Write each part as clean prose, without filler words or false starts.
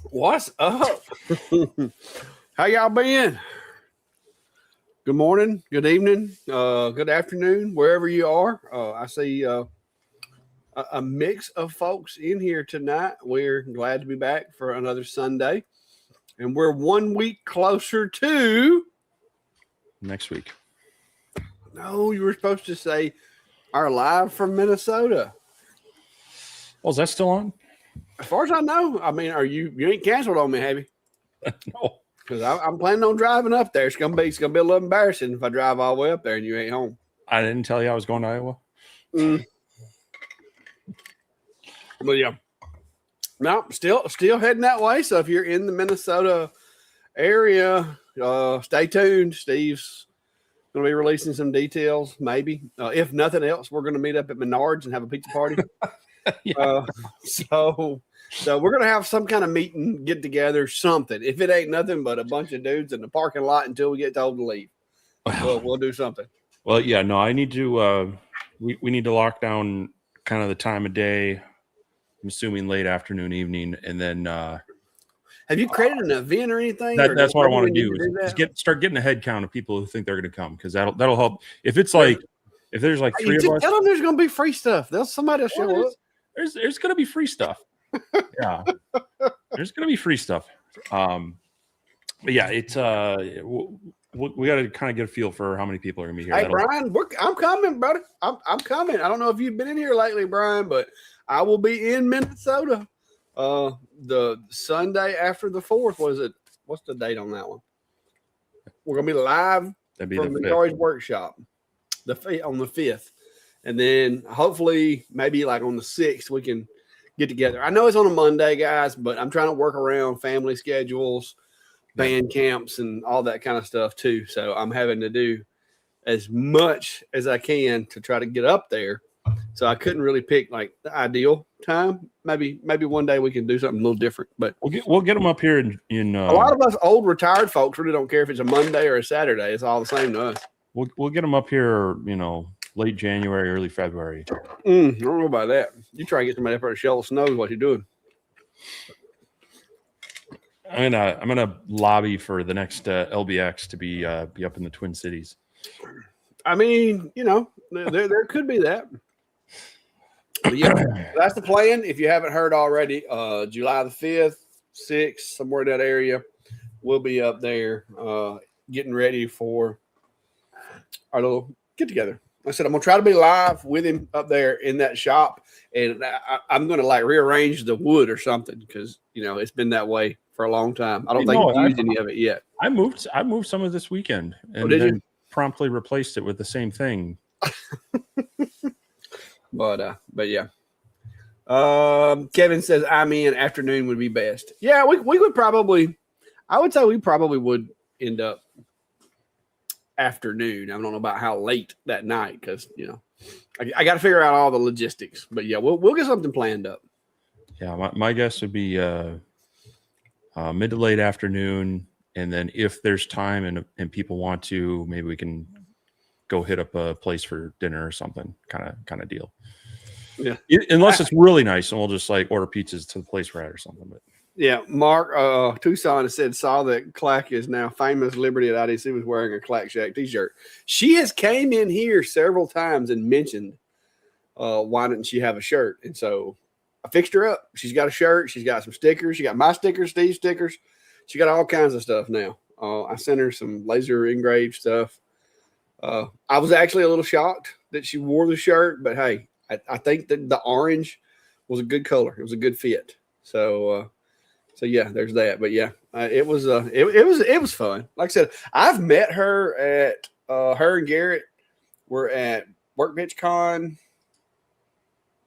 What's up? How y'all been? Good morning, good evening, good afternoon, wherever you are. I see a mix of folks in here tonight. We're glad to be back for another Sunday. And we're 1 week closer to next week. No, you were supposed to say our live from Minnesota. Oh, is that still on? As far as I know, I mean, you ain't canceled on me, have you? No. Because I'm planning on driving up there. It's gonna be a little embarrassing if I drive all the way up there and you ain't home. I didn't tell you I was going to Iowa. But yeah, no, still heading that way. So if you're in the Minnesota area, stay tuned. Steve's gonna be releasing some details. Maybe if nothing else, we're gonna meet up at Menards and have a pizza party. Yeah. So we're gonna have some kind of meeting, get together, something. If it ain't nothing but a bunch of dudes in the parking lot until we get told to leave, we'll do something. Well, yeah, no, I need to. We need to lock down kind of the time of day. I'm assuming late afternoon, evening, and then. Have you created an event or anything? That's what I want to do. Is start getting a head count of people who think they're going to come, because that'll help. If it's like if there's like three of us, tell them there's going to be free stuff. Somebody will show up. There's going to be free stuff. Yeah, there's going to be free stuff. But yeah, it's we got to kind of get a feel for how many people are going to be here. Hey, Brian, I'm coming, brother. I'm coming. I don't know if you've been in here lately, Brian, but I will be in Minnesota the Sunday after the 4th. What's the date on that one? We're going to be live from the Noise Workshop on the 5th. And then hopefully maybe like on the 6th, we can get together. I know it's on a Monday, guys, but I'm trying to work around family schedules, band camps, and all that kind of stuff too. So I'm having to do as much as I can to try to get up there. So I couldn't really pick like the ideal time. Maybe one day we can do something a little different. But we'll get them up here in a lot of us old retired folks really don't care if it's a Monday or a Saturday. It's all the same to us. We'll get them up here, late January, early February. I don't know about that. You try to get somebody up there to shovel snow is what you're doing. I'm gonna lobby for the next LBX to be up in the Twin Cities. I mean, there could be that. But yeah, that's the plan. If you haven't heard already, July the 5th, 6th, somewhere in that area, we'll be up there getting ready for our little get together. Like I said, I'm gonna try to be live with him up there in that shop, and I'm gonna like rearrange the wood or something because it's been that way for a long time. I don't think I've used any of it yet. I moved some of this weekend and then promptly replaced it with the same thing. But yeah. Kevin says I'm in. Afternoon would be best. Yeah, we would probably. I would say we probably would end up afternoon. I don't know about how late that night because I got to figure out all the logistics. But yeah, we'll get something planned up. Yeah, my guess would be mid to late afternoon, and then if there's time and people want to, maybe we can go hit up a place for dinner or something, kind of deal. Yeah, unless it's really nice, and we'll just like order pizzas to the place we're at or something. But yeah, Mark Tucson saw that Clack is now famous. Liberty at IDC was wearing a Clack Shack t-shirt. She has came in here several times and mentioned why didn't she have a shirt, and so I fixed her up. She's got a shirt. She's got some stickers. She got my stickers, Steve's stickers. She got all kinds of stuff now. I sent her some laser engraved stuff. I was actually a little shocked that she wore the shirt, but hey, I think that the orange was a good color. It was a good fit. So yeah, there's that. But yeah, it was fun. Like I said, I've met her at her and Garrett were at Workbench Con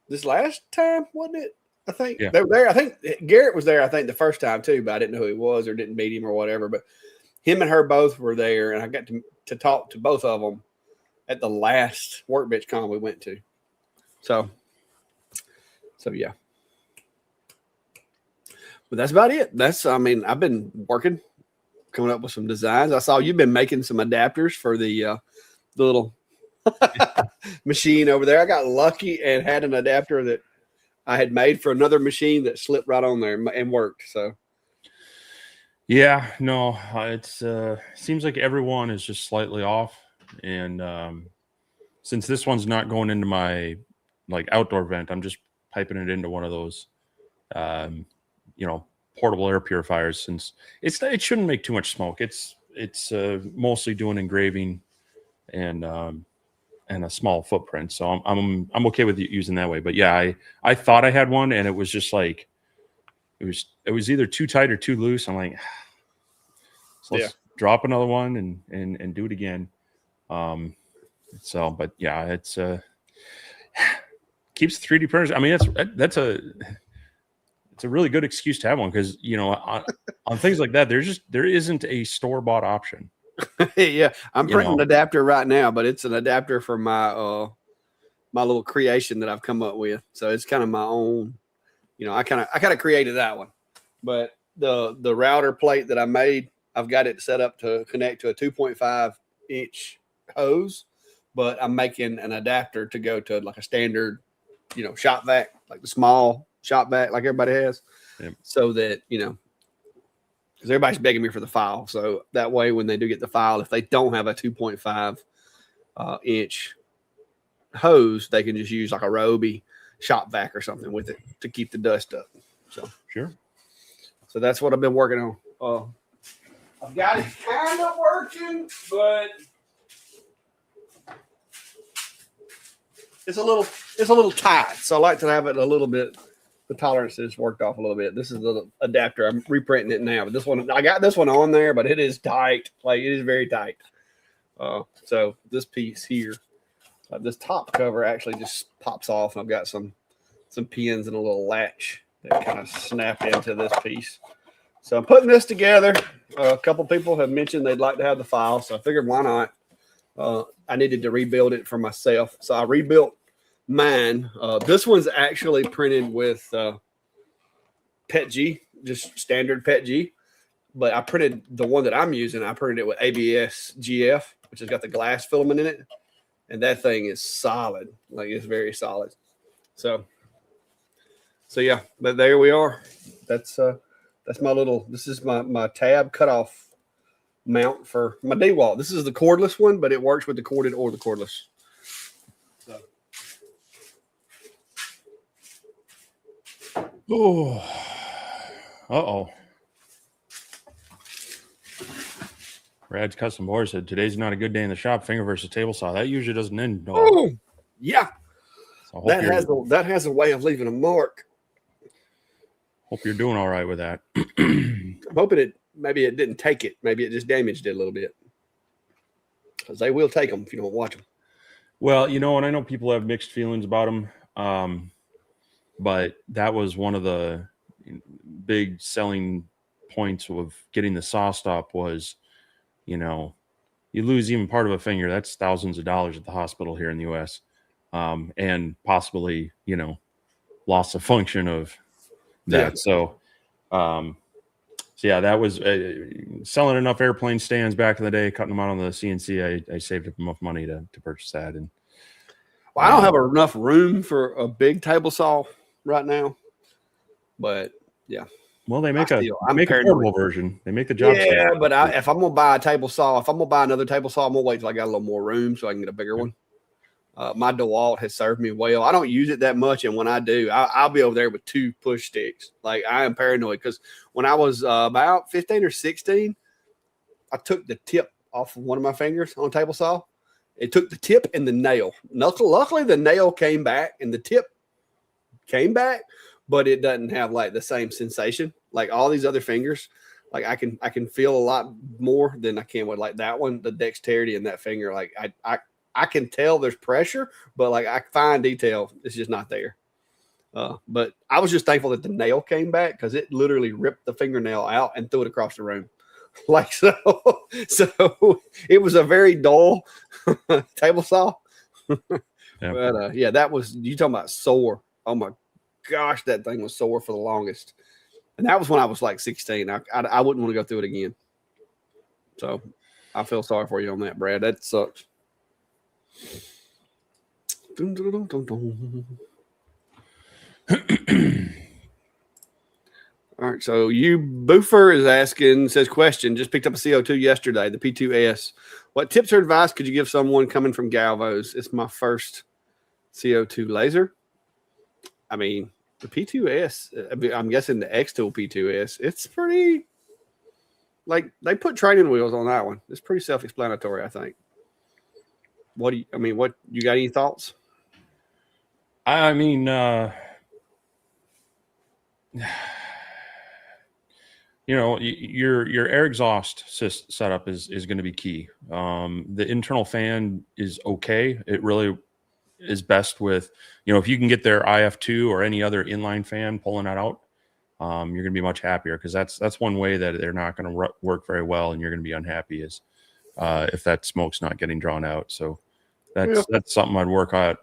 this last time, wasn't it? I think Yeah. they were there. I think Garrett was there. I think the first time too, but I didn't know who he was or didn't meet him or whatever. But him and her both were there, and I got to talk to both of them at the last workbench con we went to. So yeah. But that's about it. I've been working, coming up with some designs. I saw you've been making some adapters for the little machine over there. I got lucky and had an adapter that I had made for another machine that slipped right on there and worked. So Yeah, no, it's seems like everyone is just slightly off, and since this one's not going into my like outdoor vent, I'm just piping it into one of those, um, portable air purifiers. Since it shouldn't make too much smoke. It's mostly doing engraving and a small footprint, so I'm okay with using that way. But yeah, I thought I had one, and it was just like it was either too tight or too loose. I'm like, so let's drop another one and do it again. But yeah, it's keeps 3D printers. I mean, it's a really good excuse to have one, because on things like that, there isn't a store-bought option. yeah, I'm printing an adapter right now, but it's an adapter for my my little creation that I've come up with. So it's kind of my own. I kind of created that one, but the router plate that I made, I've got it set up to connect to a 2.5 inch hose, but I'm making an adapter to go to like a standard, shop vac, like the small shop vac like everybody has. Yep. So that, because everybody's begging me for the file. So that way, when they do get the file, if they don't have a 2.5 inch hose, they can just use like a Roby shop vac or something with it to keep the dust up. So sure. So that's what I've been working on. I've got it kind of working, but it's a little tight. So I like to have it a little bit. The tolerance is worked off a little bit. This is the adapter. I'm reprinting it now, but this one, I got this one on there, but it is tight. Like, it is very tight. So this piece here, this top cover actually just pops off. I've got some pins and a little latch that kind of snap into this piece. So I'm putting this together. A couple people have mentioned they'd like to have the file, so I figured why not. I needed to rebuild it for myself, so I rebuilt mine. This one's actually printed with PETG, just standard PETG, but I printed the one that I'm using. I printed it with ABS GF, which has got the glass filament in it, and that thing is solid. Like, it's very solid. So yeah, but there we are. That's my little. This is my tab cutoff mount for my DeWalt. This is the cordless one, but it works with the corded or the cordless. Oh, uh-oh. Rad's Custom Board said, today's not a good day in the shop. Finger versus table saw. That usually doesn't end. Oh, yeah. So that has a way of leaving a mark. Hope you're doing all right with that. I'm hoping maybe it didn't take it. Maybe it just damaged it a little bit. Because they will take them if you don't watch them. Well, and I know people have mixed feelings about them. But that was one of the big selling points of getting the saw stop was, you lose even part of a finger. That's thousands of dollars at the hospital here in the U.S. And possibly, loss of function of that. Yeah. So yeah, that was selling enough airplane stands back in the day, cutting them out on the CNC. I saved up enough money to purchase that. And well, I don't have enough room for a big table saw right now, but yeah. Well, they make a portable version. They make the job. Yeah, but if I'm gonna buy a table saw, if I'm gonna buy another table saw, I'm gonna wait till I got a little more room so I can get a bigger one. My DeWalt has served me well. I don't use it that much, and when I do, I'll be over there with 2 push sticks. Like, I am paranoid because when I was about 15 or 16, I took the tip off of one of my fingers on a table saw. It took the tip and the nail. Luckily, the nail came back and the tip came back, but it doesn't have like the same sensation like all these other fingers. Like, I can feel a lot more than I can with like that one. The dexterity in that finger, like I can tell there's pressure, but like I fine detail, it's just not there. But I was just thankful that the nail came back because it literally ripped the fingernail out and threw it across the room. Like so, so it was a very dull table saw. Yeah. But yeah, that was you talking about sore. Oh my gosh, that thing was sore for the longest. And that was when I was like 16. I wouldn't want to go through it again. So I feel sorry for you on that, Brad. That sucks. Dun, dun, dun, dun, dun. All right, so you Boofer is asking, says question, just picked up a CO2 yesterday, the P2S. What tips or advice could you give someone coming from Galvos? It's my first CO2 laser. I mean, the P2S, I'm guessing the X-Tool P2S, it's pretty, like, they put training wheels on that one. It's pretty self-explanatory, I think. What you got any thoughts? I mean, your air exhaust setup is going to be key. The internal fan is okay. It really is best with, if you can get their IF2 or any other inline fan pulling that out, you're going to be much happier, because that's one way that they're not going to work very well, and you're going to be unhappy is if that smoke's not getting drawn out. So that's something I'd work at.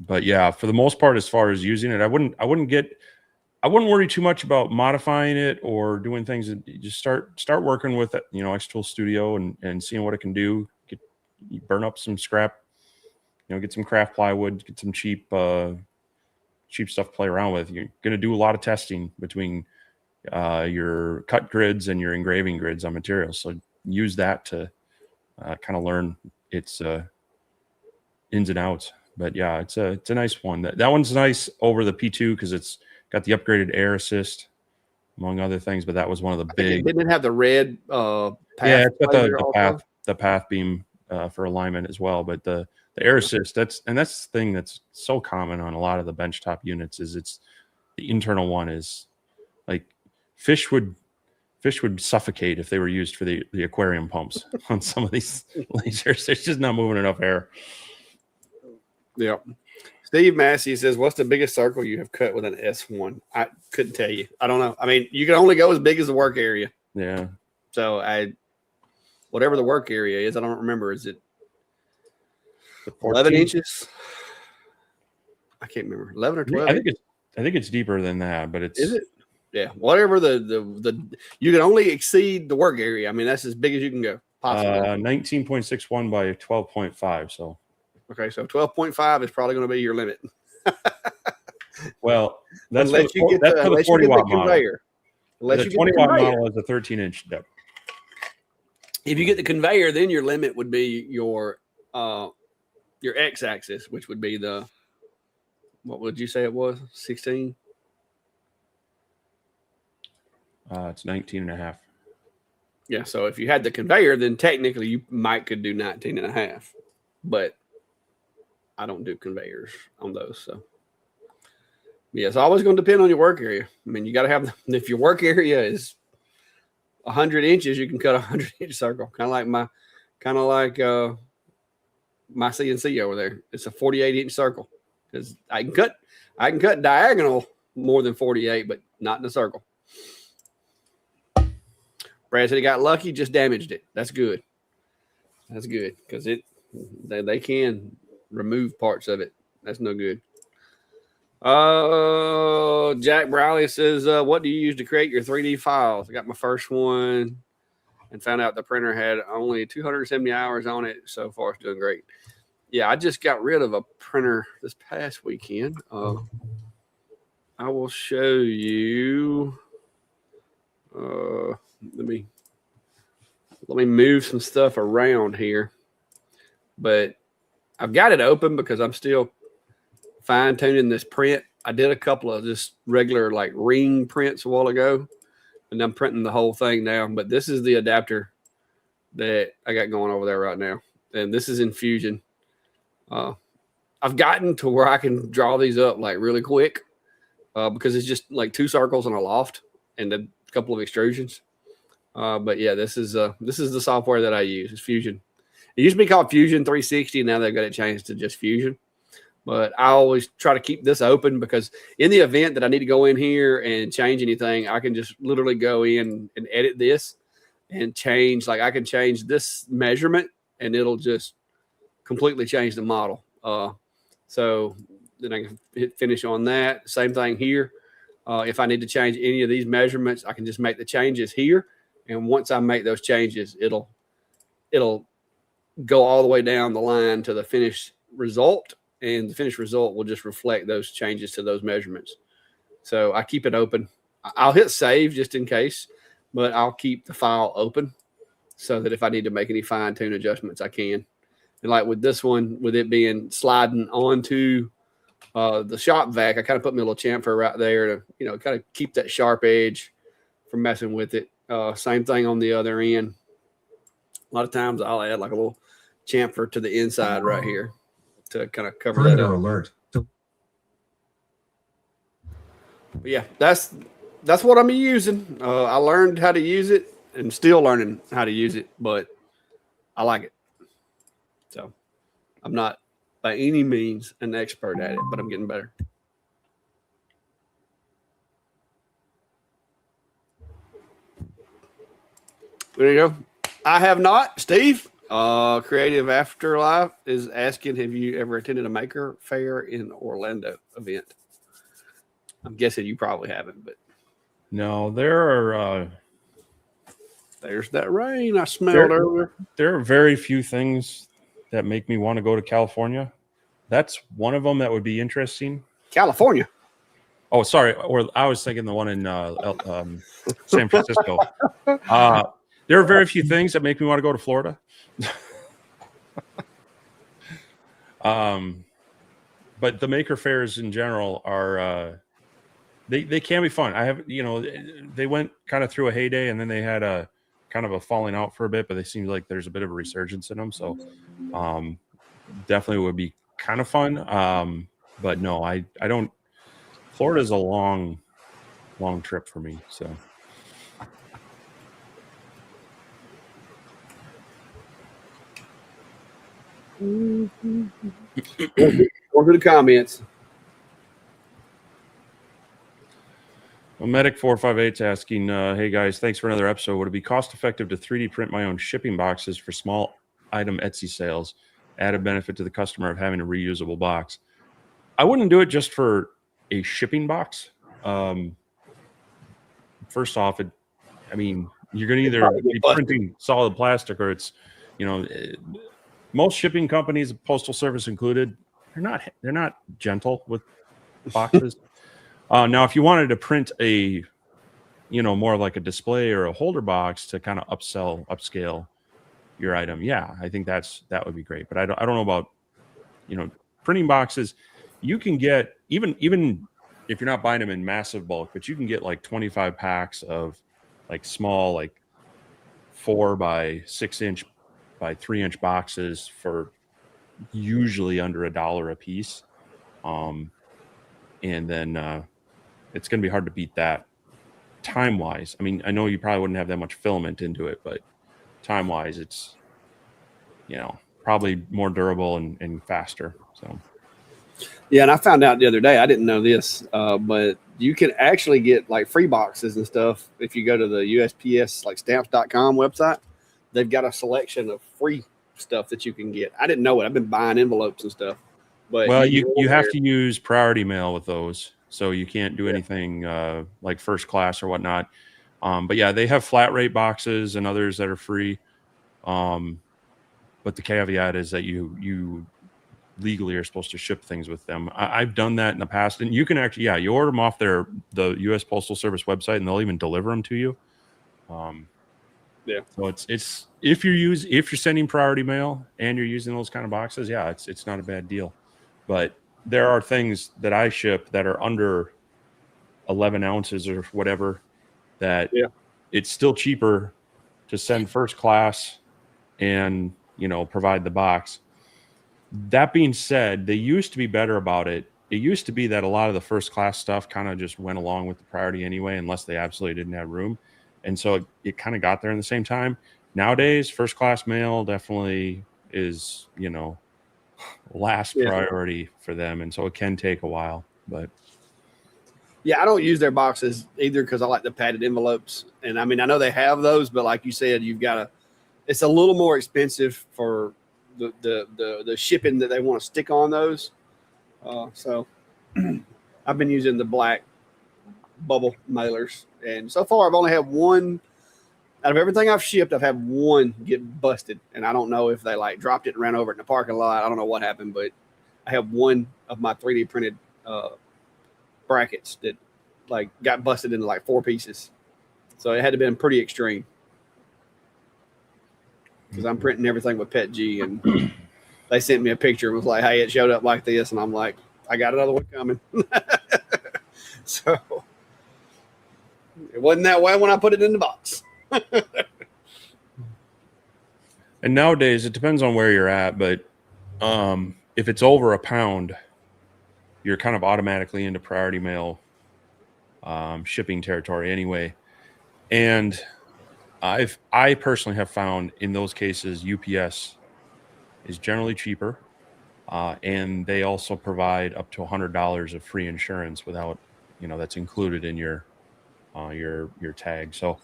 But yeah, for the most part, as far as using it, I wouldn't worry too much about modifying it or doing things. Just start working with it, X-Tool Studio and seeing what it can do. Burn up some scrap, get some craft plywood, get some cheap stuff to play around with. You're going to do a lot of testing between your cut grids and your engraving grids on materials. So use that to kind of learn its ins and outs. But yeah, it's a nice one. That one's nice over the P2 because it's got the upgraded air assist, among other things. But that was one of the big. Didn't it have the red path? Yeah, it's got the path beam for alignment as well. But the air assist, that's the thing that's so common on a lot of the benchtop units, is it's the internal one is like fish would suffocate if they were used for the aquarium pumps on some of these lasers. There's just not moving enough air. Yeah. Steve Massey says, what's the biggest circle you have cut with an S1? I couldn't tell you. I don't know. I mean, you can only go as big as the work area. Yeah. So whatever the work area is, I don't remember. Is it 11 inches? I can't remember. 11 or 12? I think it's deeper than that, but it's. Is it? Yeah. Whatever the you can only exceed the work area. I mean, that's as big as you can go. Possibly. 19.61 by 12.5. So. Okay, so 12.5 is probably going to be your limit. Well, that's for the 40 watt model. The 20 watt model is a 13-inch depth. If you get the conveyor, then your limit would be your x-axis, which would be what would you say it was? 16? It's 19 and a half. Yeah, so if you had the conveyor, then technically you could do 19 and a half. But I don't do conveyors on those. So yeah, it's always going to depend on your work area. I mean, you got to have, if your work area is 100 inches, you can cut a 100-inch circle. Kind of like my CNC over there. It's a 48-inch circle because I can cut diagonal more than 48, but not in a circle. Brad said he got lucky, just damaged it. That's good. That's good because they can remove parts of it. That's no good. Jack Browley says, what do you use to create your 3D files? I got my first one and found out the printer had only 270 hours on it. So far, it's doing great. Yeah, I just got rid of a printer this past weekend. I will show you. Let me move some stuff around here. But I've got it open because I'm still fine-tuning this print. I did a couple of just regular like ring prints a while ago, and I'm printing the whole thing now. But this is the adapter that I got going over there right now. And this is in Fusion. I've gotten to where I can draw these up like really quick because it's just like 2 circles and a loft and a couple of extrusions. But yeah, this is the software that I use. It's Fusion. It used to be called Fusion 360. Now they've got it changed to just Fusion. But I always try to keep this open because in the event that I need to go in here and change anything, I can just literally go in and edit this and change. Like I can change this measurement and it'll just completely change the model. So then I can hit finish on that. Same thing here. If I need to change any of these measurements, I can just make the changes here. And once I make those changes, it'll go all the way down the line to the finished result. And the finished result will just reflect those changes to those measurements. So I keep it open. I'll hit save just in case, but I'll keep the file open so that if I need to make any fine tune adjustments, I can. And like with this one, with it being sliding onto the shop vac, I kind of put me a little chamfer right there to, kind of keep that sharp edge from messing with it. Same thing on the other end. A lot of times I'll add like a little chamfer to the inside right here to kind of cover that up. Alert. But yeah, that's what I'm using. I learned how to use it and still learning how to use it, but I like it. So I'm not by any means an expert at it, but I'm getting better. There you go. I have not. Steve, Creative Afterlife is asking, have you ever attended a maker fair in Orlando event? I'm guessing you probably haven't, but No, there are there's that rain I smelled earlier. there are very few things that make me want to go to California. That's one of them that would be interesting. California. Oh, sorry. Or I was thinking the one in San Francisco. There are very few things that make me want to go to Florida. But the maker fairs in general are they can be fun. I have they went kind of through a heyday and then they had a kind of a falling out for a bit, but they seem like there's a bit of a resurgence in them. So definitely would be kind of fun. But no, I don't. Florida is a long trip for me. So. Going through the comments. Well, Medic 458 is asking, hey guys, thanks for another episode. Would it be cost effective to 3D print my own shipping boxes for small item Etsy sales? Added benefit to the customer of having a reusable box. I wouldn't do it just for a shipping box. First off, you're going to either be printing solid plastic or it's, most shipping companies, Postal Service included, they're not gentle with boxes. Now, if you wanted to print a, more like a display or a holder box to kind of upscale your item, yeah, I think that would be great. But I don't know about, printing boxes. You can get even if you're not buying them in massive bulk, but you can get like 25 packs of like small, like 4 by 6 inch by 3 inch boxes for usually under $1 a piece. And then it's going to be hard to beat that time wise. I mean, I know you probably wouldn't have that much filament into it, but time wise, it's, probably more durable and faster. So. Yeah, and I found out the other day, I didn't know this, but you can actually get like free boxes and stuff if you go to the USPS like stamps.com website. They've got a selection of free stuff that you can get. I didn't know it. I've been buying envelopes and stuff. But well, you have to use priority mail with those, so you can't do anything like first class or whatnot. But yeah, they have flat rate boxes and others that are free. But the caveat is that you legally are supposed to ship things with them. I've done that in the past, and you can actually, you order them off the U.S. Postal Service website, and they'll even deliver them to you. Yeah. So it's if you're sending priority mail and you're using those kind of boxes, it's not a bad deal. But there are things that I ship that are under 11 ounces or whatever that it's still cheaper to send first class and provide the box. That being said, they used to be better about it. It used to be that a lot of the first class stuff kind of just went along with the priority anyway, unless they absolutely didn't have room. And so it kind of got there in the same time. Nowadays, first class mail definitely is, last priority for them, and so it can take a while. But yeah, I don't use their boxes either because I like the padded envelopes. And I mean, I know they have those, but like you said, you've got to. It's a little more expensive for the shipping that they want to stick on those. So I've been using the black bubble mailers, and so far I've only had one. Out of everything I've shipped, I've had one get busted, and I don't know if they like dropped it and ran over it in the parking lot. I don't know what happened, but I have one of my 3D printed brackets that like got busted into like 4 pieces. So it had to been pretty extreme because I'm printing everything with PETG, and they sent me a picture and was like, "Hey, it showed up like this," and I'm like, "I got another one coming." So it wasn't that way when I put it in the box. and nowadays it depends on where you're at, but if it's over a pound, you're kind of automatically into priority mail shipping territory anyway. And I personally have found in those cases UPS is generally cheaper, and they also provide up to $100 of free insurance without, that's included in your tag. So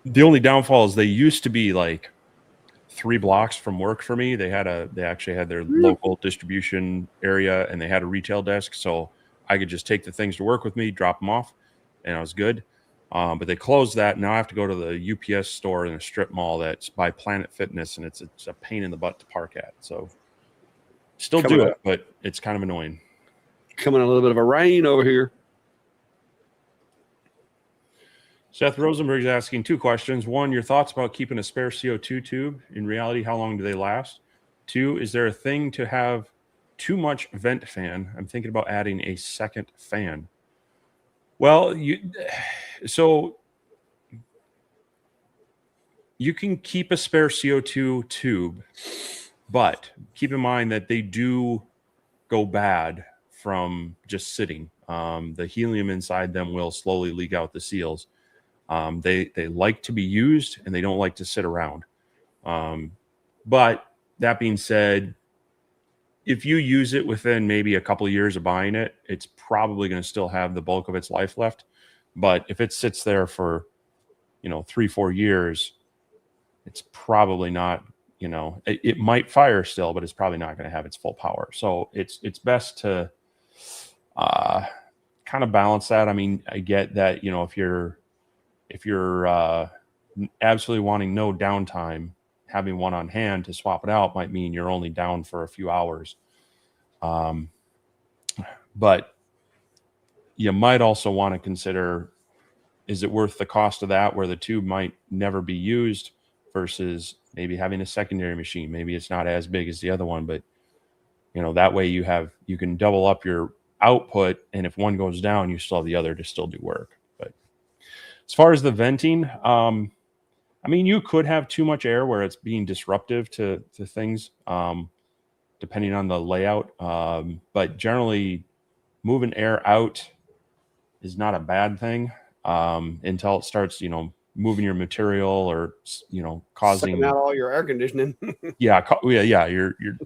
the only downfall is they used to be like 3 blocks from work for me. They actually had their local distribution area, and they had a retail desk, so I could just take the things to work with me, drop them off, and I was good. But they closed that. Now I have to go to the UPS store in a strip mall that's by Planet Fitness, and it's a pain in the butt to park at. So still do it, but it's kind of annoying. Coming a little bit of a rain over here. Seth Rosenberg's asking 2 questions. 1, your thoughts about keeping a spare CO2 tube. In reality, how long do they last? 2, is there a thing to have too much vent fan? I'm thinking about adding a second fan. Well, so you can keep a spare CO2 tube, but keep in mind that they do go bad from just sitting. The helium inside them will slowly leak out the seals. They like to be used, and they don't like to sit around. But that being said, if you use it within maybe a couple of years of buying it, it's probably going to still have the bulk of its life left. But if it sits there for, 3-4 years, it's probably not, it might fire still, but it's probably not going to have its full power. So it's best to kind of balance that. I mean, I get that, if you're absolutely wanting no downtime, having one on hand to swap it out might mean you're only down for a few hours. But you might also want to consider, is it worth the cost of that where the tube might never be used versus maybe having a secondary machine? Maybe it's not as big as the other one, but that way you can double up your output, and if one goes down, you still have the other to still do work. But as far as the venting, I mean, you could have too much air where it's being disruptive to things, depending on the layout. But generally, moving air out is not a bad thing until it starts, moving your material or, causing sucking out all your air conditioning. yeah.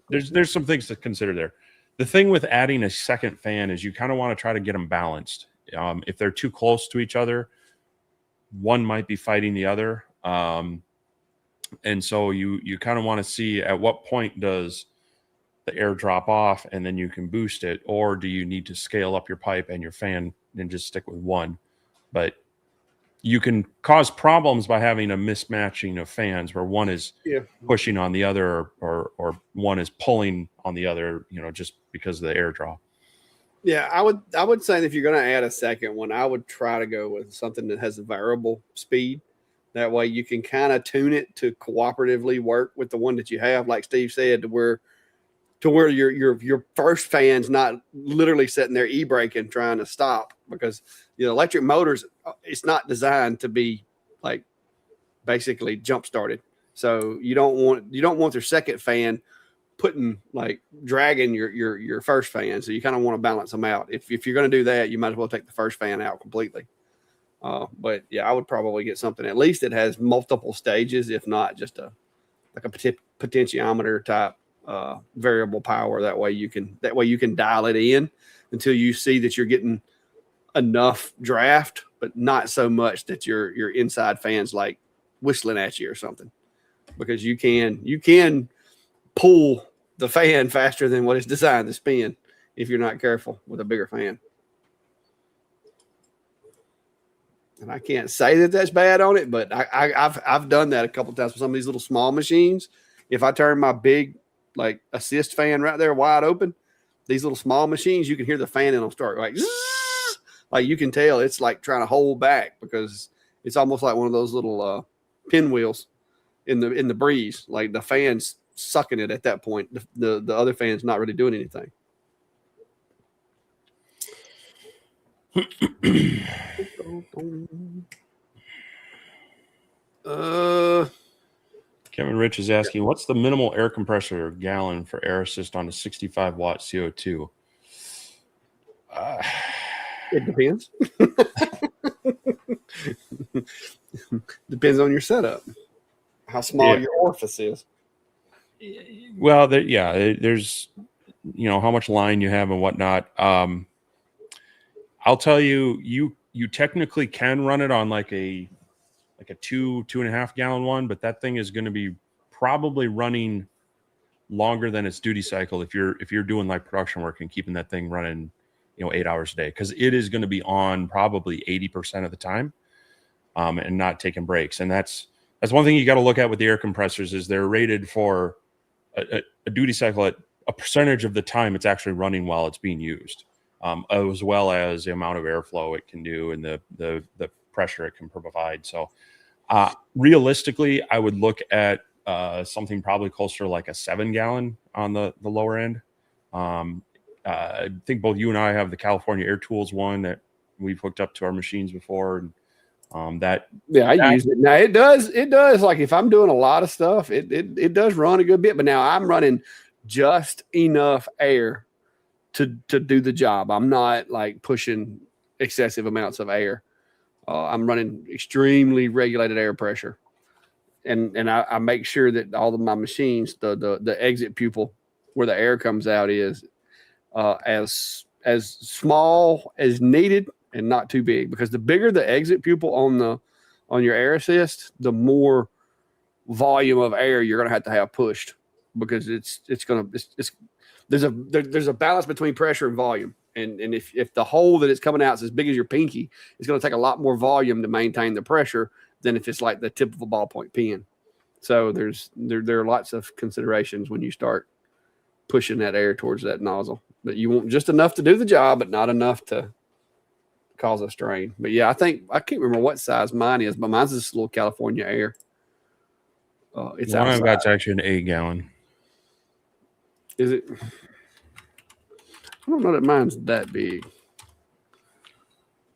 There's some things to consider there. The thing with adding a second fan is you kind of want to try to get them balanced. If they're too close to each other, one might be fighting the other. And so you kind of want to see at what point does the air drop off and then you can boost it, or do you need to scale up your pipe and your fan and just stick with one? But you can cause problems by having a mismatching of fans where one is pushing on the other or one is pulling on the other, just because of the air draw. Yeah, I would say that if you're going to add a second one, I would try to go with something that has a variable speed. That way you can kind of tune it to cooperatively work with the one that you have, like Steve said, to where your first fan's not literally sitting there e-braking trying to stop, because electric motors, it's not designed to be like basically jump started. So you don't want their second fan dragging your first fan. So you kind of want to balance them out. If you're going to do that, you might as well take the first fan out completely. But yeah, I would probably get something at least that has multiple stages, if not just a potentiometer type variable power. That way you can dial it in until you see that you're getting enough draft, but not so much that your inside fan's like whistling at you or something. Because you can pull the fan faster than what it's designed to spin if you're not careful with a bigger fan. And I can't say that that's bad on it, but I've done that a couple of times with some of these little small machines. If I turn my big like assist fan right there wide open, these little small machines, you can hear the fan in them start like you can tell it's like trying to hold back because it's almost like one of those little pinwheels in the breeze. Like the fan's sucking it at that point. The other fan's not really doing anything. Kevin Rich is asking, what's the minimal air compressor gallon for air assist on a 65 watt CO2? It depends. Depends on your setup, how small your orifice is. Well, there's how much line you have and whatnot. I'll tell you, you technically can run it on like a 2.5 gallon one, but that thing is going to be probably running longer than its duty cycle if you're doing like production work and keeping that thing running 8 hours a day, because it is going to be on probably 80% of the time, and not taking breaks. And that's one thing you got to look at with the air compressors is they're rated for a duty cycle at a percentage of the time it's actually running while it's being used, as well as the amount of airflow it can do and the pressure it can provide. So realistically, I would look at something probably closer to like a 7 gallon on the lower end. I think both you and I have the California Air Tools one that we've hooked up to our machines before, and I use it now. It does like if I'm doing a lot of stuff, it does run a good bit. But now I'm running just enough air to do the job. I'm not like pushing excessive amounts of air. I'm running extremely regulated air pressure, and I make sure that all of my machines, the exit pupil where the air comes out is as small as needed and not too big, because the bigger the exit pupil on your air assist, the more volume of air you're going to have pushed, because there's a balance between pressure and volume. And if the hole that it's coming out is as big as your pinky, it's going to take a lot more volume to maintain the pressure than if it's like the tip of a ballpoint pen. So there are lots of considerations when you start pushing that air towards that nozzle. But you want just enough to do the job, but not enough to cause a strain. But yeah, I can't remember what size mine is, but mine's this little California Air. It's one I've got actually an 8 gallon. Is it? I don't know that mine's that big.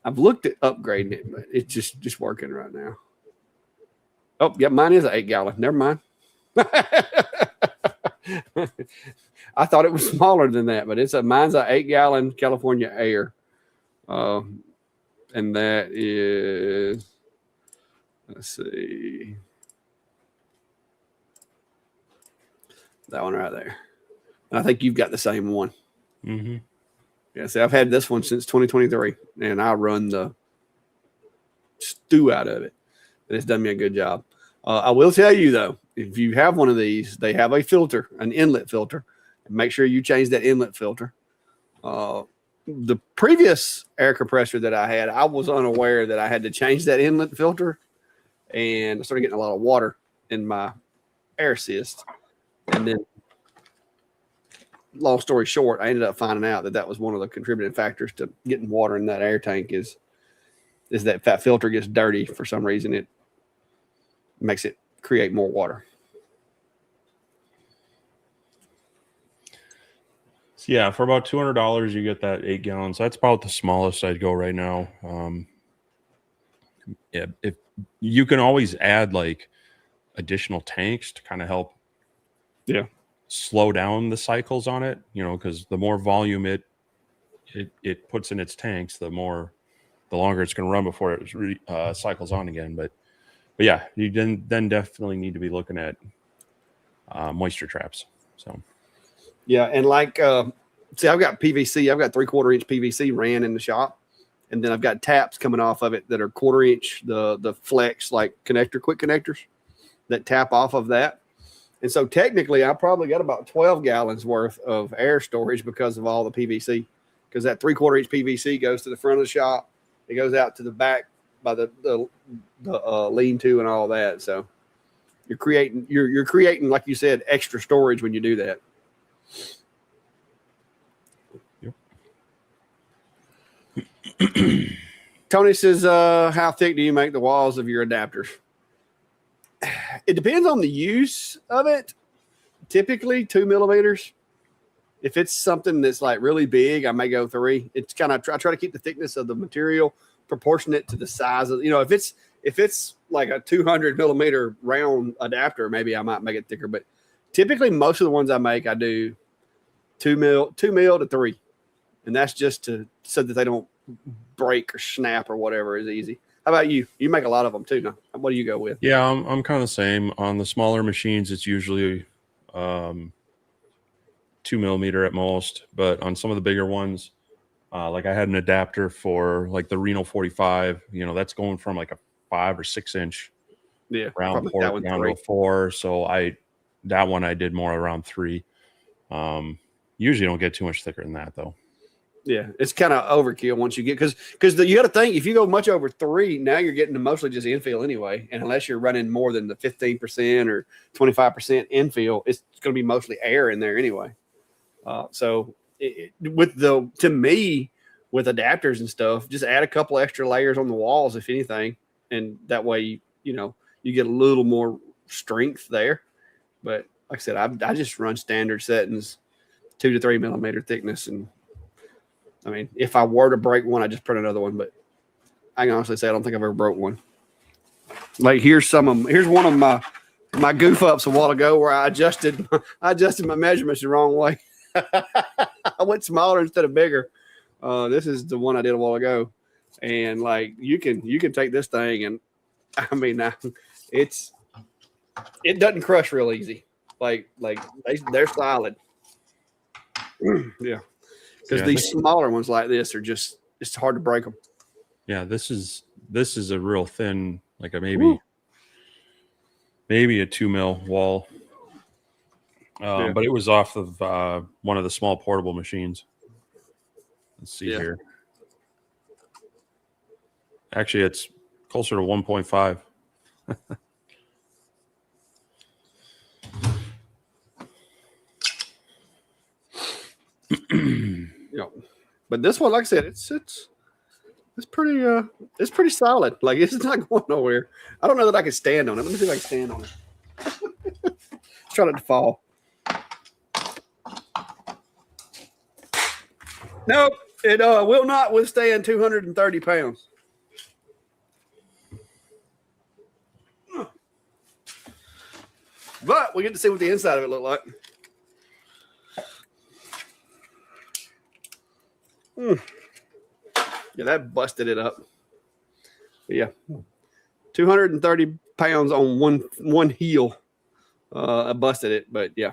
I've looked at upgrading it, but it's just working right now. Oh, yeah, mine is an 8 gallon. Never mind. I thought it was smaller than that, but mine's an 8 gallon California Air. And that is, let's see, that one right there. And I think you've got the same one. Mm-hmm. Yeah, see, I've had this one since 2023, and I run the stew out of it. And it's done me a good job. I will tell you, though, if you have one of these, they have a filter, an inlet filter. Make sure you change that inlet filter. The previous air compressor that I had, I was unaware that I had to change that inlet filter, and I started getting a lot of water in my air assist. And then, long story short, I ended up finding out that was one of the contributing factors to getting water in that air tank is that that filter gets dirty for some reason. It makes it create more water. Yeah, for about $200, you get that 8 gallons. That's about the smallest I'd go right now. If you can always add like additional tanks to kind of help, slow down the cycles on it. Because the more volume it puts in its tanks, the longer it's going to run before it cycles on again. But yeah, you then definitely need to be looking at moisture traps. So. Yeah, and like see, I've got PVC. I've got 3/4 inch PVC ran in the shop, and then I've got taps coming off of it that are 1/4 inch, the flex like connector, quick connectors that tap off of that. And so technically, I probably got about 12 gallons worth of air storage because of all the PVC. Because that 3/4 inch PVC goes to the front of the shop, it goes out to the back by the lean-to and all that. So you're creating, like you said, extra storage when you do that. Yep. Tony says, how thick do you make the walls of your adapters? It depends on the use of it. Typically 2 millimeters. If it's something that's like really big, I may go 3. It's kind of, I try to keep the thickness of the material proportionate to the size of, if it's like a 200 millimeter round adapter, maybe I might make it thicker. But typically most of the ones I make, I do 2 mil to 3. And that's just so that they don't break or snap or whatever is easy. How about you? You make a lot of them too. Now, what do you go with? Yeah, I'm kind of the same. On the smaller machines, it's usually 2 millimeter at most. But on some of the bigger ones, like I had an adapter for like the Reno 45. That's going from like a 5 or 6 inch round port down to a 4. So that one I did more around 3. Usually don't get too much thicker than that though. Yeah, it's kind of overkill once you get because you got to think if you go much over 3, now you're getting to mostly just infill anyway. And unless you're running more than the 15% or 25% infill, it's going to be mostly air in there anyway. So to me, with adapters and stuff, just add a couple extra layers on the walls, if anything, and that way you get a little more strength there. But like I said, I just run standard settings, 2 to 3 millimeter thickness, and I mean, if I were to break one, I just put another one. But I can honestly say I don't think I've ever broke one. Like here's one of my goof ups a while ago where I adjusted my measurements the wrong way. I went smaller instead of bigger. This is the one I did a while ago, and like you can take this thing, and I mean it doesn't crush real easy. Like they're solid. Yeah. Because these smaller ones like this are it's hard to break them. Yeah, this is a real thin, like maybe a 2 mil wall. But it was off of one of the small portable machines. Let's see here. Actually, it's closer to 1.5. But this one, like I said, it's pretty solid. Like it's not going nowhere. I don't know that I can stand on it. Let me see if I can stand on it. Try not to fall. Nope, it will not withstand 230 pounds. But we get to see what the inside of it look like. Yeah, that busted it up. But yeah, 230 pounds on one heel. I busted it, but yeah,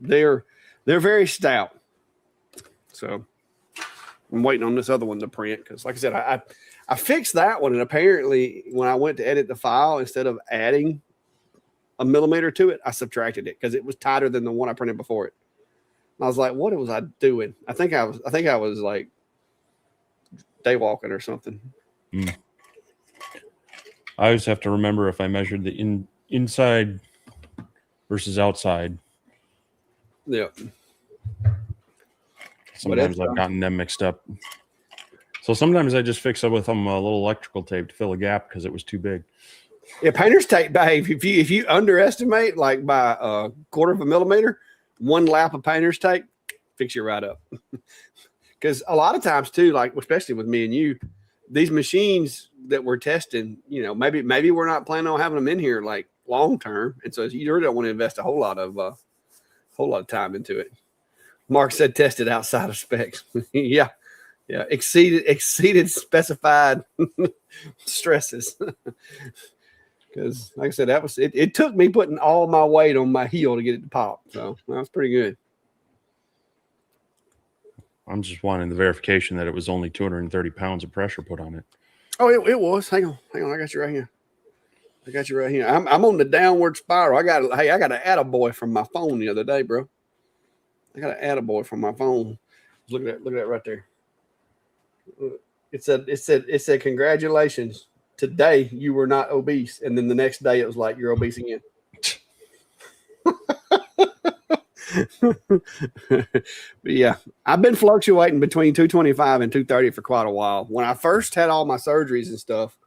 they're very stout. So I'm waiting on this other one to print because, like I said, I fixed that one, and apparently when I went to edit the file, instead of adding a millimeter to it, I subtracted it because it was tighter than the one I printed before it. And I was like, what was I doing? I think I was like day walking or something. I always have to remember if I measured the inside versus outside. Yeah. Sometimes I've gotten them mixed up. So sometimes I just fix it with a little electrical tape to fill a gap because it was too big. Yeah, painter's tape, Dave. If you underestimate like by a 1/4 millimeter, one lap of painter's tape, fix you right up. Because a lot of times too, like especially with me and you, these machines that we're testing, maybe we're not planning on having them in here like long term, and so you really don't want to invest a whole lot of time into it. Mark said tested outside of specs. yeah, exceeded specified stresses. Because like I said, that was it took me putting all my weight on my heel to get it to pop, so that was pretty good. I'm just wanting the verification that it was only 230 pounds of pressure put on it. Oh, it was. Hang on. I got you right here. I'm on the downward spiral. I got an attaboy from my phone the other day, bro. I got an attaboy from my phone. Look at that right there. It said congratulations. Today you were not obese, and then the next day it was like you're obese again. But yeah, I've been fluctuating between 225 and 230 for quite a while. When I first had all my surgeries and stuff,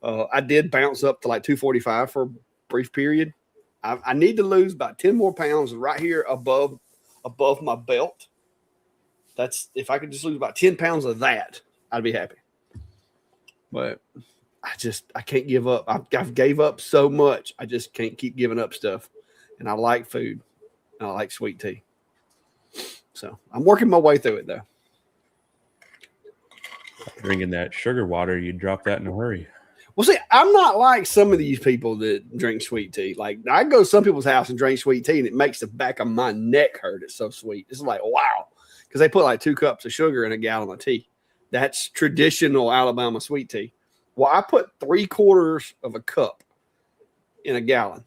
I did bounce up to like 245 for a brief period. I need to lose about 10 more pounds right here above my belt. That's if I could just lose about 10 pounds of that, I'd be happy. But I can't give up. I've gave up so much. I just can't keep giving up stuff. And I like food. And I like sweet tea. So I'm working my way through it though. Drinking that sugar water, you drop that in a hurry. Well, see, I'm not like some of these people that drink sweet tea. Like I go to some people's house and drink sweet tea, and it makes the back of my neck hurt. It's so sweet. It's like, wow. Because they put like 2 cups of sugar in a gallon of tea. That's traditional Alabama sweet tea. Well, I put 3/4 of a cup in a gallon,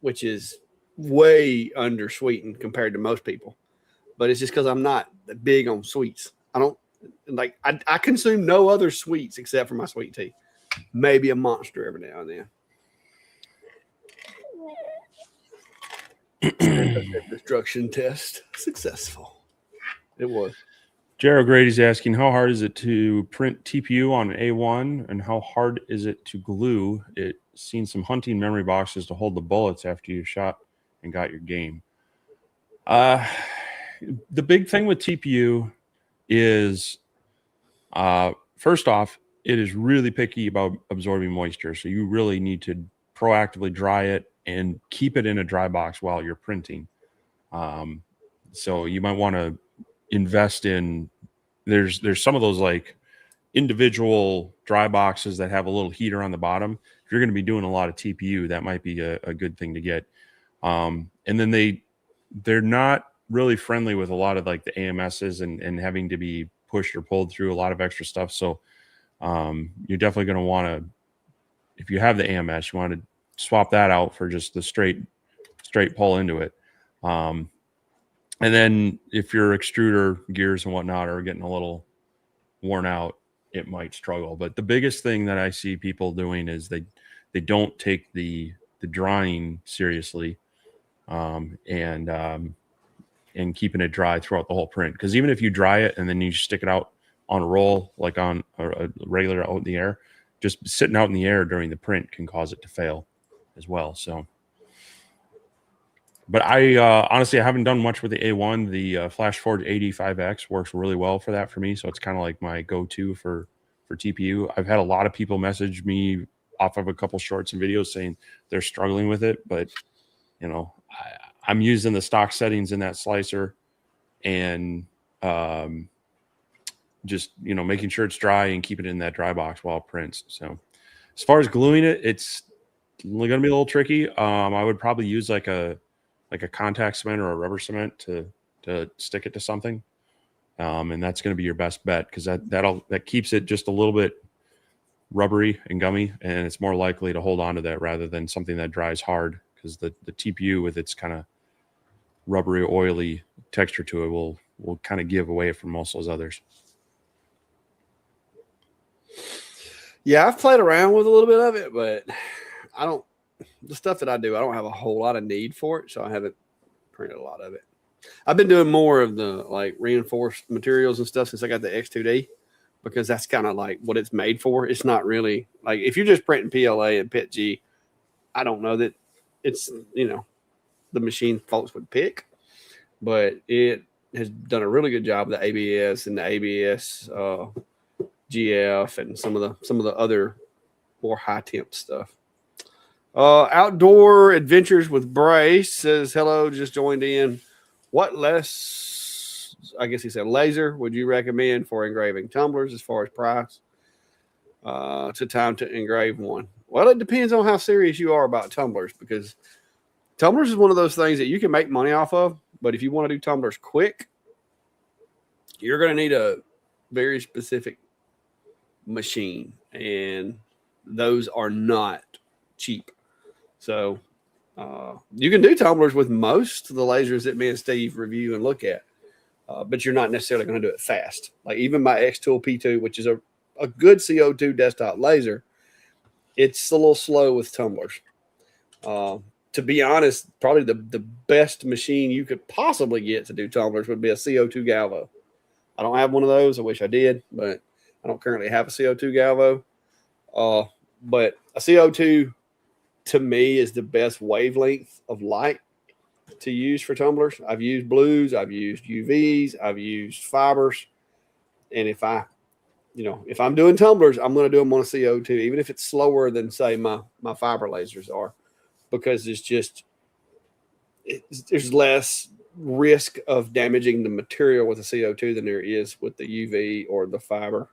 which is way under sweetened compared to most people. But it's just because I'm not big on sweets. I don't like, I consume no other sweets except for my sweet tea. Maybe a Monster every now and then. Destruction test successful. It was. Jared Grady's asking, how hard is it to print TPU on an A1, and how hard is it to glue it? Seen some hunting memory boxes to hold the bullets after you shot and got your game. The big thing with TPU is, first off, it is really picky about absorbing moisture. So you really need to proactively dry it and keep it in a dry box while you're printing. So you might want to invest in, there's some of those like individual dry boxes that have a little heater on the bottom. If you're going to be doing a lot of TPU, that might be a good thing to get. And then they're not really friendly with a lot of like the AMSs and having to be pushed or pulled through a lot of extra stuff. So you're definitely going to want to, if you have the AMS, you want to swap that out for just the straight pull into it. And then if your extruder gears and whatnot are getting a little worn out, it might struggle. But the biggest thing that I see people doing is they don't take the drying seriously, and keeping it dry throughout the whole print. Because even if you dry it and then you stick it out on a roll, like on a regular out in the air, just sitting out in the air during the print can cause it to fail as well. So, but I honestly, I haven't done much with the A1. The Flash Forge 85X works really well for that for me. So it's kind of like my go-to for TPU. I've had a lot of people message me off of a couple shorts and videos saying they're struggling with it, but you know, I'm using the stock settings in that slicer and just, you know, making sure it's dry and keep it in that dry box while it prints. So as far as gluing it, it's going to be a little tricky. I would probably use like a contact cement or a rubber cement to stick it to something. And that's going to be your best bet, because that keeps it just a little bit rubbery and gummy, and it's more likely to hold on to that rather than something that dries hard, because the TPU with its kind of rubbery, oily texture to it will kind of give away from most of those others. Yeah, I've played around with a little bit of it, but the stuff that I do, I don't have a whole lot of need for it, so I haven't printed a lot of it. I've been doing more of the like reinforced materials and stuff since I got the X2D, because that's kind of like what it's made for. It's not really like, if you're just printing PLA and PETG, I don't know that it's, you know, the machine folks would pick, but it has done a really good job with the ABS and the ABS GF and some of the other more high temp stuff. Outdoor Adventures with Brace says, hello, just joined in. What less, I guess he said, laser would you recommend for engraving tumblers as far as price to time to engrave one? Well, it depends on how serious you are about tumblers, because tumblers is one of those things that you can make money off of, but if you want to do tumblers quick, you're going to need a very specific machine, and those are not cheap. So you can do tumblers with most of the lasers that me and Steve review and look at, but you're not necessarily going to do it fast. Like even my X-Tool P2, which is a good CO2 desktop laser, it's a little slow with tumblers. To be honest, probably the best machine you could possibly get to do tumblers would be a CO2 Galvo. I don't have one of those. I wish I did, but I don't currently have a CO2 Galvo. But a CO2 to me is the best wavelength of light to use for tumblers. I've used blues, I've used UVs, I've used fibers, and if I'm doing tumblers, I'm going to do them on a CO2, even if it's slower than say my fiber lasers are, because there's less risk of damaging the material with a CO2 than there is with the UV or the fiber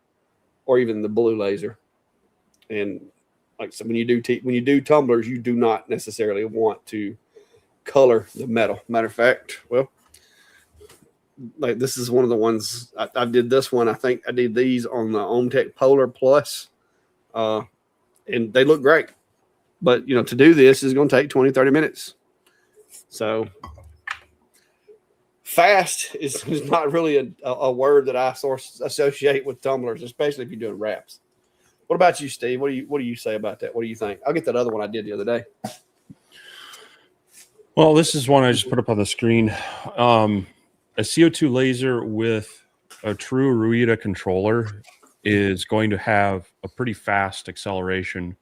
or even the blue laser. And like so when you do tumblers, you do not necessarily want to color the metal. Matter of fact, well, like this is one of the ones I did this one. I think I did these on the OhmTech Polar Plus, and they look great. But to do this is going to take 20-30 minutes. So fast is not really a word that I associate with tumblers, especially if you're doing wraps. What about you, Steve? What do you say about that? What do you think? I'll get that other one I did the other day. Well, this is one I just put up on the screen. A CO2 laser with a true Ruida controller is going to have a pretty fast acceleration.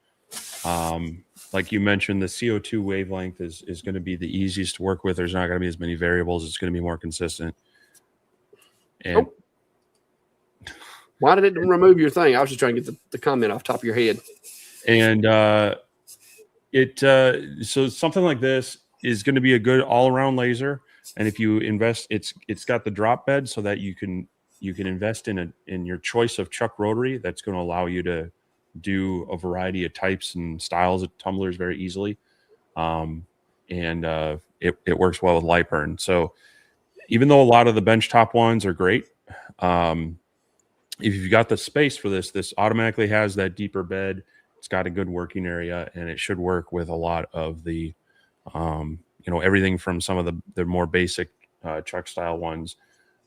Like you mentioned, the CO2 wavelength is going to be the easiest to work with. There's not going to be as many variables. It's going to be more consistent. And why did it remove your thing? I was just trying to get the comment off the top of your head. And so something like this is going to be a good all-around laser. And if you invest, it's got the drop bed so that you can invest in your choice of chuck rotary. That's going to allow you to do a variety of types and styles of tumblers very easily. It works well with light burn. So even though a lot of the benchtop ones are great, if you've got the space for this automatically has that deeper bed. It's got a good working area, and it should work with a lot of the, everything from some of the more basic chuck style ones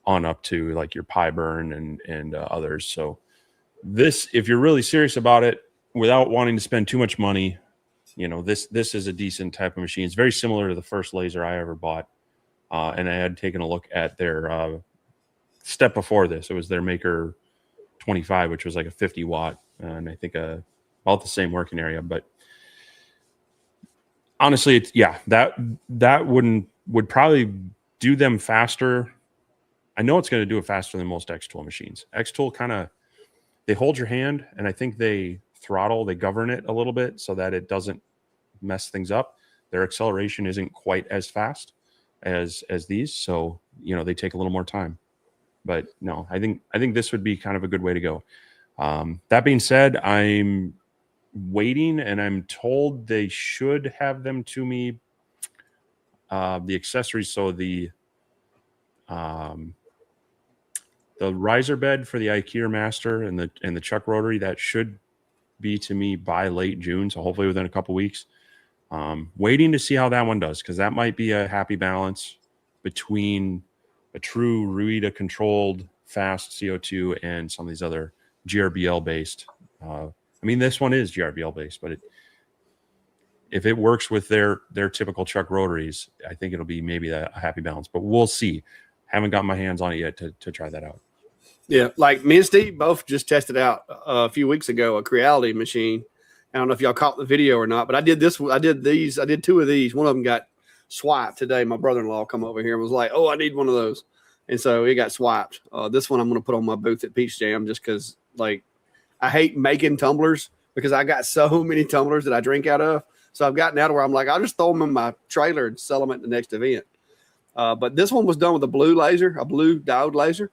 on up to like your pie burn and others. So this, if you're really serious about it, without wanting to spend too much money, this is a decent type of machine. It's very similar to the first laser I ever bought, and I had taken a look at their step before this. It was their Maker 25, which was like a 50 watt, and I think about the same working area. But honestly, that would probably do them faster. I know it's going to do it faster than most X-Tool machines. X-Tool they hold your hand, and I think they govern it a little bit so that it doesn't mess things up. Their acceleration isn't quite as fast as these, so they take a little more time. But no, I think this would be kind of a good way to go. That being said, I'm waiting, and I'm told they should have them to me. The accessories, so the riser bed for the IKEA Master and the chuck rotary, that should be to me by late June, so hopefully within a couple weeks. Waiting to see how that one does, because that might be a happy balance between a true Ruida controlled fast CO2 and some of these other GRBL based. This one is GRBL based, but if it works with their typical chuck rotaries, I think it'll be maybe a happy balance. But we'll see. Haven't got my hands on it yet to try that out. Yeah, like me and Steve both just tested out a few weeks ago a Creality machine. I don't know if y'all caught the video or not, but I did two of these. One of them got swiped today. My brother-in-law come over here and was like, "Oh, I need one of those," and so it got swiped. This one I'm going to put on my booth at Peach Jam just because, like, I hate making tumblers because I got so many tumblers that I drink out of. So I've gotten out of where I'm like, I'll just throw them in my trailer and sell them at the next event. But this one was done with a blue laser, a blue diode laser.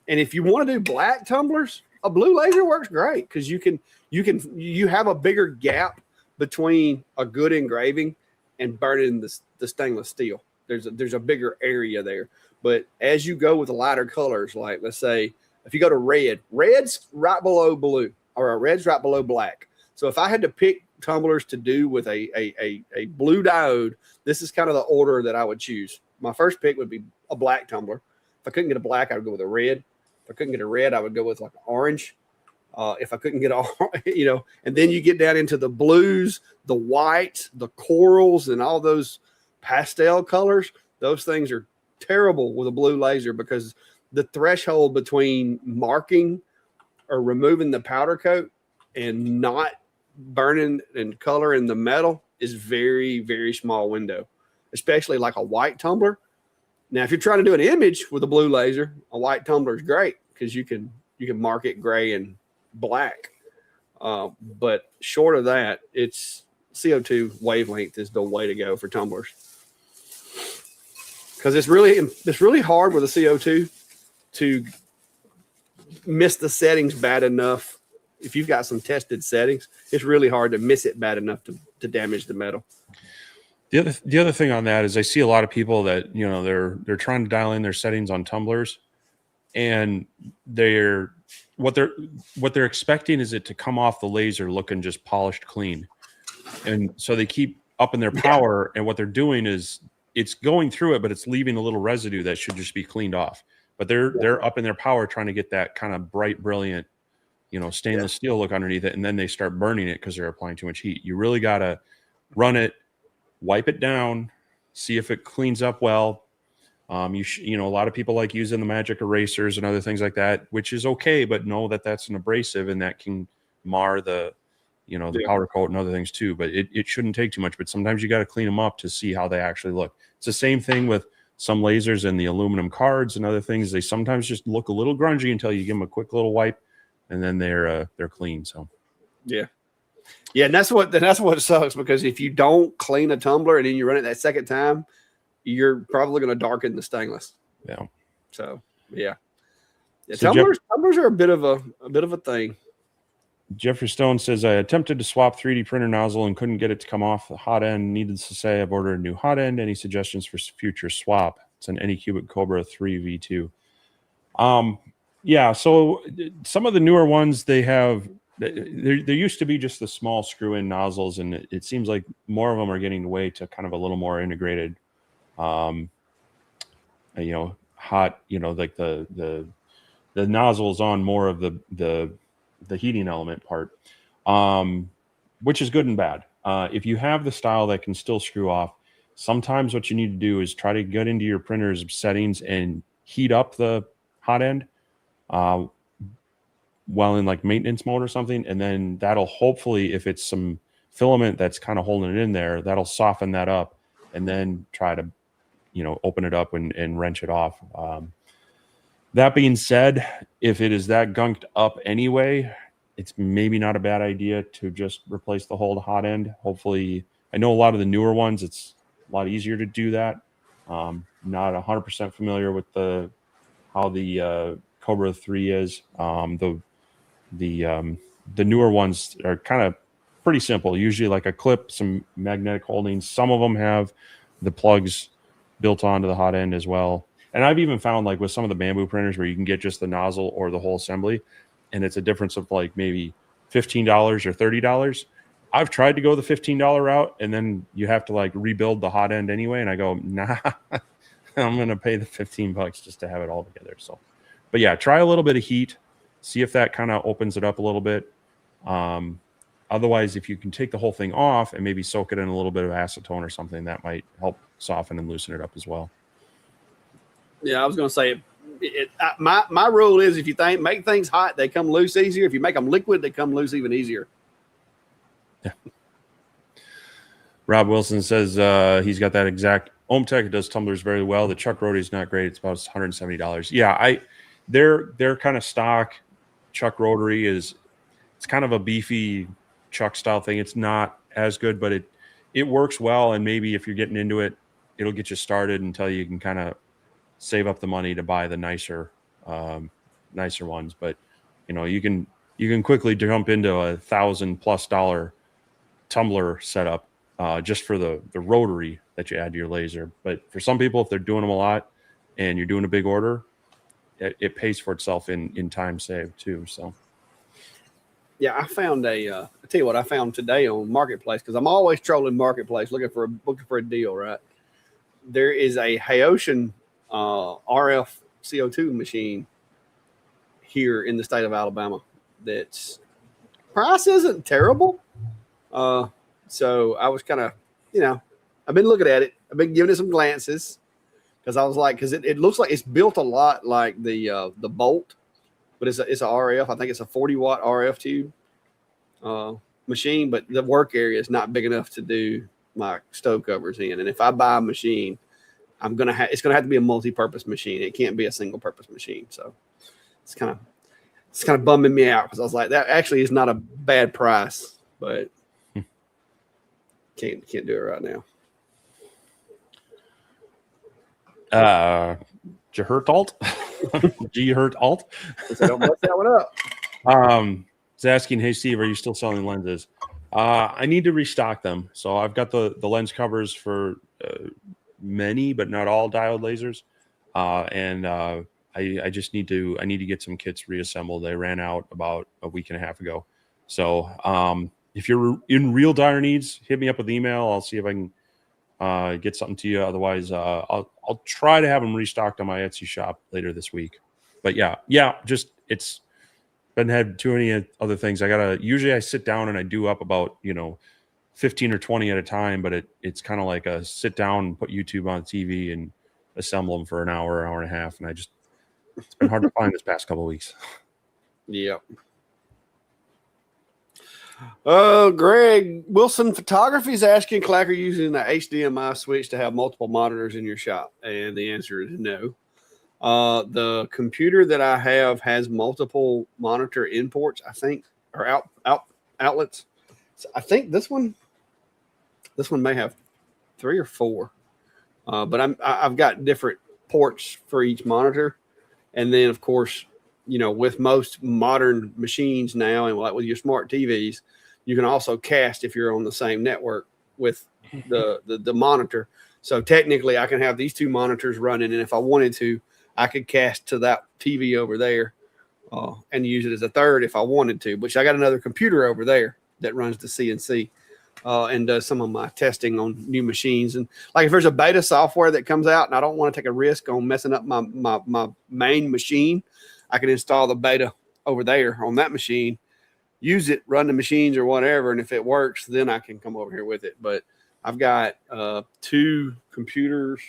And if you want to do black tumblers, a blue laser works great because you have a bigger gap between a good engraving and burning the stainless steel. there's a bigger area there. But as you go with the lighter colors, like let's say if you go to red's right below blue, or red's right below black. So if I had to pick tumblers to do with a blue diode, this is kind of the order that I would choose. My first pick would be a black tumbler. If I couldn't get a black, I would go with a red. If I couldn't get a red, I would go with like an orange. If I couldn't get and then you get down into the blues, the whites, the corals, and all those pastel colors. Those things are terrible with a blue laser because the threshold between marking or removing the powder coat and not burning and coloring the metal is very, very small window, especially like a white tumbler. Now, if you're trying to do an image with a blue laser, a white tumbler is great because you can mark it gray and black. But short of that, it's CO2 wavelength is the way to go for tumblers. Because it's really hard with a CO2 to miss the settings bad enough. If you've got some tested settings, it's really hard to miss it bad enough to damage the metal. The other thing on that is I see a lot of people that, you know, they're trying to dial in their settings on tumblers, and what they're expecting is it to come off the laser looking just polished clean. And so they keep upping their power, and what they're doing is it's going through it, but it's leaving a little residue that should just be cleaned off. But they're upping their power trying to get that kind of bright, brilliant, you know, stainless steel look underneath it, and then they start burning it because they're applying too much heat. You really got to run it, wipe it down, see if it cleans up well. You know, a lot of people like using the magic erasers and other things like that, which is okay, but know that that's an abrasive and that can mar the, you know, the powder coat and other things too. But it shouldn't take too much. But sometimes you got to clean them up to see how they actually look. It's the same thing with some lasers and the aluminum cards and other things. They sometimes just look a little grungy until you give them a quick little wipe, and then they're clean. So yeah, and that's what sucks, because if you don't clean a tumbler and then you run it that second time, you're probably going to darken the stainless. Yeah. So yeah, So tumblers are a bit of a thing. Jeffrey Stone says, I attempted to swap 3D printer nozzle and couldn't get it to come off the hot end. Needless to say, I've ordered a new hot end. Any suggestions for future swap? It's an Anycubic Cobra 3 V2. Yeah, so some of the newer ones, they have, there used to be just the small screw-in nozzles, and it seems like more of them are getting away to kind of a little more integrated, you know, hot, you know, like the nozzles on more of the heating element part, which is good and bad. If you have the style that can still screw off, sometimes what you need to do is try to get into your printer's settings and heat up the hot end while in like maintenance mode or something. And then that'll hopefully, if it's some filament that's kind of holding it in there, that'll soften that up, and then try to, you know, open it up and wrench it off. That being said, if it is that gunked up anyway, it's maybe not a bad idea to just replace the whole hot end. Hopefully, I know a lot of the newer ones, it's a lot easier to do that. Not 100% familiar with how the Cobra 3 is. The newer ones are kind of pretty simple. Usually like a clip, some magnetic holdings. Some of them have the plugs built onto the hot end as well. And I've even found, like with some of the bamboo printers, where you can get just the nozzle or the whole assembly, and it's a difference of like maybe $15 or $30. I've tried to go the $15 route, and then you have to like rebuild the hot end anyway. And I go, nah, I'm going to pay the $15 just to have it all together. So, but yeah, try a little bit of heat, see if that kind of opens it up a little bit. Otherwise, if you can take the whole thing off and maybe soak it in a little bit of acetone or something, that might help soften and loosen it up as well. Yeah, I was going to say, my rule is if you make things hot, they come loose easier. If you make them liquid, they come loose even easier. Yeah. Rob Wilson says he's got that exact OhmTech. It does tumblers very well. The Chuck rotary is not great. It's about $170. Yeah, they're kind of stock. Chuck rotary it's kind of a beefy Chuck style thing. It's not as good, but it works well. And maybe if you're getting into it, it'll get you started until you can kind of save up the money to buy the nicer ones. But you know, you can quickly jump into $1,000+ tumbler setup just for the rotary that you add to your laser. But for some people, if they're doing them a lot and you're doing a big order, it pays for itself in time saved too. So Yeah, I found I tell you what I found today on Marketplace, because I'm always trolling Marketplace looking for a deal. Right, there is a Haitian RF CO2 machine here in the state of Alabama. That's price isn't terrible. So I was kind of, I've been looking at it. I've been giving it some glances because I was like, because it looks like it's built a lot like the Bolt, but it's a RF. I think it's a 40-watt RF tube machine, but the work area is not big enough to do my stove covers in. And if I buy a machine, it's gonna have to be a multi-purpose machine. It can't be a single-purpose machine. So it's kind of bumming me out, because I was like, that actually is not a bad price, but can't do it right now. Did you hurt alt? Do you hurt alt? So don't mess that one up. It's asking, hey Steve, are you still selling lenses? I need to restock them. So I've got the lens covers for many, but not all diode lasers. And I just need to get some kits reassembled. They ran out about a week and a half ago. So if you're in real dire needs, hit me up with email. I'll see if I can get something to you. Otherwise, I'll try to have them restocked on my Etsy shop later this week. But yeah, just it's been had too many other things. Usually I sit down and I do up about 15 or 20 at a time, but it's kind of like a sit down and put YouTube on TV and assemble them for an hour and a half. And it's been hard to find this past couple of weeks. Yep. Greg Wilson Photography is asking, Clacker using the HDMI switch to have multiple monitors in your shop? And the answer is no. The computer that I have has multiple monitor in ports, I think, or outlets. So I think this one may have 3 or 4. But I've got different ports for each monitor. And then, of course, with most modern machines now, and like with your smart TVs, you can also cast if you're on the same network with the monitor. So technically, I can have these 2 monitors running, and if I wanted to, I could cast to that TV over there and use it as a third if I wanted to. Which I got another computer over there that runs the CNC and does some of my testing on new machines. And like if there's a beta software that comes out and I don't want to take a risk on messing up my main machine, I can install the beta over there on that machine, use it, run the machines or whatever. And if it works, then I can come over here with it. But I've got 2 computers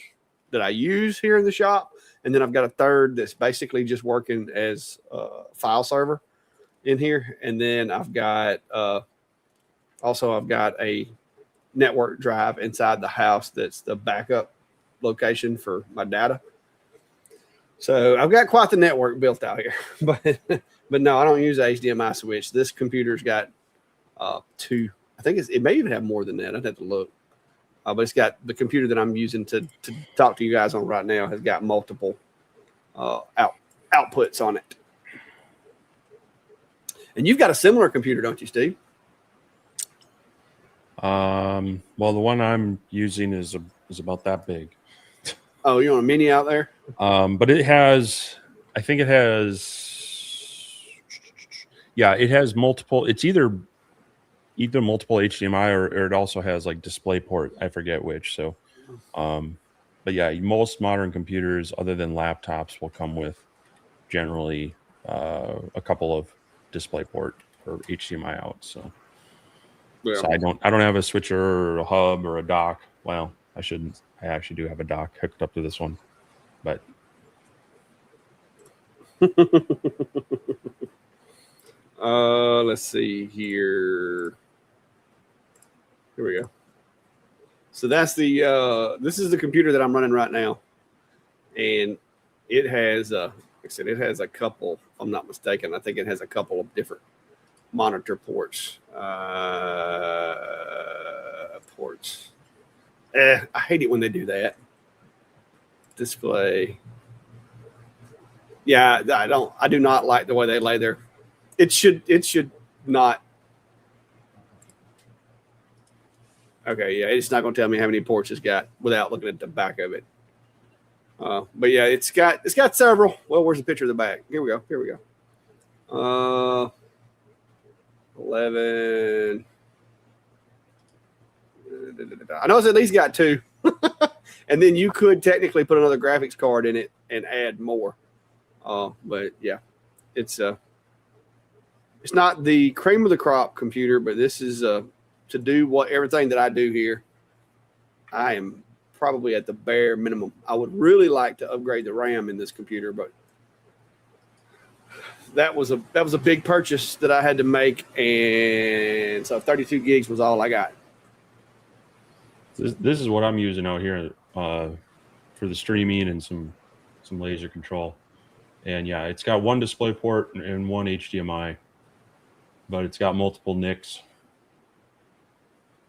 that I use here in the shop. And then I've got a third that's basically just working as a file server in here. And then I've got I've got a network drive inside the house that's the backup location for my data. So I've got quite the network built out here, but no, I don't use a HDMI switch. This computer's got 2. I think it may even have more than that. I'd have to look. But it's got the computer that I'm using to talk to you guys on right now has got multiple outputs on it. And you've got a similar computer, don't you, Steve? Well, the one I'm using is about that big. Oh, you want a mini out there? But it has multiple. It's either multiple HDMI or it also has like DisplayPort. I forget which. So, but yeah, most modern computers, other than laptops, will come with generally a couple of DisplayPort or HDMI out. So. Yeah. So I don't have a switcher or a hub or a dock. Well, I shouldn't. I actually do have a dock hooked up to this one, but let's see here. Here we go. So that's this is the computer that I'm running right now, and it has like I said, it has a couple. If I'm not mistaken, I think it has a couple of different monitor ports. I hate it when they do that. Display. Yeah, I do not like the way they lay there. It should not. Okay, yeah, it's not going to tell me how many ports it's got without looking at the back of it. But yeah, it's got several. Well, where's the picture of the back? Here we go. 11. I know it's at least got 2. And then you could technically put another graphics card in it and add more. But yeah, it's not the cream of the crop computer, but this is to do everything that I do here. I am probably at the bare minimum. I would really like to upgrade the RAM in this computer, but that was a big purchase that I had to make, and so 32 gigs was all I got. This is what I'm using out here for the streaming and some laser control. And yeah, it's got one display port and one HDMI, but it's got multiple NICs.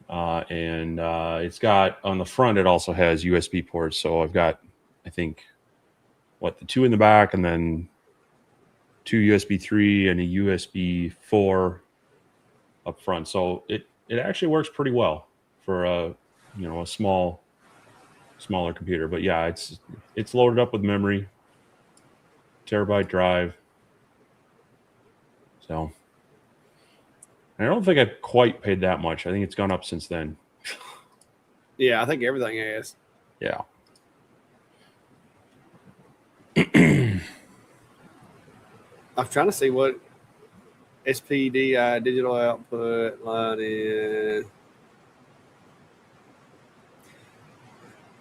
And it's got on the front, it also has USB ports. So I've got, I think, the 2 in the back, and then 2 USB 3 and a USB 4 up front. So it actually works pretty well for a smaller computer. But yeah, it's loaded up with memory, terabyte drive. So I don't think I've quite paid that much. I think it's gone up since then. Yeah, I think everything has. Yeah. I'm trying to see what SPDI digital output line in.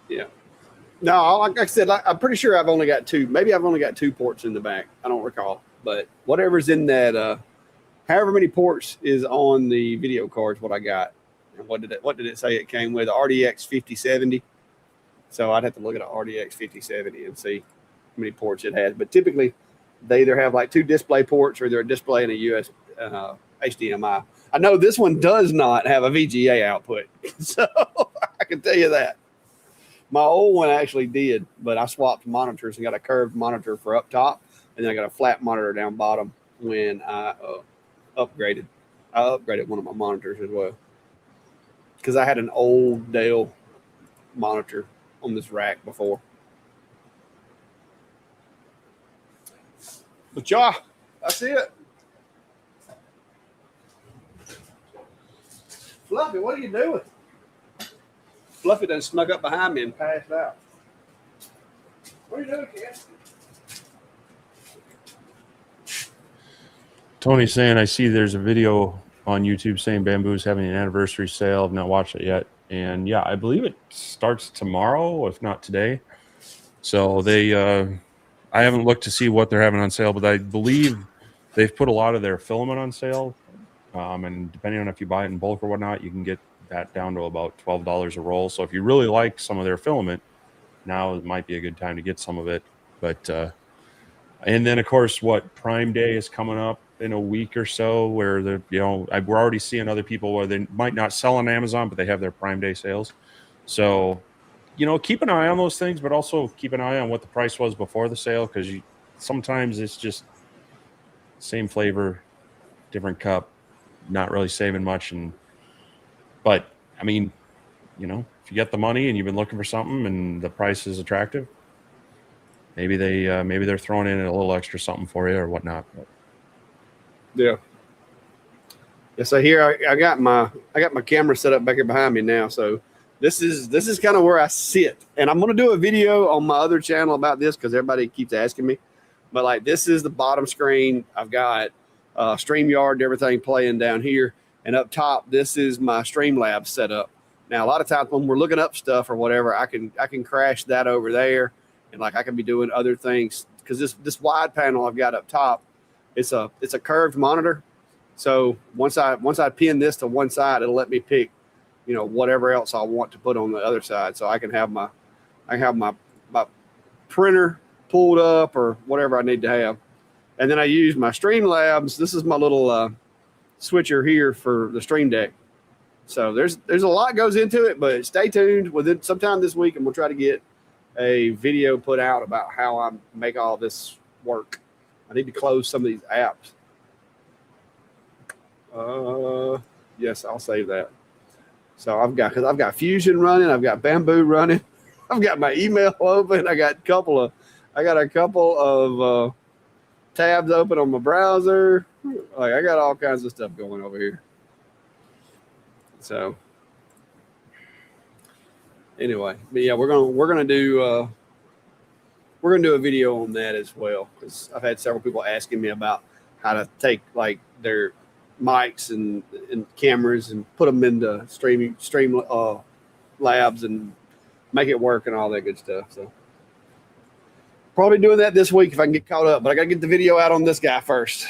Yeah. No, like I said, I'm pretty sure I've only got 2. Maybe I've only got 2 ports in the back. I don't recall. But whatever's in that, however many ports is on the video card is what I got. And what did it say it came with? The RDX 5070. So I'd have to look at an RDX 5070 and see how many ports it has. But typically, they either have like 2 display ports or they're a display and a US HDMI. I know this one does not have a VGA output, so I can tell you that. My old one actually did, but I swapped monitors and got a curved monitor for up top, and then I got a flat monitor down bottom when I upgraded. I upgraded one of my monitors as well because I had an old Dell monitor on this rack before. But yeah, that's it. Fluffy, what are you doing? Fluffy done snuck up behind me and passed out. What are you doing, kid? Tony's saying, I see there's a video on YouTube saying Bamboo is having an anniversary sale. I've not watched it yet. And yeah, I believe it starts tomorrow, if not today. So I haven't looked to see what they're having on sale, but I believe they've put a lot of their filament on sale. And depending on if you buy it in bulk or whatnot, you can get that down to about $12 a roll. So if you really like some of their filament, now might be a good time to get some of it. But and then of course, Prime Day is coming up in a week or so, where we're already seeing other people where they might not sell on Amazon, but they have their Prime Day sales. So keep an eye on those things, but also keep an eye on what the price was before the sale, because sometimes it's just same flavor, different cup, not really saving much. But I mean, if you get the money and you've been looking for something and the price is attractive, maybe they're throwing in a little extra something for you or whatnot. Yeah. Yeah. So here I got my camera set up back here behind me now. So this is kind of where I sit, and I'm going to do a video on my other channel about this because everybody keeps asking me. But like, this is the bottom screen. I've got StreamYard and everything playing down here, and up top, this is my Streamlabs setup. Now, a lot of times when we're looking up stuff or whatever, I can crash that over there, and like I can be doing other things because this wide panel I've got up top, it's a curved monitor. So once I pin this to one side, it'll let me pick whatever else I want to put on the other side. So I can have my printer pulled up or whatever I need to have. And then I use my Streamlabs. This is my little switcher here for the Stream Deck. So there's a lot goes into it, but stay tuned. Within sometime this week, and we'll try to get a video put out about how I make all this work. I need to close some of these apps. Yes, I'll save that. So I've got Fusion running, I've got Bamboo running, I've got my email open, I got a couple of tabs open on my browser. Like I got all kinds of stuff going over here. So anyway, but yeah, we're gonna do a video on that as well, because I've had several people asking me about how to take like their mics and cameras and put them into stream labs and make it work and all that good stuff. So probably doing that this week if I can get caught up, but I got to get the video out on this guy first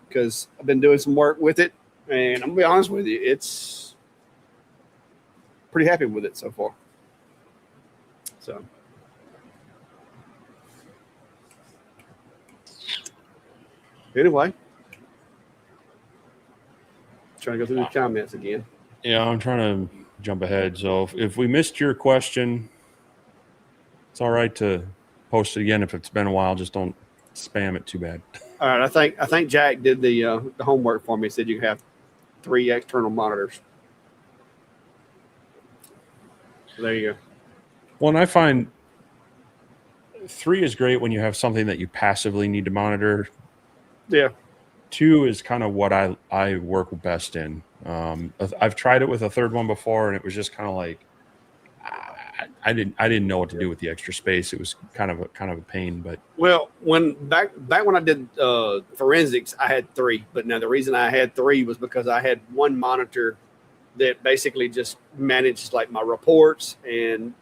because I've been doing some work with it, and I'm gonna be honest with you, it's pretty happy with it so far. So anyway, trying to go through the comments again. Yeah, I'm trying to jump ahead. So if we missed your question, it's all right to post it again. If it's been a while, just don't spam it too bad. All right, I think Jack did the homework for me. He said you can have 3 external monitors. So there you go. Well, and I find 3 is great when you have something that you passively need to monitor. Yeah. 2 is kind of what I work best in. I've tried it with a third one before, and it was just kind of like I didn't know what to do with the extra space. It was kind of a pain. But well, when back when I did forensics, I had 3. But now the reason I had 3 was because I had one monitor that basically just managed like my reports and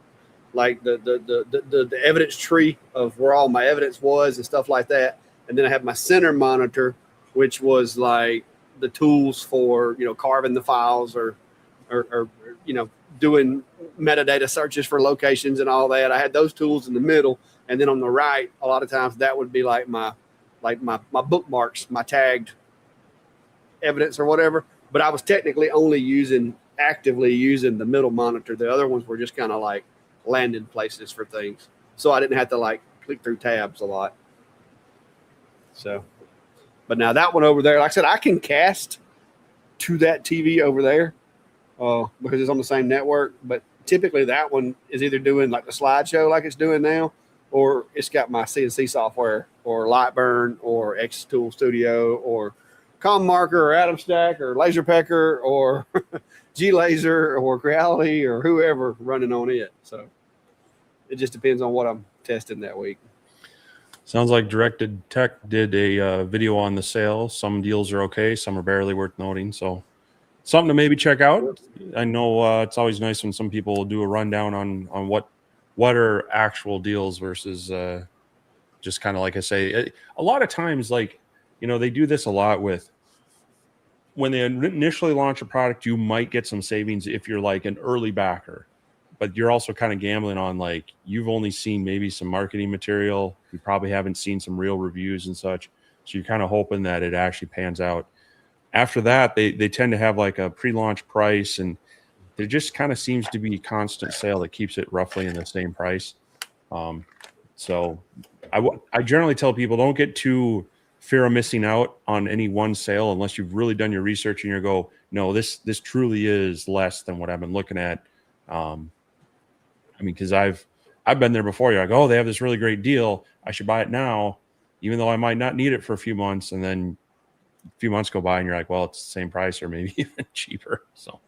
like the evidence tree of where all my evidence was and stuff like that. And then I had my center monitor, which was like the tools for, carving the files or doing metadata searches for locations and all that. I had those tools in the middle. And then on the right, a lot of times that would be like my bookmarks, my tagged evidence or whatever. But I was technically only actively using the middle monitor. The other ones were just kind of like landing places for things. So I didn't have to like click through tabs a lot. So, but now that one over there, like I said, I can cast to that TV over there because it's on the same network. But typically that one is either doing like the slideshow like it's doing now, or it's got my CNC software or Lightburn or X Tool Studio or ComMarker or Atom Stack or LaserPecker or G-Laser or Creality or whoever running on it. So it just depends on what I'm testing that week. Sounds like Directed Tech did a video on the sale. Some deals are okay, some are barely worth noting. So something to maybe check out. I know it's always nice when some people do a rundown on what are actual deals versus just kind of like I say. A lot of times, like, they do this a lot with when they initially launch a product, you might get some savings if you're like an early backer. But you're also kind of gambling on like you've only seen maybe some marketing material. You probably haven't seen some real reviews and such. So you're kind of hoping that it actually pans out. After that, they tend to have like a pre-launch price, and there just kind of seems to be a constant sale that keeps it roughly in the same price. So I generally tell people don't get too fear of missing out on any one sale unless you've really done your research and you go, no, this truly is less than what I've been looking at. Because I've been there before. You're like, oh, they have this really great deal. I should buy it now, even though I might not need it for a few months. And then a few months go by and you're like, well, it's the same price or maybe even cheaper. So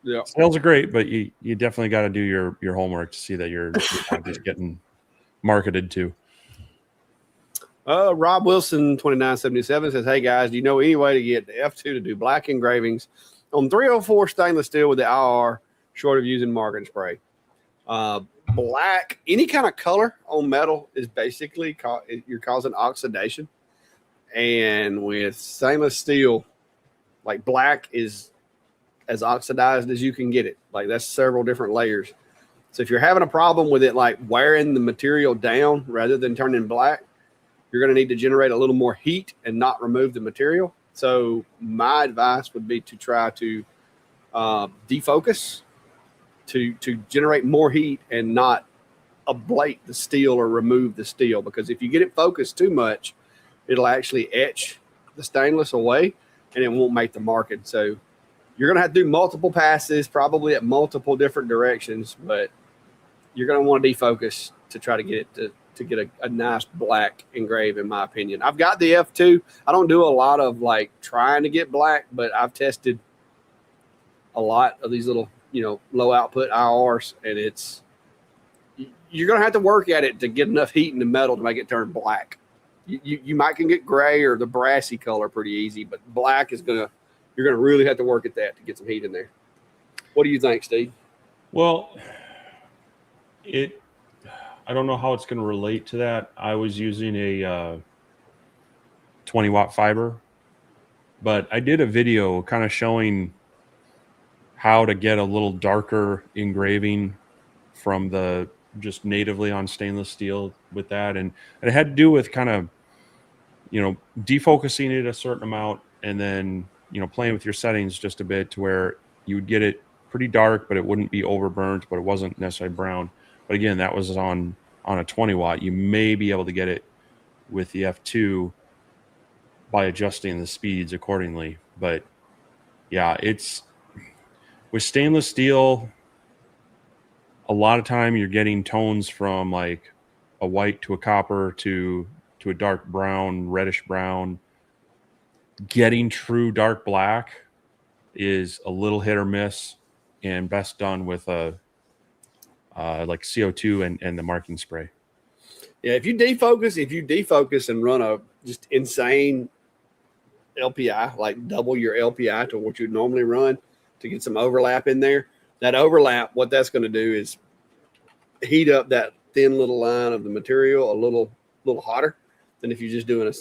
yeah, sales are great, but you definitely got to do your homework to see that you're not just getting marketed to. Rob Wilson 2977 says, hey guys, do you know any way to get the F2 to do black engravings on 304 stainless steel with the IR short of using marking spray? Black, any kind of color on metal is basically you're causing oxidation. And with stainless steel, like black is as oxidized as you can get it. Like that's several different layers. So if you're having a problem with it, like wearing the material down rather than turning black, you're going to need to generate a little more heat and not remove the material. So my advice would be to try to defocus to generate more heat and not ablate the steel or remove the steel. Because if you get it focused too much, it'll actually etch the stainless away and it won't make the marking. So You're going to have to do multiple passes, probably at multiple different directions, but you're going to want to defocus to try to get it to get a nice black engrave, in my opinion. I've got the F2. I don't do a lot of like trying to get black, but I've tested a lot of these little, low output IRs, and you're going to have to work at it to get enough heat in the metal to make it turn black. You might can get gray or the brassy color pretty easy, but black is you're going to really have to work at that to get some heat in there. What do you think, Steve? Well, I don't know how it's going to relate to that. I was using a 20-watt fiber, but I did a video kind of showing how to get a little darker engraving from the just natively on stainless steel with that. And it had to do with kind of, defocusing it a certain amount and then, playing with your settings just a bit to where you would get it pretty dark, but it wouldn't be overburnt, but it wasn't necessarily brown. But again, that was on a 20 watt. You may be able to get it with the F2 by adjusting the speeds accordingly. But yeah, it's with stainless steel, a lot of time you're getting tones from like a white to a copper to a dark brown, reddish brown. Getting true dark black is a little hit or miss, and best done with a like CO2 and the marking spray. Yeah, if you defocus and run a just insane LPI, like double your LPI to what you'd normally run to get some overlap in there, that overlap, what that's going to do is heat up that thin little line of the material a little hotter than if you're just doing a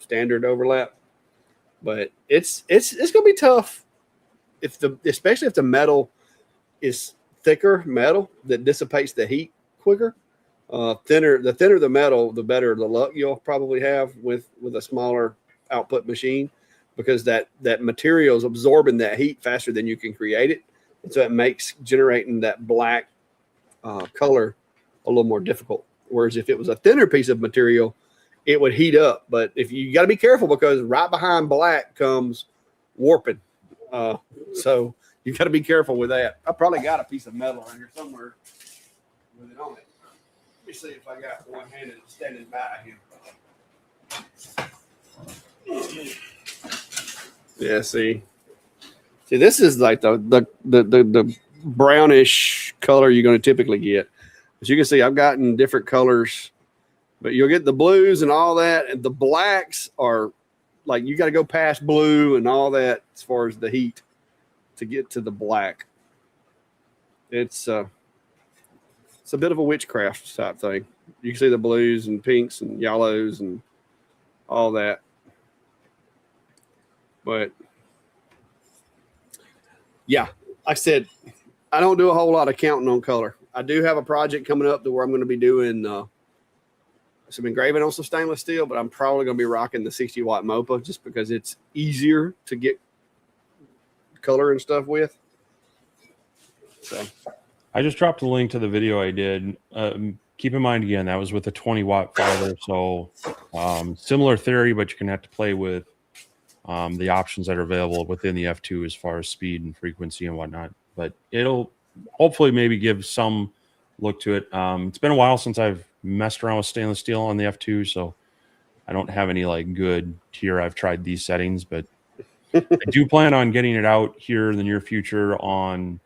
standard overlap. But it's going to be tough especially if the metal is thicker metal that dissipates the heat quicker. The thinner the metal, the better the luck you'll probably have with a smaller output machine, because that material is absorbing that heat faster than you can create it, and so it makes generating that black color a little more difficult. Whereas if it was a thinner piece of material, it would heat up. But if you got to be careful, because right behind black comes warping. So you got to be careful with that. I probably got a piece of metal in here somewhere with it on it. Let me see if I got one handed standing by here. Yeah, see, this is like the brownish color you're going to typically get. As you can see, I've gotten different colors, but you'll get the blues and all that, and the blacks are like you got to go past blue and all that as far as the heat to get to the black. It's a bit of a witchcraft type thing. You can see the blues and pinks and yellows and all that. But yeah, like I said, I don't do a whole lot of counting on color. I do have a project coming up to where I'm going to be doing some engraving on some stainless steel, but I'm probably going to be rocking the 60-watt MOPA just because it's easier to get color and stuff with. So I just dropped a link to the video I did. Keep in mind, again, that was with a 20-watt fiber, so similar theory, but you're going to have to play with the options that are available within the F2 as far as speed and frequency and whatnot. But it'll hopefully maybe give some look to it. It's been a while since I've messed around with stainless steel on the F2, so I don't have any like good tier. I've tried these settings, but I do plan on getting it out here in the near future on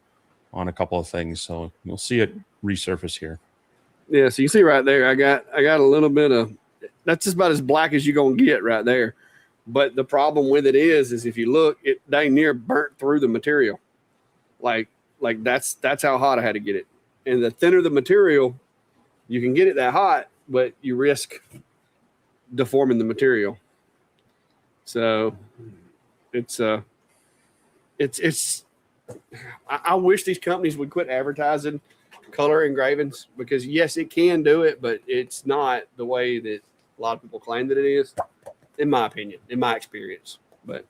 a couple of things, so you'll see it resurface here. Yeah, so you see right there, I got a little bit of, that's just about as black as you're gonna get right there. But the problem with it is if you look, it dang near burnt through the material. Like that's how hot I had to get it. And the thinner the material, you can get it that hot, but you risk deforming the material. So I wish these companies would quit advertising color engravings, because yes, it can do it, but it's not the way that a lot of people claim that it is, in my opinion, in my experience. But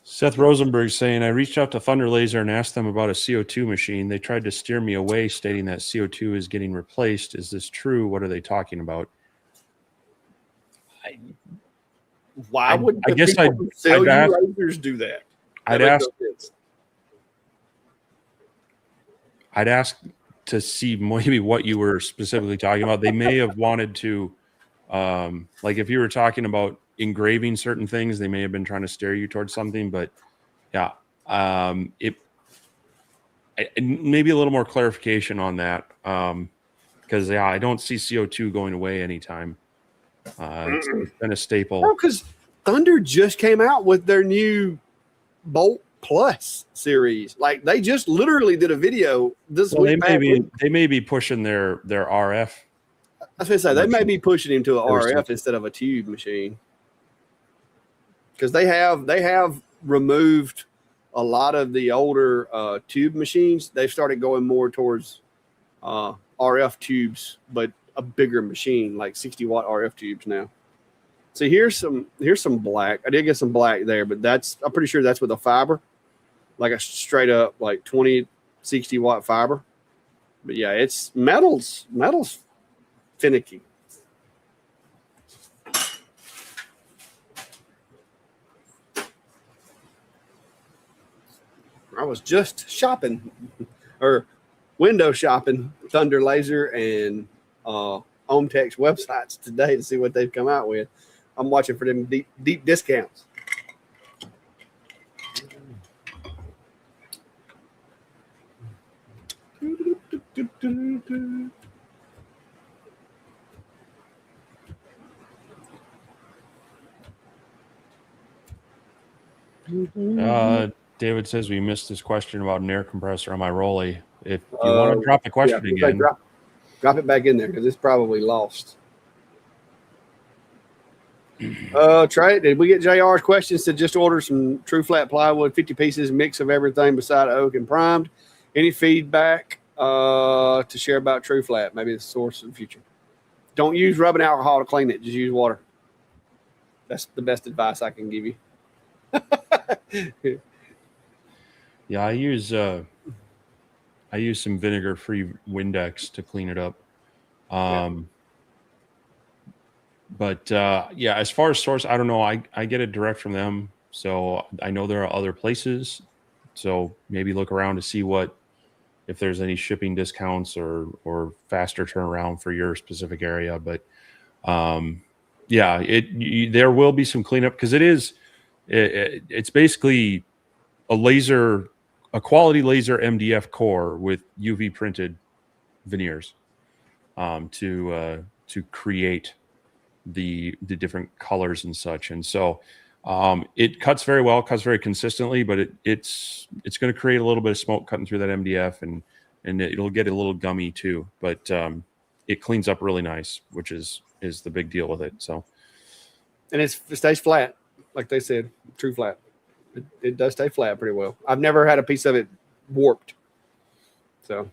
Seth Rosenberg saying, I reached out to Thunder Laser and asked them about a CO2 machine. They tried to steer me away, stating that CO2 is getting replaced. Is this true? What are they talking about? Why would I the guess people who sell you ask, lasers do that? I'd makes ask. no sense. I'd ask to see maybe what you were specifically talking about. They may have wanted to, like if you were talking about engraving certain things, they may have been trying to steer you towards something. But yeah, maybe a little more clarification on that, because yeah, I don't see CO2 going away anytime. It's been a staple. No, because Thunder just came out with their new Bolt Plus series. Like they just literally did a video this week. They may be pushing their RF. I was gonna say they may be pushing him to an RF instead of a tube machine, because they have removed a lot of the older tube machines. They've started going more towards RF tubes, but a bigger machine, like 60-watt RF tubes now. So here's some black. I did get some black there, but I'm pretty sure that's with a fiber, like a straight up like 20, 60-watt fiber. But yeah, it's metal's finicky. I was just shopping or window shopping Thunder Laser and Omtech's websites today to see what they've come out with. I'm watching for them deep discounts. David says we missed this question about an air compressor on my Rolly. If you want to drop the question again, drop it back in there because it's probably lost. Trey, did we get JR's questions to just order some true flat plywood, 50 pieces, mix of everything beside oak and primed? Any feedback to share about true flat? Maybe the source in the future. Don't use rubbing alcohol to clean it. Just use water. That's the best advice I can give you. Yeah, I use some vinegar-free Windex to clean it up. But yeah, as far as source, I don't know. I get it direct from them, so I know there are other places. So maybe look around to see if there's any shipping discounts or faster turnaround for your specific area. But yeah, there will be some cleanup because it's basically a quality laser MDF core with UV printed veneers to create the different colors and such. And so it cuts very well, cuts very consistently, but it's going to create a little bit of smoke cutting through that MDF, and it'll get a little gummy too. But it cleans up really nice, which is the big deal with it. So, and it stays flat, like they said, true flat. It does stay flat pretty well. I've never had a piece of it warped. So,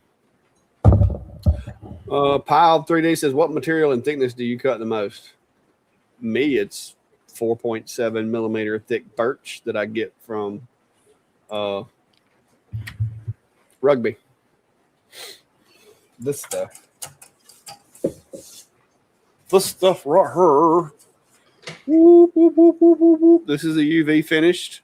Pile 3D says, what material and thickness do you cut the most? Me, it's 4.7 millimeter thick birch that I get from Rugby. This stuff right here. Whoop, whoop, whoop, whoop, whoop, whoop. This is a UV finished.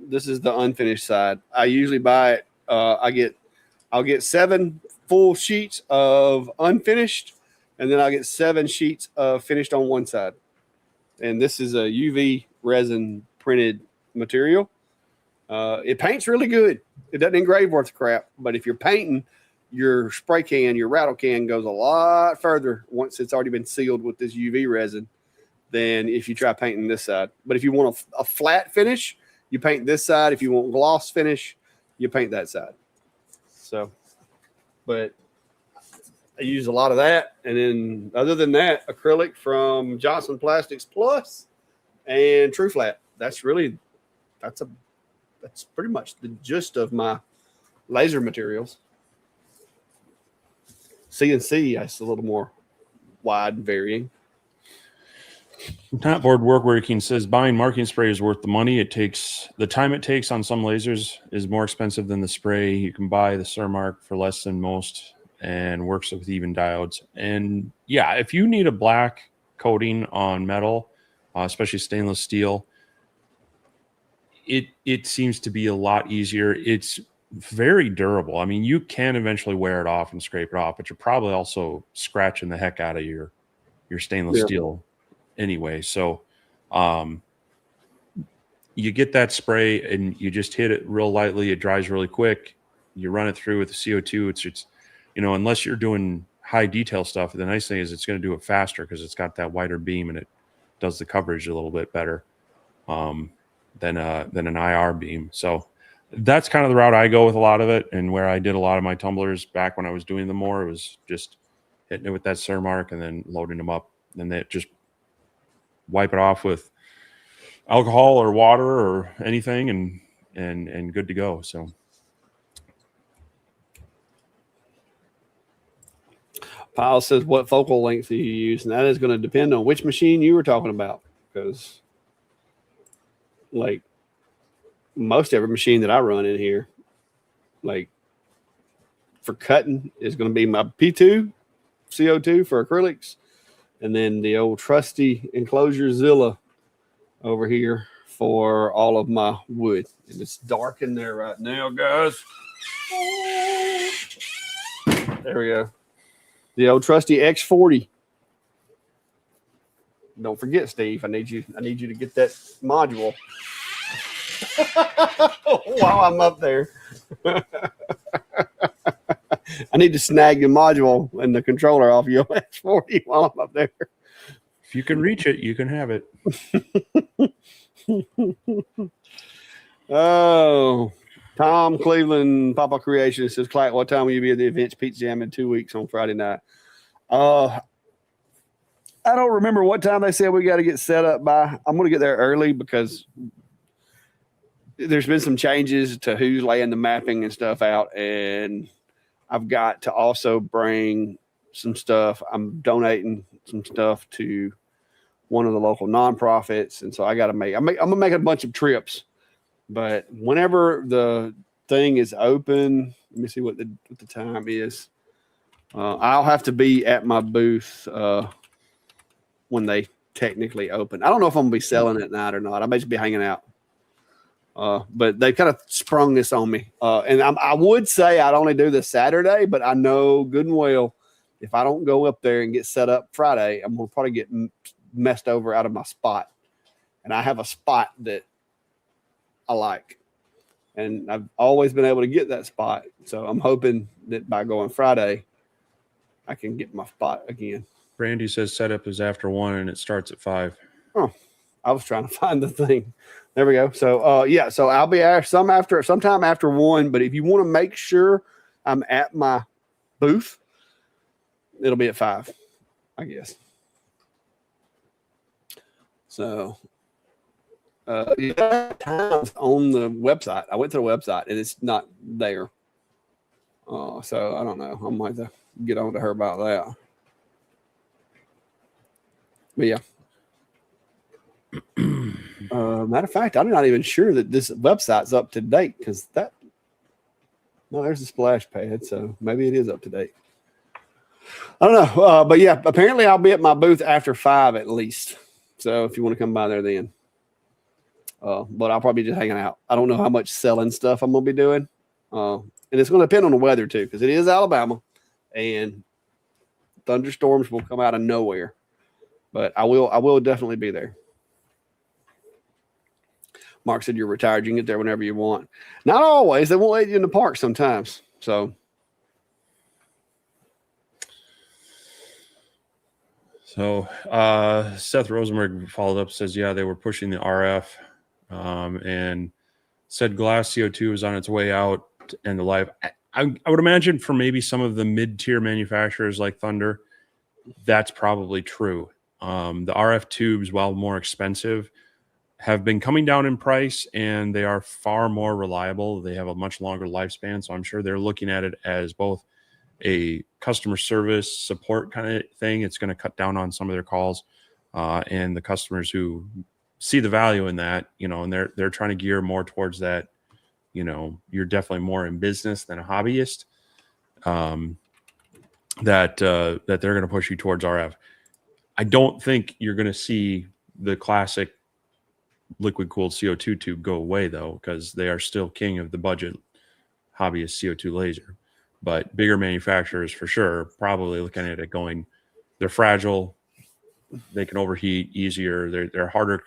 This is the unfinished side. I usually buy it. I'll get 7 full sheets of unfinished, and then I'll get 7 sheets of finished on one side. And this is a UV resin printed material. It paints really good. It doesn't engrave worth of crap, but if you're painting, your spray can, your rattle can goes a lot further once it's already been sealed with this UV resin than if you try painting this side. But if you want a flat finish, you paint this side. If you want gloss finish, you paint that side. So, but I use a lot of that. And then other than that, acrylic from Johnson Plastics Plus and True Flat. That's pretty much the gist of my laser materials. CNC, it's a little more wide and varying. Not-board Working says buying marking spray is worth the money. The time it takes on some lasers is more expensive than the spray. You can buy the Surmark for less than most and works with even diodes. And yeah, if you need a black coating on metal, especially stainless steel. It seems to be a lot easier. It's very durable. I mean, you can eventually wear it off and scrape it off, but you're probably also scratching the heck out of your stainless steel anyway. So you get that spray and you just hit it real lightly. It dries really quick. You run it through with the CO2. It's unless you're doing high detail stuff, the nice thing is it's going to do it faster because it's got that wider beam and it does the coverage a little bit better than an IR beam. So that's kind of the route I go with a lot of it, and where I did a lot of my tumblers back when I was doing them more. It was just hitting it with that Cermark and then loading them up, and then just wipe it off with alcohol or water or anything, and good to go. So Pyle says, what focal length do you use? And that is going to depend on which machine you were talking about, because like most every machine that I run in here, like for cutting, is going to be my P2 CO2 for acrylics, and then the old trusty enclosure Zilla over here for all of my wood. And it's dark in there right now, guys. There we go. The old trusty X40. Don't forget, Steve. I need you to get that module while I'm up there. I need to snag the module and the controller off your X40 while I'm up there. if you can reach it, you can have it. Oh, Tom Cleveland, Papa Creation says, Clark, what time will you be at the Events Pizza Jam in 2 weeks on Friday night? I don't remember what time they said we got to get set up by. I'm going to get there early because there's been some changes to who's laying the mapping and stuff out, and I've got to also bring some stuff. I'm donating some stuff to one of the local nonprofits, and so I got to I'm gonna make a bunch of trips. But whenever the thing is open, let me see what the time is. I'll have to be at my booth when they technically open. I don't know if I'm gonna be selling at night or not. I may just be hanging out. But they kind of sprung this on me. And I would say I'd only do this Saturday, but I know good and well if I don't go up there and get set up Friday, I'm gonna probably get messed over out of my spot. And I have a spot that I like, and I've always been able to get that spot. So I'm hoping that by going Friday, I can get my spot again. Brandy says setup is after 1 and it starts at 5. Oh, I was trying to find the thing. There we go. So yeah, so I'll be sometime after 1. But if you want to make sure I'm at my booth, it'll be at 5, I guess. So times on the website. I went to the website and it's not there. So I don't know. I might have to get on to her about that. But yeah. Matter of fact, I'm not even sure that this website's up to date because there's a splash pad, so maybe it is up to date. I don't know. But yeah, apparently I'll be at my booth after 5 at least. So if you want to come by there then. But I'll probably be just hanging out. I don't know how much selling stuff I'm going to be doing. And it's going to depend on the weather too, because it is Alabama and thunderstorms will come out of nowhere. But I will definitely be there. Mark said you're retired. You can get there whenever you want. Not always. They won't let you in the park sometimes. So Seth Rosenberg followed up, says, yeah, they were pushing the RF and said glass CO2 is on its way out and the live. I would imagine for maybe some of the mid-tier manufacturers like Thunder, that's probably true. The RF tubes, while more expensive, have been coming down in price and they are far more reliable. They have a much longer lifespan. So I'm sure they're looking at it as both a customer service support kind of thing. It's going to cut down on some of their calls and the customers who see the value in that, and they're trying to gear more towards that. You're definitely more in business than a hobbyist, that they're going to push you towards RF. I don't think you're going to see the classic liquid cooled CO2 tube go away though, because they are still king of the budget hobbyist CO2 laser. But bigger manufacturers for sure probably looking at it going, they're fragile, they can overheat easier, they're harder,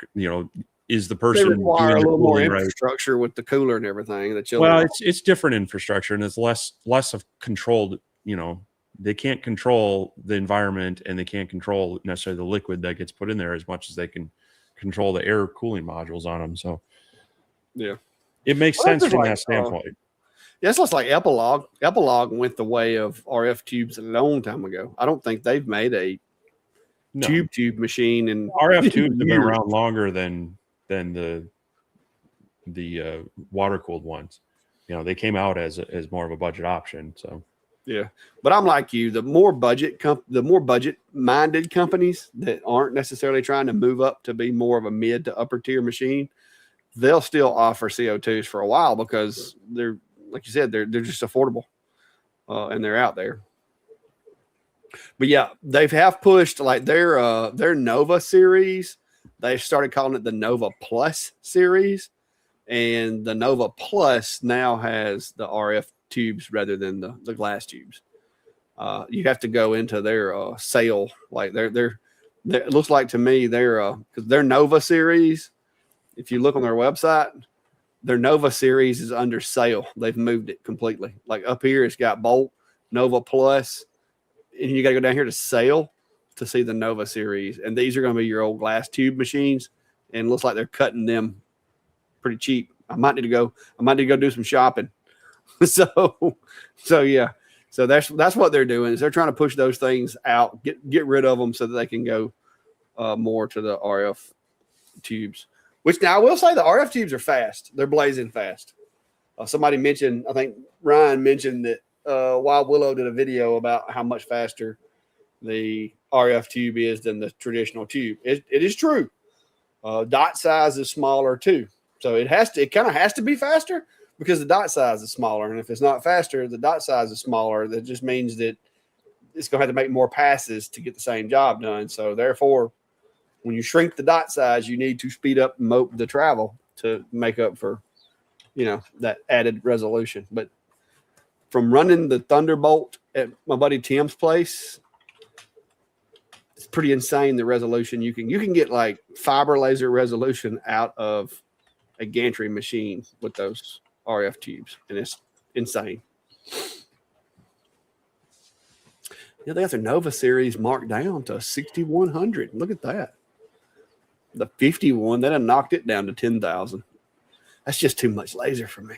is the They person require doing a the little more cooling right? infrastructure with the cooler and everything. The chiller. Well, it's different infrastructure, and it's less of controlled. They can't control the environment, and they can't control necessarily the liquid that gets put in there as much as they can control the air cooling modules on them. So, yeah, it makes sense from that standpoint. Yeah, it's just like Epilogue. Epilogue went the way of RF tubes a long time ago. I don't think they've made a tube machine, and RF tubes have been around longer than the water cooled ones. They came out as more of a budget option. So yeah, but I'm like you. The more budget minded companies that aren't necessarily trying to move up to be more of a mid to upper tier machine, they'll still offer CO2s for a while because they're, like you said, they're just affordable, and they're out there. But yeah, they have pushed like their Nova series. They started calling it the Nova Plus series, and the Nova Plus now has the RF tubes rather than the glass tubes. You have to go into their sale, like they're it looks like to me because their Nova series, if you look on their website, their Nova series is under sale. They've moved it completely. Like up here, it's got Bolt, Nova Plus, and you got to go down here to sale to see the Nova series. And these are going to be your old glass tube machines, and it looks like they're cutting them pretty cheap. I might need to go do some shopping. So yeah. So that's what they're doing, is they're trying to push those things out, get rid of them so that they can go more to the RF tubes. Which now I will say the RF tubes are fast. They're blazing fast. Somebody mentioned, I think Ryan mentioned that Wild Willow did a video about how much faster the RF tube is than the traditional tube. It is true. Dot size is smaller too. So it kind of has to be faster because the dot size is smaller. And if it's not faster, the dot size is smaller. That just means that it's going to have to make more passes to get the same job done. So therefore, when you shrink the dot size, you need to speed up the travel to make up for, that added resolution. But from running the Thunderbolt at my buddy Tim's place, it's pretty insane the resolution you can get, like fiber laser resolution out of a gantry machine with those RF tubes, and it's insane. Yeah, they got their Nova series marked down to 6,100. Look at that. The 51, they done knocked it down to 10,000. That's just too much laser for me.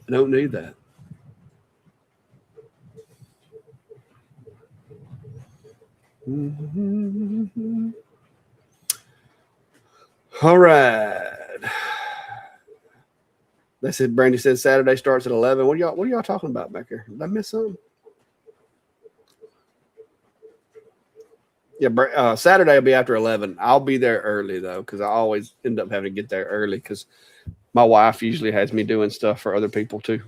I don't need that. Mm-hmm. All right. They said, Brandy said Saturday starts at 11. What are y'all talking about back here? Did I miss something? Yeah, Saturday will be after 11. I'll be there early though, because I always end up having to get there early because my wife usually has me doing stuff for other people too.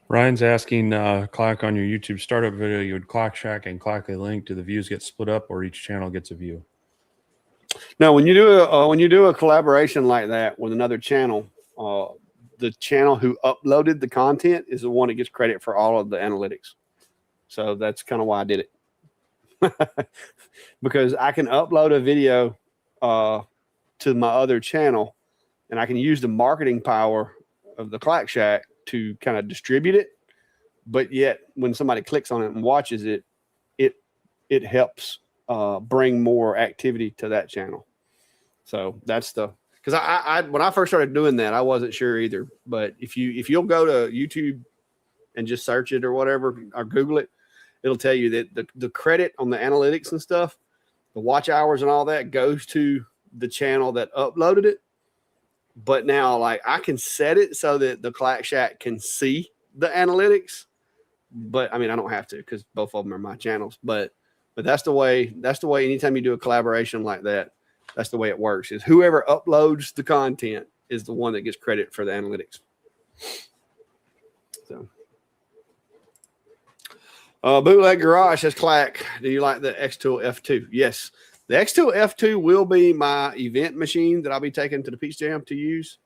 Ryan's asking, Clack, on your YouTube startup video, you would Clack Shack and Clack a link. Do the views get split up, or each channel gets a view? No, when you do a collaboration like that with another channel, the channel who uploaded the content is the one that gets credit for all of the analytics. So that's kind of why I did it. Because I can upload a video to my other channel, and I can use the marketing power of the Clack Shack to kind of distribute it. But yet when somebody clicks on it and watches it, it helps bring more activity to that channel. So that's because I when I first started doing that, I wasn't sure either. But if you'll go to YouTube and just search it or whatever, or Google it, it'll tell you that the credit on the analytics and stuff, the watch hours and all that goes to the channel that uploaded it. But now, like, I can set it so that the Clack Shack can see the analytics. But I mean, I don't have to because both of them are my channels. But that's the way. That's the way. Anytime you do a collaboration like that, that's the way it works. Is whoever uploads the content is the one that gets credit for the analytics. So. Bootleg Garage says, Clack, do you like the X-Tool F2? Yes. The X-Tool F2 will be my event machine that I'll be taking to the Peach Jam to use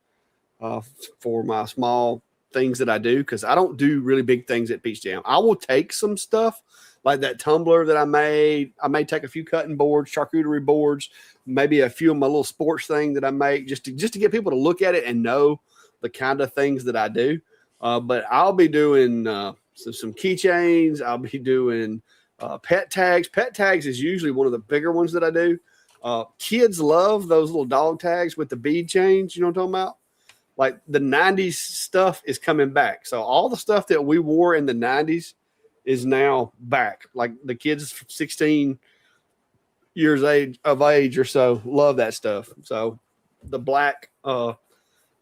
for my small things that I do, because I don't do really big things at Peach Jam. I will take some stuff like that tumbler that I made. I may take a few cutting boards, charcuterie boards, maybe a few of my little sports thing that I make just to get people to look at it and know the kind of things that I do. But I'll be doing some keychains. I'll be doing pet tags. Pet tags is usually one of the bigger ones that I do. Kids love those little dog tags with the bead chains. You know what I'm talking about? Like the 90s stuff is coming back. So all the stuff that we wore in the 90s is now back. Like the kids 16 years of age or so love that stuff. So the black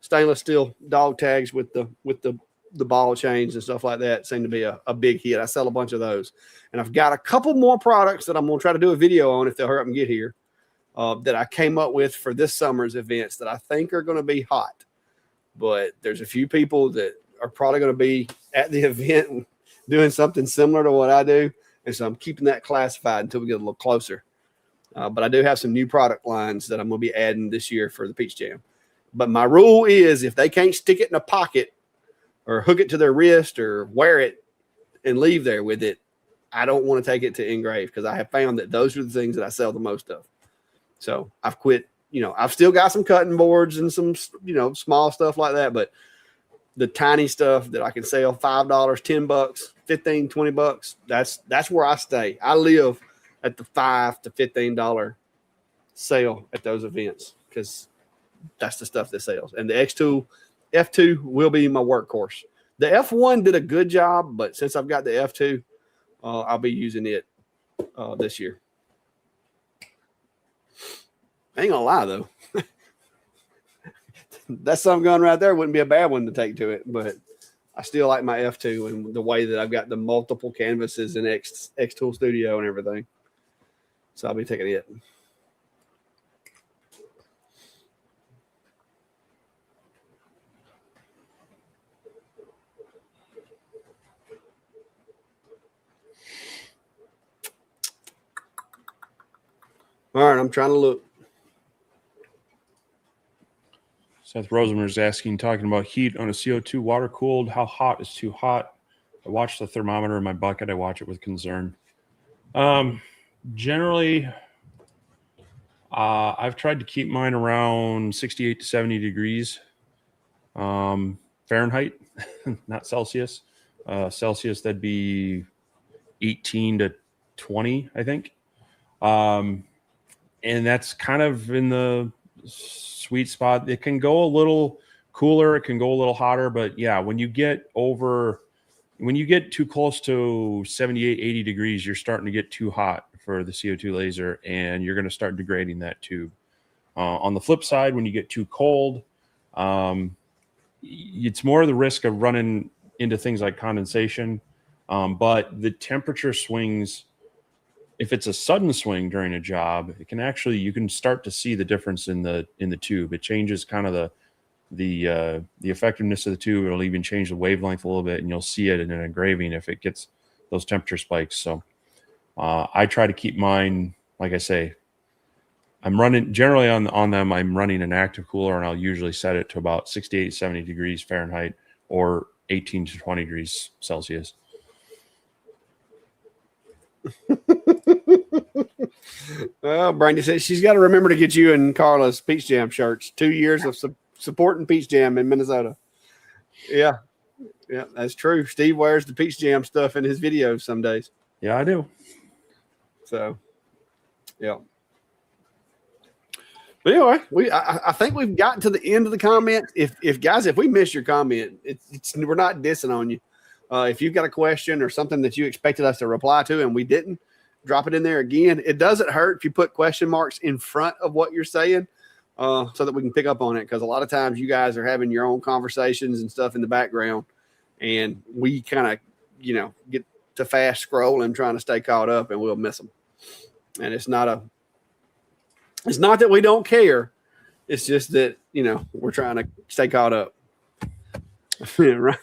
stainless steel dog tags with the ball chains and stuff like that seem to be a big hit. I sell a bunch of those. And I've got a couple more products that I'm going to try to do a video on if they'll hurry up and get here that I came up with for this summer's events that I think are going to be hot. But there's a few people that are probably going to be at the event doing something similar to what I do. And so I'm keeping that classified until we get a little closer. But I do have some new product lines that I'm going to be adding this year for the Peach Jam. But my rule is if they can't stick it in a pocket or hook it to their wrist or wear it and leave there with it, I don't want to take it to Engrave, because I have found that those are the things that I sell the most of. So I've quit. I've still got some cutting boards and some, small stuff like that. But the tiny stuff that I can sell $5, $10, $15, $20, that's where I stay. I live at the $5 to $15 sale at those events, because that's the stuff that sells. And the F2 will be my workhorse. The F1 did a good job, but since I've got the F2, I'll be using it this year. I ain't gonna lie though, that some gun right there wouldn't be a bad one to take to it, but I still like my F2 and the way that I've got the multiple canvases in X-Tool Studio and everything. So I'll be taking it. All right, I'm trying to look. Seth Rosemer is talking about heat on a CO2 water cooled. How hot is too hot? I watch the thermometer in my bucket. I watch it with concern. Generally, I've tried to keep mine around 68 to 70 degrees Fahrenheit, not Celsius. Celsius, that'd be 18 to 20, I think. And that's kind of in the sweet spot. It can go a little cooler, it can go a little hotter, but yeah, when you get too close to 78, 80 degrees, you're starting to get too hot for the CO2 laser, and you're going to start degrading that tube. On the flip side, when you get too cold, it's more the risk of running into things like condensation. But the temperature swings, if it's a sudden swing during a job, it can actually, you can start to see the difference in the tube. It changes kind of the effectiveness of the tube. It'll even change the wavelength a little bit, and you'll see it in an engraving if it gets those temperature spikes. So I try to keep mine, like I say, I'm running generally on them. I'm running an active cooler, and I'll usually set it to about 68, 70 degrees Fahrenheit or 18 to 20 degrees Celsius. Well, Brandy says she's got to remember to get you and Carla's Peach Jam shirts. 2 years of supporting Peach Jam in Minnesota. Yeah, that's true. Steve wears the Peach Jam stuff in his videos some days. Yeah, I do. So, yeah. But anyway, I think we've gotten to the end of the comment. If we miss your comment, we're not dissing on you. If you've got a question or something that you expected us to reply to and we didn't, drop it in there again. It doesn't hurt if you put question marks in front of what you're saying so that we can pick up on it, because a lot of times you guys are having your own conversations and stuff in the background, and we kind of, get to fast scrolling trying to stay caught up, and we'll miss them. And it's not that we don't care. It's just that, we're trying to stay caught up. Ryan,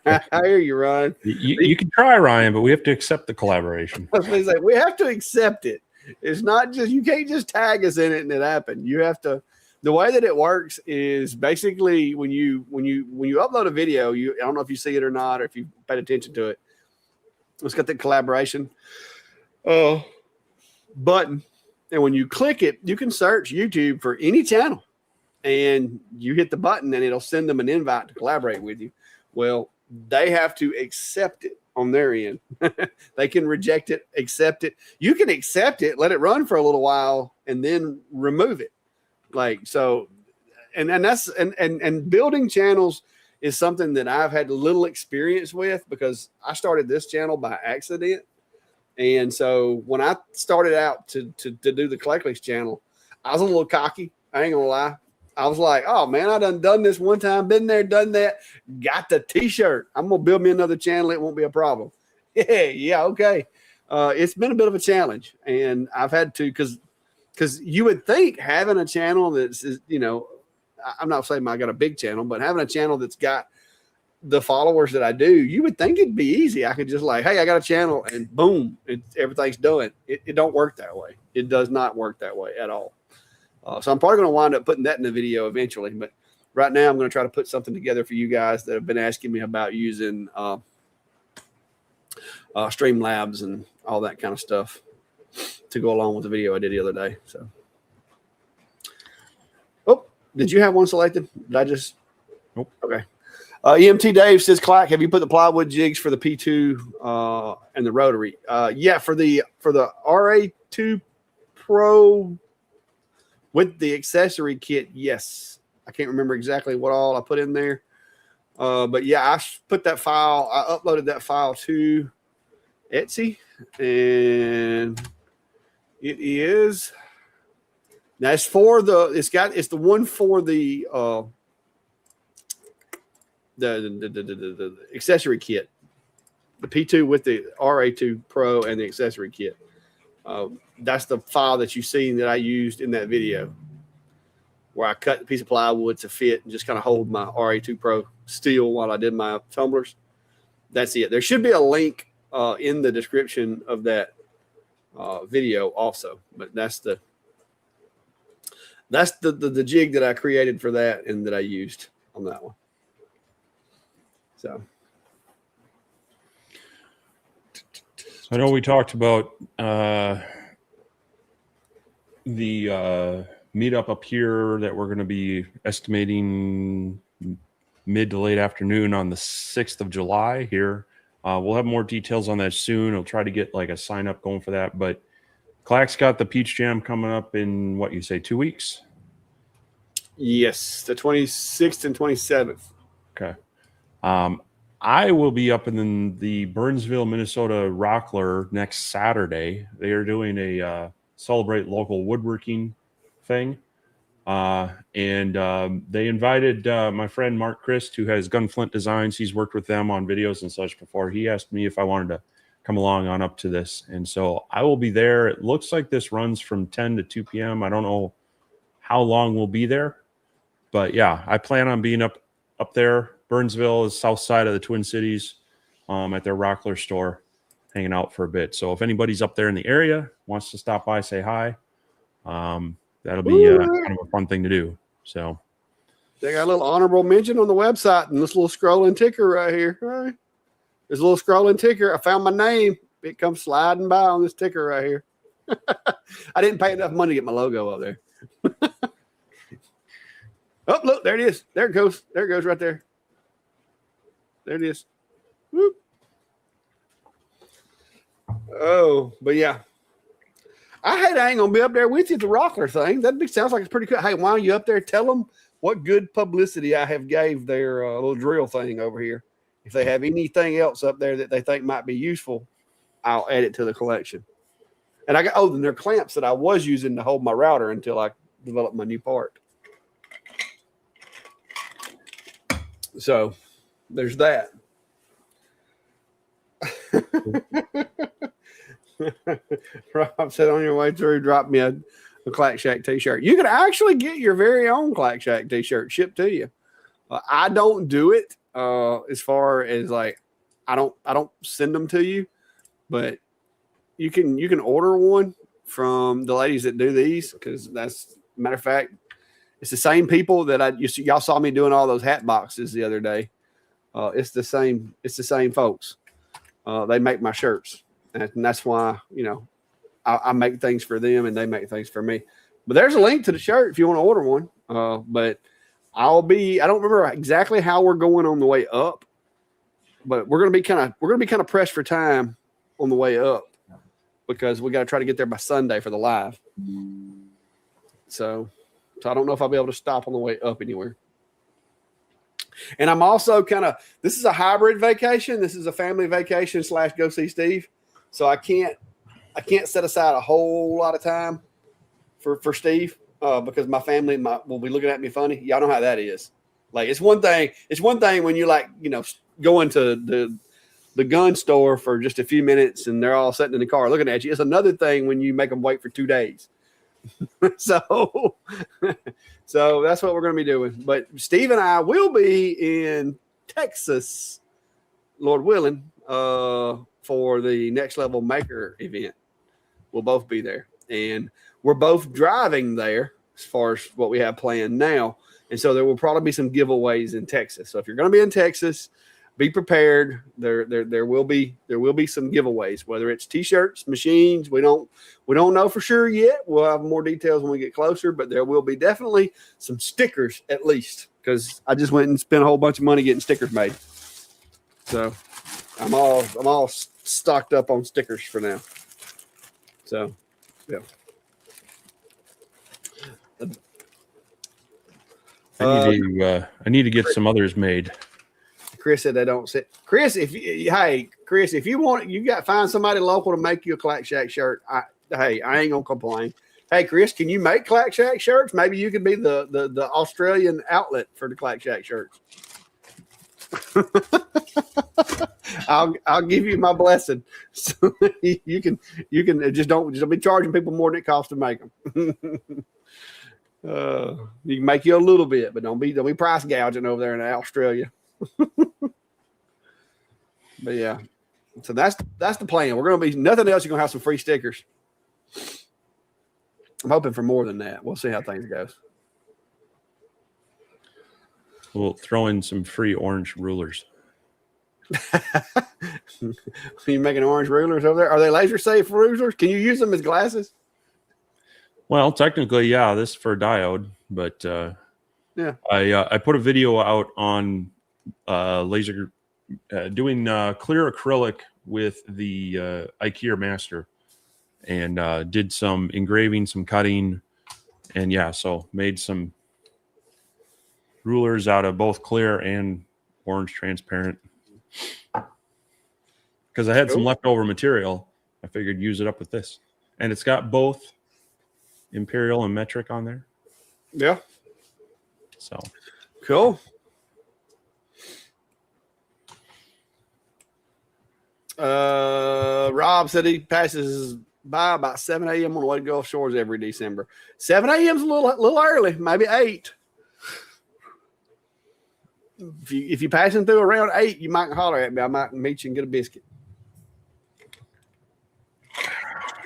I hear you, Ryan. You can try, Ryan, but we have to accept the collaboration. I was gonna say, we have to accept it. It's not just, you can't just tag us in it and it happened. You have to. The way that it works is basically when you upload a video, I don't know if you see it or not, or if you paid attention to it. It's got the collaboration button, and when you click it, you can search YouTube for any channel, and you hit the button, and it'll send them an invite to collaborate with you. Well, they have to accept it on their end. They can reject it, accept it. You can accept it, let it run for a little while, and then remove it. Like, so, and building channels is something that I've had little experience with, because I started this channel by accident. And so when I started out to do the Collectless channel, I was a little cocky. I ain't gonna lie. I was like, oh man, I done this one time, been there, done that, got the t-shirt. I'm gonna build me another channel. It won't be a problem. Yeah, okay. It's been a bit of a challenge, and I've had to, because you would think having a channel that's, you know, I'm not saying I got a big channel, but having a channel that's got the followers that I do, you would think it'd be easy. I could just like, hey, I got a channel, and boom, everything's done. It don't work that way. It does not work that way at all. So I'm probably going to wind up putting that in the video eventually. But right now I'm going to try to put something together for you guys that have been asking me about using Streamlabs and all that kind of stuff to go along with the video I did the other day. So, oh, did you have one selected? Did I just? Nope. Okay. EMT Dave says, Clack, have you put the plywood jigs for the P2 and the rotary? Yeah, for the RA2 Pro with the accessory kit, yes. I can't remember exactly what all I put in there. But yeah, I put that file, I uploaded that file to Etsy, and it is, now it's for the, it's the one for the accessory kit, the P2 with the RA2 Pro and the accessory kit. That's the file that you've seen that I used in that video, where I cut the piece of plywood to fit and just kind of hold my RA2 Pro still while I did my tumblers. That's it. There should be a link in the description of that video also, but that's the jig that I created for that and that I used on that one. So I know we talked about the meetup up here that we're going to be estimating mid to late afternoon on the 6th of July here. We'll have more details on that soon. I'll try to get like a sign up going for that. But Clack's got the Peach Jam coming up in, what you say, 2 weeks? Yes, the 26th and 27th. Okay. I will be up in the Burnsville, Minnesota Rockler next Saturday. They are doing a celebrate local woodworking thing. And they invited my friend Mark Christ, who has Gunflint Designs. He's worked with them on videos and such before. He asked me if I wanted to come along on up to this. And so I will be there. It looks like this runs from 10 to 2 p.m. I don't know how long we'll be there. But yeah, I plan on being up there. Burnsville is south side of the Twin Cities, at their Rockler store, hanging out for a bit. So if anybody's up there in the area, wants to stop by, say hi, that'll be kind of a fun thing to do. So they got a little honorable mention on the website, and this little scrolling ticker right here. Right? There's a little scrolling ticker. I found my name. It comes sliding by on this ticker right here. I didn't pay enough money to get my logo up there. Oh, look, there it is. There it goes. There it goes right there. There it is. Whoop. Oh, but yeah. I ain't going to be up there with you at the Rockler thing. That sounds like it's pretty cool. Hey, while you up there, tell them what good publicity I have gave their little drill thing over here. If they have anything else up there that they think might be useful, I'll add it to the collection. And I got, and they're clamps that I was using to hold my router until I developed my new part. So there's that. Rob said on your way through, drop me a Clack Shack t-shirt. You can actually get your very own Clack Shack t-shirt shipped to you. I don't do it. as far as like I don't send them to you, but you can order one from the ladies that do these, because that's matter of fact, it's the same people that y'all saw me doing all those hat boxes the other day. It's the same folks. They make my shirts, and that's why I make things for them and they make things for me. But there's a link to the shirt if you want to order one. But I don't remember exactly how we're going on the way up, but we're gonna be kind of pressed for time on the way up, because we got to try to get there by Sunday for the live. So I don't know if I'll be able to stop on the way up anywhere. And I'm also this is a hybrid vacation. This is a family vacation / go see Steve. So I can't set aside a whole lot of time for Steve, because my family will be looking at me funny. Y'all know how that is. Like, it's one thing when you going to the gun store for just a few minutes and they're all sitting in the car looking at you. It's another thing when you make them wait for 2 days. So that's what we're going to be doing. But Steve and I will be in Texas, Lord willing, for the Next Level Maker event. We'll both be there, and we're both driving there as far as what we have planned now. And so there will probably be some giveaways in Texas. So if you're going to be in Texas, be prepared. There will be some giveaways, whether it's t-shirts, machines. We don't know for sure yet. We'll have more details when we get closer, but there will be definitely some stickers at least, because I just went and spent a whole bunch of money getting stickers made. So I'm all stocked up on stickers for now. So yeah. I need to get some others made. Chris said they don't sit. Chris, if you want, you got to find somebody local to make you a Clack Shack shirt. I ain't gonna complain. Hey, Chris, can you make Clack Shack shirts? Maybe you could be the Australian outlet for the Clack Shack shirts. I'll give you my blessing. So you can just don't be charging people more than it costs to make them. You can make you a little bit, but don't be price gouging over there in Australia. But yeah, so that's the plan. We're gonna be nothing else. You're gonna have some free stickers. I'm hoping for more than that. We'll see how things go. We'll throw in some free orange rulers. You making orange rulers over there? Are they laser safe rulers? Can you use them as glasses? Well, technically, yeah. This is for a diode, but yeah. I put a video out on laser doing clear acrylic with the IKEA Master, and did some engraving, some cutting, and yeah, so made some rulers out of both clear and orange transparent, because I had some leftover material. I figured use it up with this, and it's got both imperial and metric on there. Yeah. So cool. Rob said he passes by about 7 a.m. on the way to Gulf Shores every December. 7 a.m. is a little early, maybe 8. If you're passing through around 8, you might holler at me. I might meet you and get a biscuit.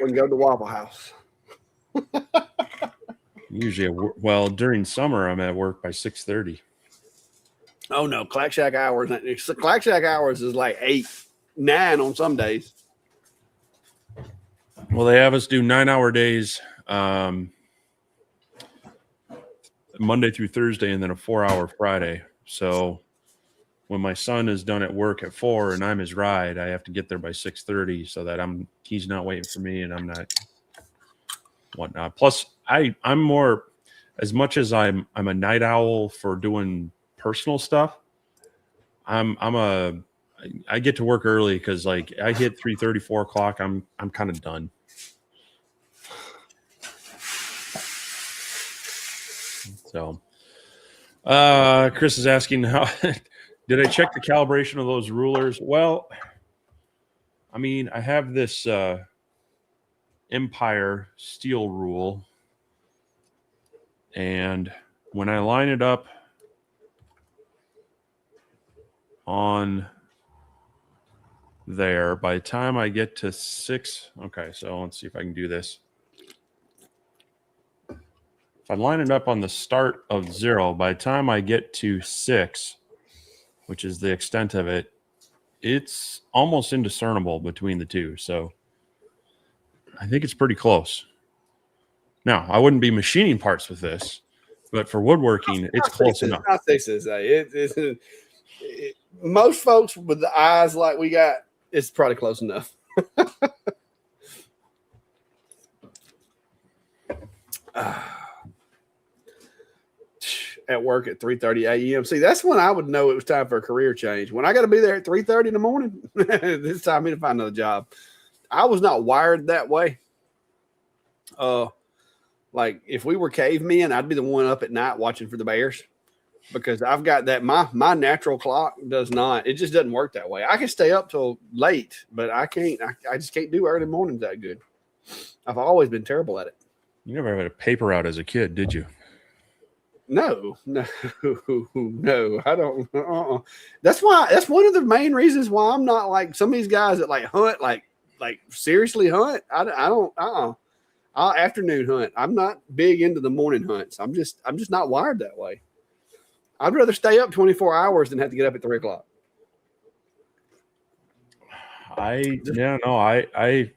We can go to the Waffle House. Usually, during summer, I'm at work by 6:30. Oh no, Clack Shack hours. Clack Shack hours is like 8, 9 on some days. Well, they have us do 9-hour days, Monday through Thursday, and then a 4-hour Friday. So when my son is done at work at 4 and I'm his ride, I have to get there by 6:30 so that he's not waiting for me and I'm not whatnot. Plus, I'm more, as much as I'm a night owl for doing personal stuff. I get to work early because like I hit 3:30, 4 o'clock. I'm kind of done. So, Chris is asking how did I check the calibration of those rulers? Well, I mean, I have this Empire steel rule, and when I line it up on there. By the time I get to 6, okay, so let's see if I can do this. If I line it up on the start of 0, by the time I get to 6, which is the extent of it, it's almost indiscernible between the two. So I think it's pretty close. Now, I wouldn't be machining parts with this, but for woodworking, it's close enough. I say so. Most folks with the eyes like we got, it's probably close enough. At work at 3:30 a.m. See, that's when I would know it was time for a career change. When I got to be there at 3:30 in the morning, it's time for me to find another job. I was not wired that way. Like if we were cavemen, I'd be the one up at night watching for the bears because I've got that. My natural clock does not. It just doesn't work that way. I can stay up till late, but I can't. I just can't do early mornings that good. I've always been terrible at it. You never had a paper out as a kid, did you? No, I don't. That's one of the main reasons why I'm not like some of these guys that like hunt, like seriously hunt. I don't. I'll afternoon hunt. I'm not big into the morning hunts. I'm just not wired that way. I'd rather stay up 24 hours than have to get up at 3 o'clock. I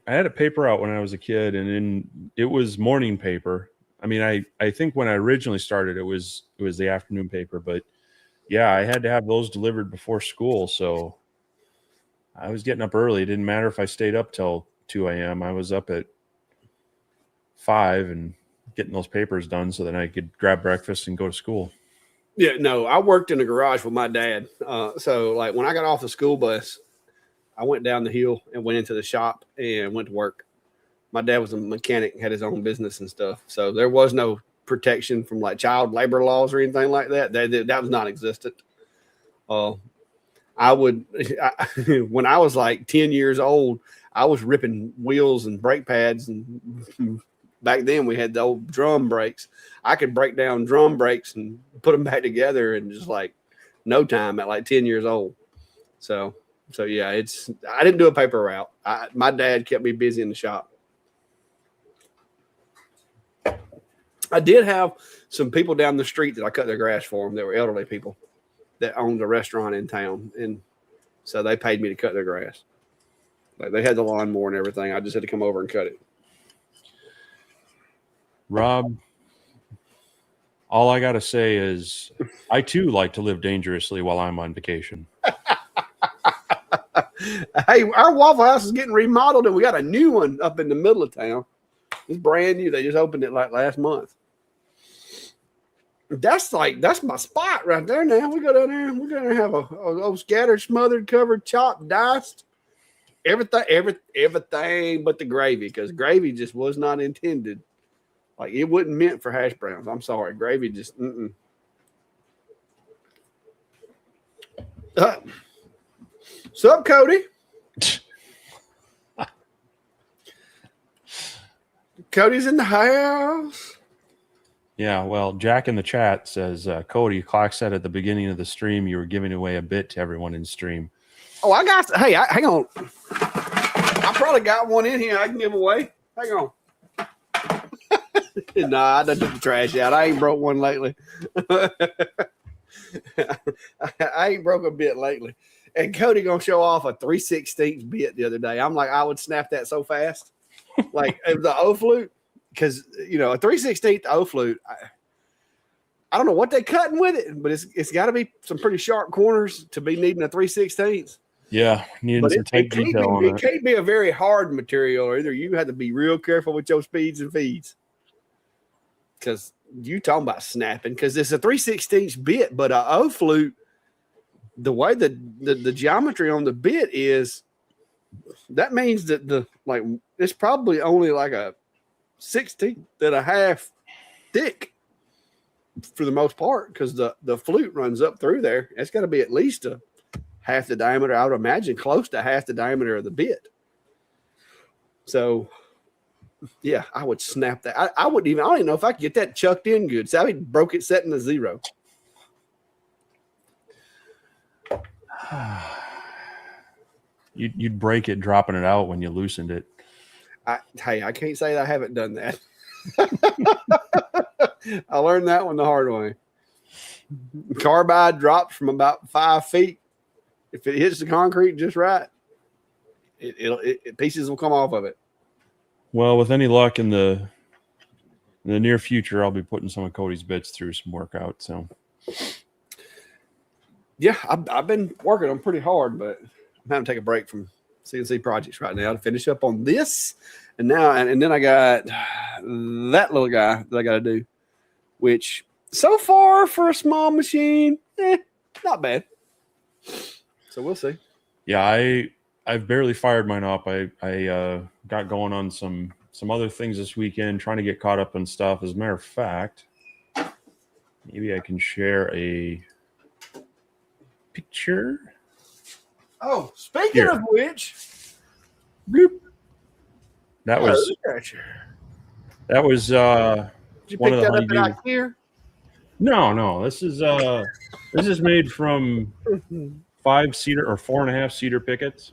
had a paper out when I was a kid, and then it was morning paper. I mean, I think when I originally started, it was the afternoon paper, but yeah, I had to have those delivered before school. So I was getting up early. It didn't matter if I stayed up till 2 a.m. I was up at 5 and getting those papers done so that I could grab breakfast and go to school. Yeah, no, I worked in a garage with my dad. So like when I got off the school bus, I went down the hill and went into the shop and went to work. My dad was a mechanic, had his own business and stuff. So there was no protection from like child labor laws or anything like that. That was non-existent. When I was like 10 years old, I was ripping wheels and brake pads. And back then we had the old drum brakes. I could break down drum brakes and put them back together in just like no time at like 10 years old. So yeah, I didn't do a paper route. My dad kept me busy in the shop. I did have some people down the street that I cut their grass for them. They were elderly people that owned a restaurant in town. And so they paid me to cut their grass. Like they had the lawnmower and everything. I just had to come over and cut it. Rob, all I got to say is I too like to live dangerously while I'm on vacation. Hey, our Waffle House is getting remodeled and we got a new one up in the middle of town. It's brand new. They just opened it like last month. That's my spot right there now. We go down there and we're going to have a scattered, smothered, covered, chopped, diced. Everything but the gravy, because gravy just was not intended. Like it wasn't meant for hash browns. I'm sorry. Gravy just, Sup, Cody? Cody's in the house. Yeah, well, Jack in the chat says, Cody, Clock said at the beginning of the stream you were giving away a bit to everyone in stream. Oh, hang on. I probably got one in here I can give away. Hang on. Nah, I done took the trash out. I ain't broke one lately. I ain't broke a bit lately. And Cody gonna show off a 3/16 bit the other day. I'm like, I would snap that so fast. Like the O flute, because a 3/16 O flute. I don't know what they cutting with it, but it's got to be some pretty sharp corners to be needing a 3/16. Yeah, needing some tape detail on it. It can't be a very hard material, or either you have to be real careful with your speeds and feeds. Because you talking about snapping, because it's a 3/16 bit, but a O flute, the way the geometry on the bit is, that means that it's probably only like a 16th and a half thick for the most part, because the flute runs up through there. It's got to be at least a half the diameter. I would imagine close to half the diameter of the bit. So yeah, I would snap that. I don't even know if I could get that chucked in good. So I broke it setting to 0. You'd break it dropping it out when you loosened it. I can't say that I haven't done that. I learned that one the hard way. Carbide drops from about 5 feet. If it hits the concrete just right, pieces will come off of it. Well, with any luck in the near future, I'll be putting some of Cody's bits through some workout. So, yeah, I've been working on pretty hard, but I'm having to take a break from CNC projects right now to finish up on this. And now, and then I got that little guy that I got to do, which so far for a small machine, not bad. So we'll see. Yeah, I've barely fired mine up. I got going on some other things this weekend, trying to get caught up on stuff. As a matter of fact, maybe I can share a picture. Oh, speaking of which, bloop. That was Did you one pick of the that up honeydew. at IKEA? No, this is made from 5 cedar or 4.5 cedar pickets.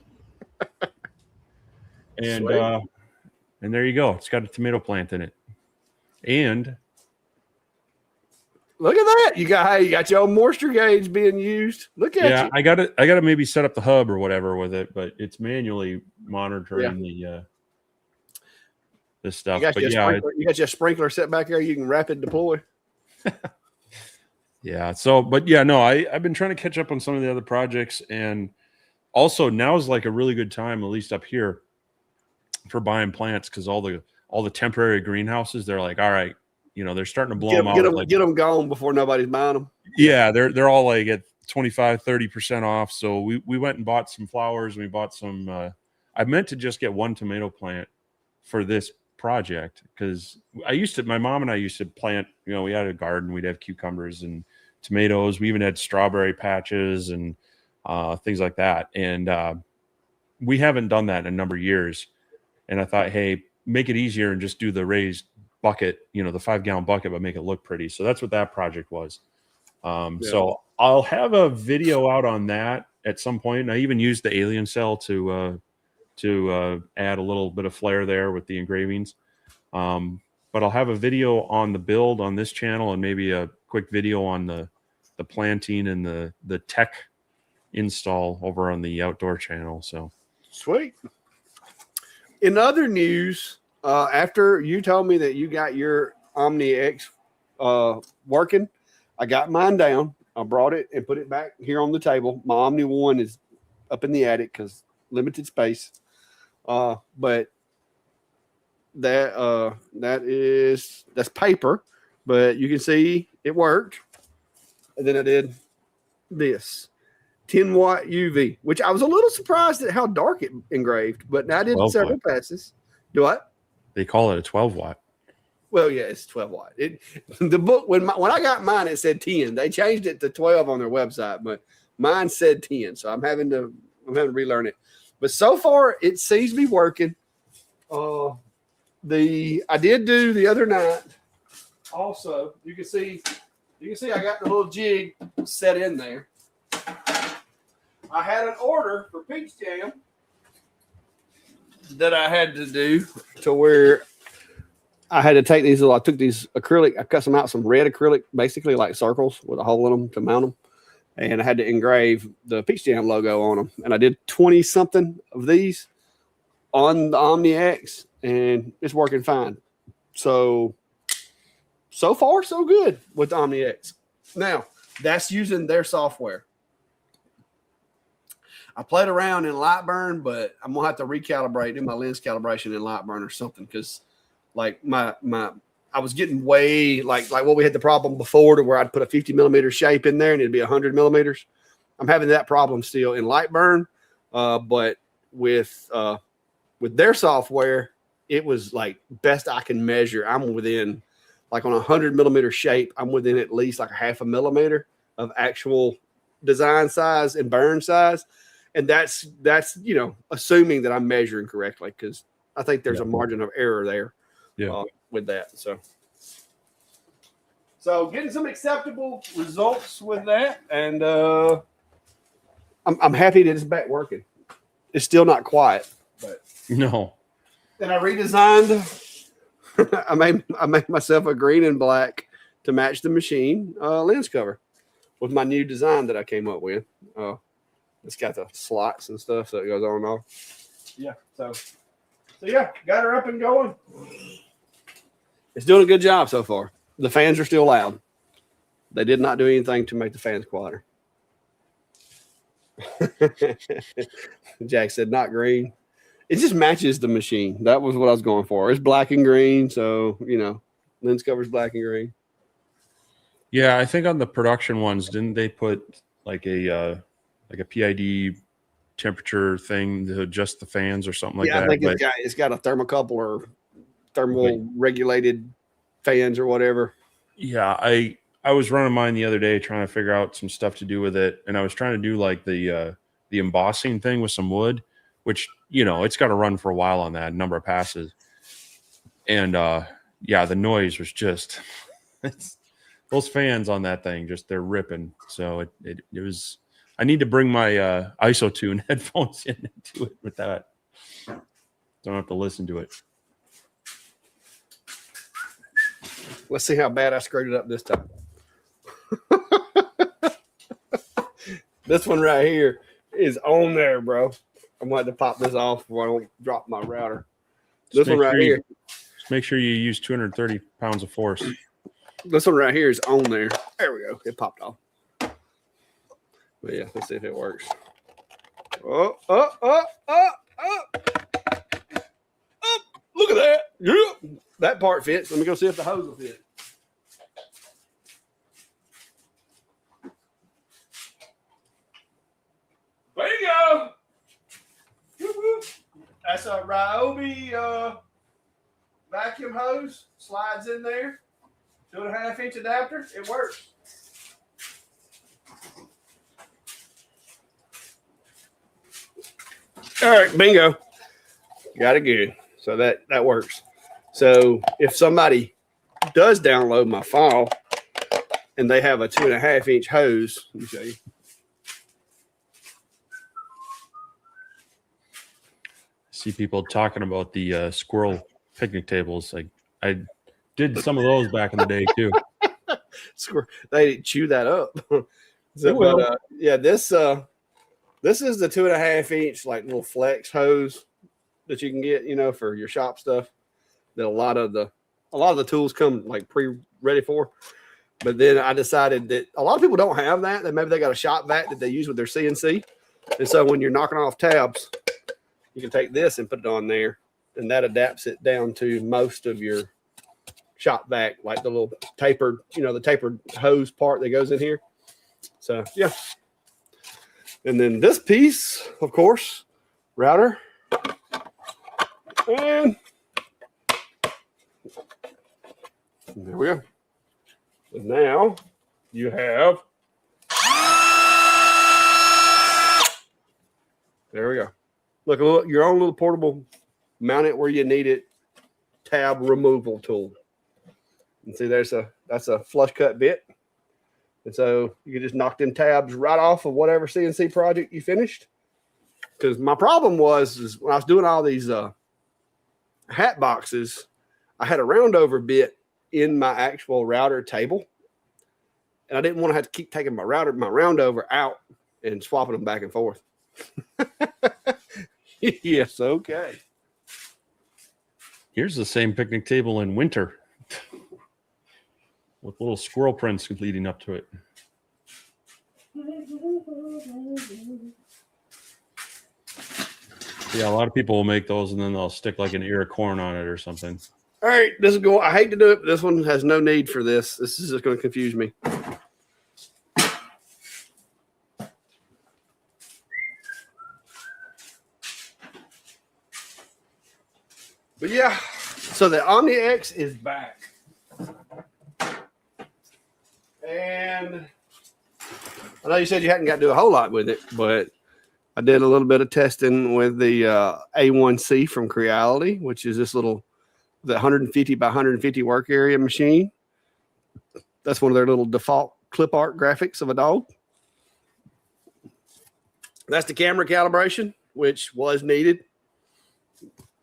And Sweet. and there you go. It's got a tomato plant in it. And look at that. You got your old moisture gauge being used. Look at you. I got to maybe set up the hub or whatever with it, but it's manually monitoring this stuff. You got your sprinkler set back there. You can rapid deploy. Yeah. So, but yeah, no, I've been trying to catch up on some of the other projects, and also now is like a really good time, at least up here, for buying plants, because all the temporary greenhouses, they're like, all right, they're starting to blow them out. Get them gone before nobody's buying them. Yeah, they're all like at 25-30% off. So we went and bought some flowers. We bought some. I meant to just get one tomato plant for this project, because my mom and I used to plant. We had a garden. We'd have cucumbers and tomatoes. We even had strawberry patches and things like that. And we haven't done that in a number of years. And I thought, hey, make it easier and just do the raised bucket, the 5-gallon bucket, but make it look pretty. So that's what that project was. So I'll have a video out on that at some point. And I even used the alien cell to add a little bit of flair there with the engravings. But I'll have a video on the build on this channel, and maybe a quick video on the planting and the tech install over on the outdoor channel. So sweet. In other news, after you told me that you got your Omni X working, I got mine down. I brought it and put it back here on the table. My Omni 1 is up in the attic because limited space. But that's paper, but you can see it worked. And then I did this 10-watt UV, which I was a little surprised at how dark it engraved, but I did several passes. Do what? They call it a 12-watt. Well, yeah, it's 12-watt. The book when I got mine, it said 10. They changed it to 12 on their website, but mine said 10. So I'm having to relearn it. But so far, it seems to be working. I did do the other night. Also, you can see I got the little jig set in there. I had an order for peach jam that I had to do to where I had to take these. I took these acrylic. I cut some out, some red acrylic, basically like circles with a hole in them to mount them. And I had to engrave the Peach Jam logo on them. And I did 20 something of these on the Omni X, and it's working fine. So far, so good with the Omni X. Now, that's using their software. I played around in Lightburn, but I'm going to have to recalibrate, do my lens calibration in Lightburn or something, because like I was getting way like what we had the problem before, to where I'd put a 50 millimeter shape in there and it'd be 100 millimeters. I'm having that problem still in Lightburn, but with their software, it was like best I can measure. I'm within, like on a 100 millimeter shape, I'm within at least like a 0.5 millimeter of actual design size and burn size, and that's assuming that I'm measuring correctly, because I think there's a margin of error there. With that, so getting some acceptable results with that, and I'm happy that it's back working. It's still not quiet, but No. then I redesigned. I made myself a green and black to match the machine lens cover with my new design that I came up with. It's got the slots and stuff, so it goes on and off. Yeah, so yeah, got her up and going. It's doing a good job so far. The fans are still loud. They did not do anything to make the fans quieter. Jack said, not green. It just matches the machine. That was what I was going for. It's black and green, so, lens cover's black and green. Yeah, I think on the production ones, didn't they put like a PID temperature thing to adjust the fans or something like that? I think it's got a thermocouple or thermal regulated fans or whatever. Yeah, I was running mine the other day trying to figure out some stuff to do with it, and I was trying to do like the embossing thing with some wood, which it's got to run for a while on that number of passes. And the noise was just those fans on that thing, just they're ripping. So it was. I need to bring my ISO-tune headphones into it with that. Don't have to listen to it. Let's see how bad I screwed it up this time. This one right here is on there, bro. I'm going to have to pop this off before I don't drop my router. This one right here. Make sure you use 230 pounds of force. This one right here is on there. There we go. It popped off. But yeah, let's see if it works. Oh. Look at that. Yeah. That part fits. Let me go see if the hose will fit. There you go. That's a Ryobi vacuum hose. Slides in there. 2.5-inch adapter. It works. All right, bingo. Got it good. So that works. So if somebody does download my file and they have a 2.5-inch hose, let me show you. See people talking about the squirrel picnic tables. Like I did some of those back in the day too. They chew that up. This is the 2.5-inch like little flex hose that you can get, for your shop stuff. That a lot of the tools come like ready for. But then I decided that a lot of people don't have that. That maybe they got a shop vac that they use with their CNC. And so when you're knocking off tabs, you can take this and put it on there, and that adapts it down to most of your shop vac, like the little tapered, the tapered hose part that goes in here. So yeah. And then this piece, of course, router. And there we go. And now you have. There we go. Look, your own little portable, mount it where you need it, tab removal tool. And see, that's a flush cut bit. And so you can just knock them tabs right off of whatever CNC project you finished. Because my problem was when I was doing all these hat boxes, I had a roundover bit in my actual router table. And I didn't want to have to keep taking my roundover out and swapping them back and forth. Yes, okay. Here's the same picnic table in winter with little squirrel prints leading up to it. Yeah, a lot of people will make those and then they'll stick like an ear of corn on it or something. All right, this is going. I hate to do it, but this one has no need for this. This is just going to confuse me. But yeah, so the Omni X is back. And I know you said you hadn't got to do a whole lot with it, but I did a little bit of testing with the A1C from Creality, which is this little 150 by 150 work area machine. That's one of their little default clip art graphics of a dog. That's the camera calibration, which was needed.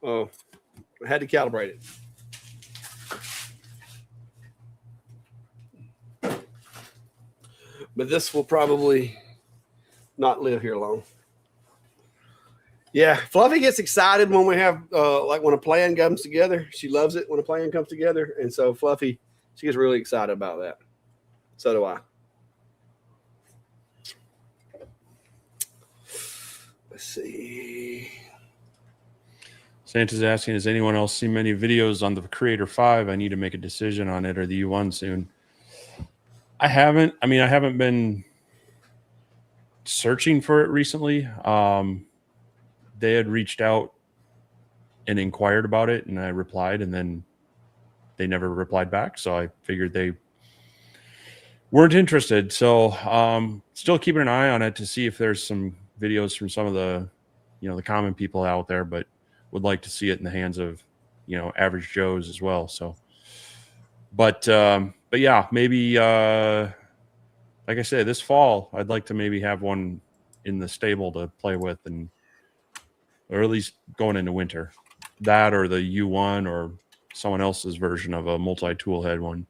Oh, I had to calibrate it. But this will probably not live here long. Yeah, Fluffy gets excited when we have like when a plan comes together. She loves it when a plan comes together, and so Fluffy, she gets really excited about that. So do I. Let's see. Santa's asking, has anyone else seen many videos on the Creator 5? I need to make a decision on it or the U1 soon. I haven't. I mean, I haven't been searching for it recently. They had reached out and inquired about it, and I replied, and then they never replied back. So I figured they weren't interested. So still keeping an eye on it to see if there's some videos from some of the, the common people out there, but would like to see it in the hands of, average Joes as well. So, but yeah, maybe, like I said, this fall, I'd like to maybe have one in the stable to play with, or at least going into winter, that or the U1 or someone else's version of a multi-tool head one.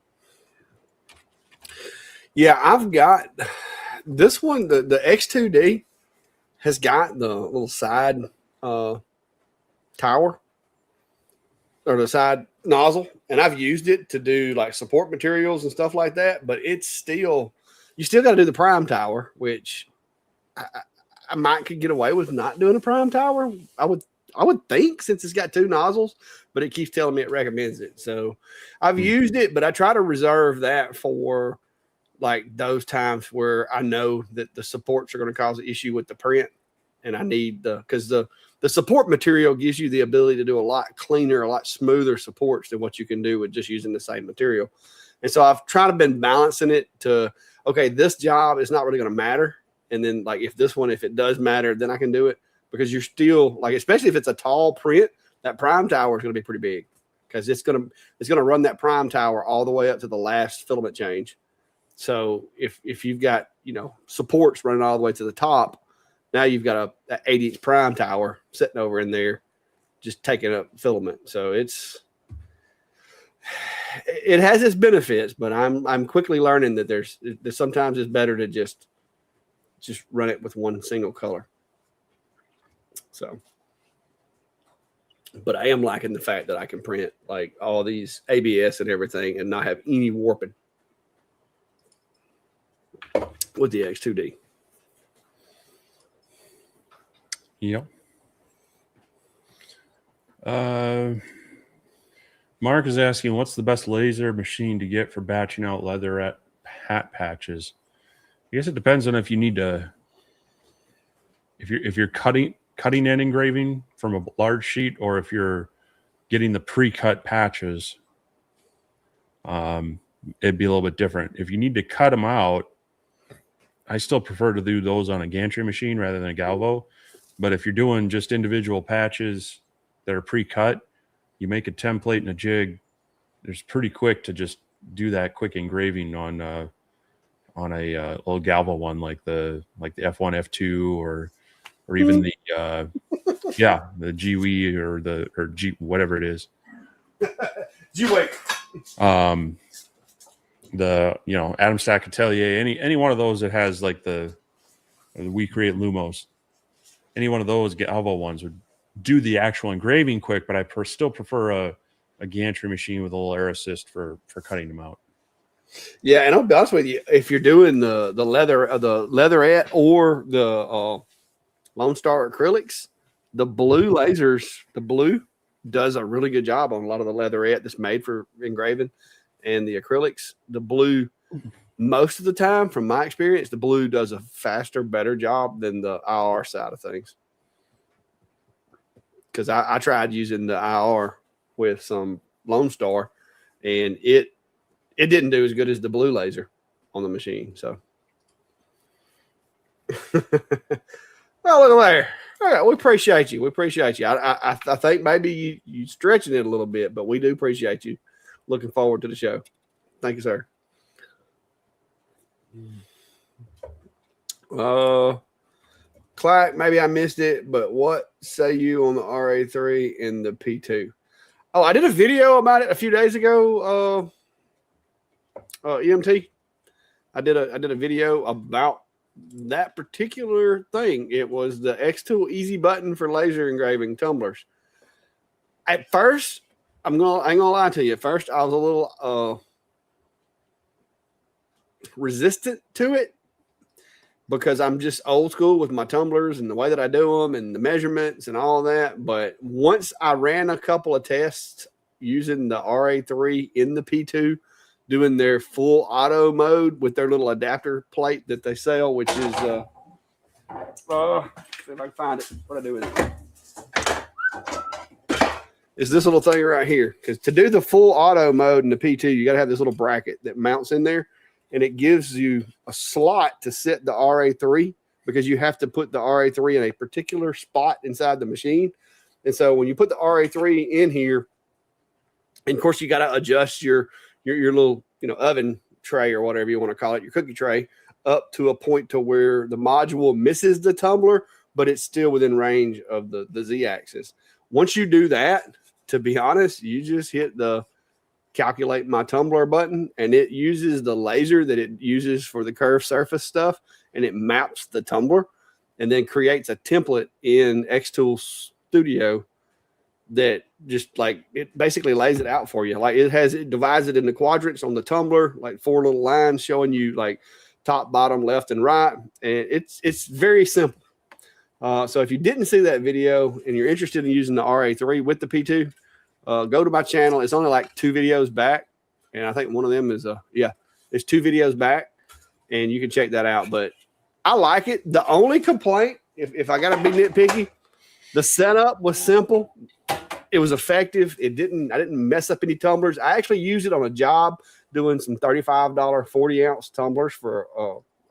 Yeah, I've got this one. The X2D has got the little side tower or the side nozzle, and I've used it to do like support materials and stuff like that. But it's still, you still got to do the prime tower, which I might could get away with not doing a prime tower. I would think, since it's got 2 nozzles, but it keeps telling me it recommends it. So I've used it, but I try to reserve that for like those times where I know that the supports are going to cause an issue with the print, and I need because the support material gives you the ability to do a lot cleaner, a lot smoother supports than what you can do with just using the same material. And so I've tried to been balancing it to, okay, this job is not really going to matter. And then like if this one, if it does matter, then I can do it, because you're still like, especially if it's a tall print, that prime tower is going to be pretty big, because it's going to run that prime tower all the way up to the last filament change. So if you've got, supports running all the way to the top, now you've got a 8-inch prime tower sitting over in there, just taking up filament. So it has its benefits, but I'm quickly learning that sometimes it's better to just run it with one single color. So, but I am liking the fact that I can print like all these ABS and everything and not have any warping with the X2D. Yep. Mark is asking, what's the best laser machine to get for batching out leatherette hat patches? I guess it depends on if you need to, if you're cutting and engraving from a large sheet, or if you're getting the pre-cut patches. It'd be a little bit different. If you need to cut them out, I still prefer to do those on a gantry machine rather than a galvo. But if you're doing just individual patches that are pre-cut, you make a template and a jig. It's pretty quick to just do that quick engraving on a little galvo one, like the F1, F2, or even the the GWE or G whatever it is. GWE. The Adam Stack Atelier, any one of those that has like the We Create Lumos, any one of those galvo ones would do the actual engraving quick, but I still prefer a gantry machine with a little air assist for cutting them out. Yeah, and I'll be honest with you, if you're doing the leatherette or the Lone Star acrylics, the blue lasers, the blue does a really good job on a lot of the leatherette that's made for engraving, and the acrylics, the blue, most of the time, from my experience, the blue does a faster, better job than the IR side of things. Because I tried using the IR with some Lone Star, and it didn't do as good as the blue laser on the machine. So, well, look there. All right, we appreciate you. We appreciate you. I think maybe you stretching it a little bit, but we do appreciate you. Looking forward to the show. Thank you, sir. Clack, maybe I missed it, but what say you on the RA3 and the P2? Oh, I did a video about it a few days ago. EMT. I did a video about that particular thing. It was the X-Tool Easy Button for laser engraving tumblers. At first, I ain't gonna lie to you. At first, I was a little resistant to it because I'm just old school with my tumblers and the way that I do them and the measurements and all that. But once I ran a couple of tests using the RA3 in the P2, doing their full auto mode with their little adapter plate that they sell, which is see if I can find it. What I do with it is this little thing right here. Because to do the full auto mode in the P2, you got to have this little bracket that mounts in there, and it gives you a slot to set the RA3 because you have to put the RA3 in a particular spot inside the machine. And so when you put the RA3 in here, and of course you got to adjust your little, oven tray or whatever you want to call it, your cookie tray, up to a point to where the module misses the tumbler, but it's still within range of the Z-axis. Once you do that, to be honest, you just hit the calculate my tumbler button, and it uses the laser that it uses for the curved surface stuff, and it maps the tumbler and then creates a template in X-Tool Studio that just like it basically lays it out for you. Like it divides it into quadrants on the tumbler, like 4 little lines showing you like top, bottom, left, and right. And it's very simple. So if you didn't see that video and you're interested in using the RA3 with the P2, go to my channel. It's only like 2 videos back. And I think one of them is it's 2 videos back, and you can check that out. But I like it. The only complaint, if I got to be nitpicky, the setup was simple. It was effective. I didn't mess up any tumblers. I actually used it on a job doing some $35 40-ounce tumblers for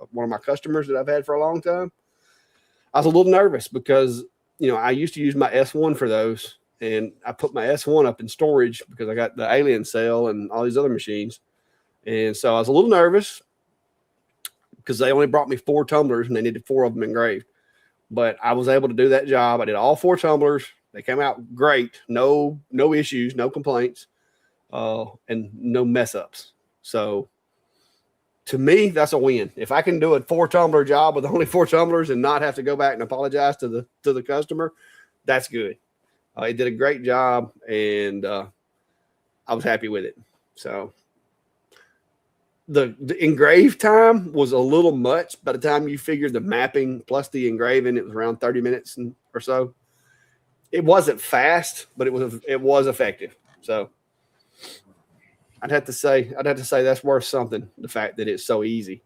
one of my customers that I've had for a long time. I was a little nervous because, I used to use my S1 for those, and I put my S1 up in storage because I got the Alien Cell and all these other machines. And so I was a little nervous because they only brought me 4 tumblers and they needed 4 of them engraved. But I was able to do that job. I did all 4 tumblers. They came out great. No issues, no complaints, and no mess ups. So to me, that's a win. If I can do a 4 tumbler job with only 4 tumblers and not have to go back and apologize to the customer, that's good. It did a great job, and I was happy with it. So the engrave time was a little much. By the time you figured the mapping plus the engraving, it was around 30 minutes or so. It wasn't fast, but it was effective. So I'd have to say that's worth something. The fact that it's so easy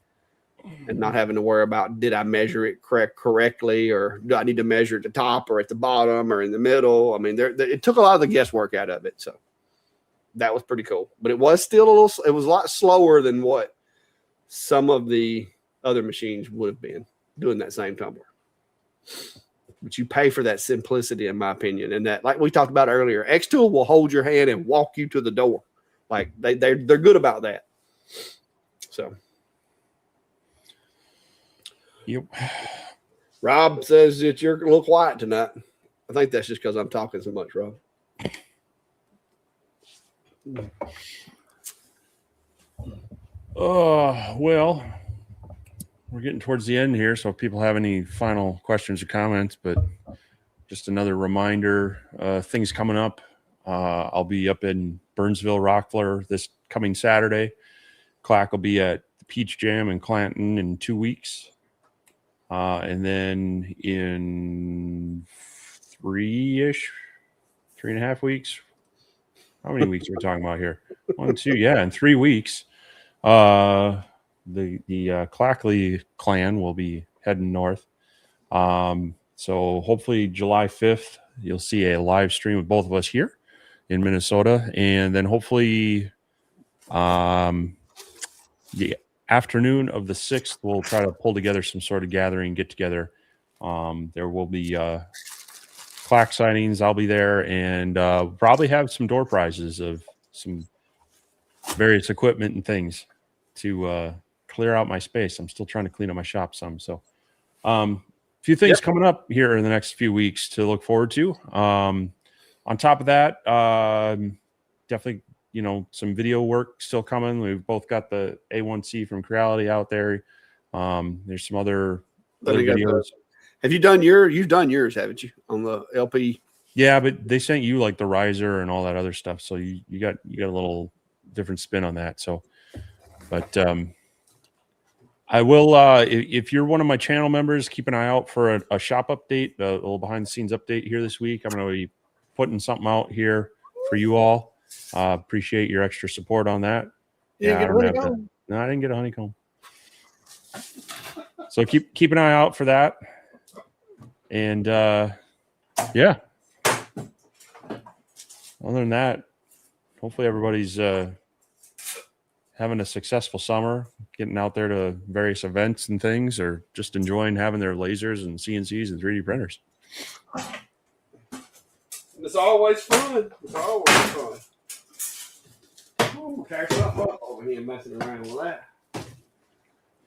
and not having to worry about, did I measure it correctly, or do I need to measure at the top or at the bottom or in the middle? I mean, it took a lot of the guesswork out of it. So that was pretty cool, but it was still it was a lot slower than what some of the other machines would have been doing that same tumbler. But you pay for that simplicity, in my opinion. And that, like we talked about earlier, X-Tool will hold your hand and walk you to the door. Like they're good about that. So, yep. Rob says that you're a little quiet tonight. I think that's just because I'm talking so much, Rob. Well, we're getting towards the end here, so if people have any final questions or comments, but just another reminder, things coming up. I'll be up in Burnsville, Rockford this coming Saturday. Clack will be at the Peach Jam in Clanton in 2 weeks. And then in 3.5 weeks. How many weeks are we talking about here? 1, 2, in 3 weeks. The Clackley clan will be heading north. So hopefully July 5th, you'll see a live stream of both of us here in Minnesota. And then hopefully the afternoon of the 6th, we'll try to pull together some sort of gathering, get together. There will be Clack sightings. I'll be there, and probably have some door prizes of some various equipment and things to clear out my space. I'm still trying to clean up my shop some. So few things coming up here in the next few weeks to look forward to. On top of that, definitely, some video work still coming. We've both got the A1C from Creality out there. There's some other videos. Have you done you've done yours, haven't you, on the LP? Yeah, but they sent you like the riser and all that other stuff. So you got a little different spin on that. So, but I will, if you're one of my channel members, keep an eye out for a shop update, a little behind the scenes update here this week. I'm going to be putting something out here for you all. Appreciate your extra support on that. No, I didn't get a honeycomb. So keep an eye out for that. And yeah. Other than that, hopefully everybody's having a successful summer, getting out there to various events and things, or just enjoying having their lasers and CNCs and 3D printers. It's always fun. Ooh, catch up over here messing around with that.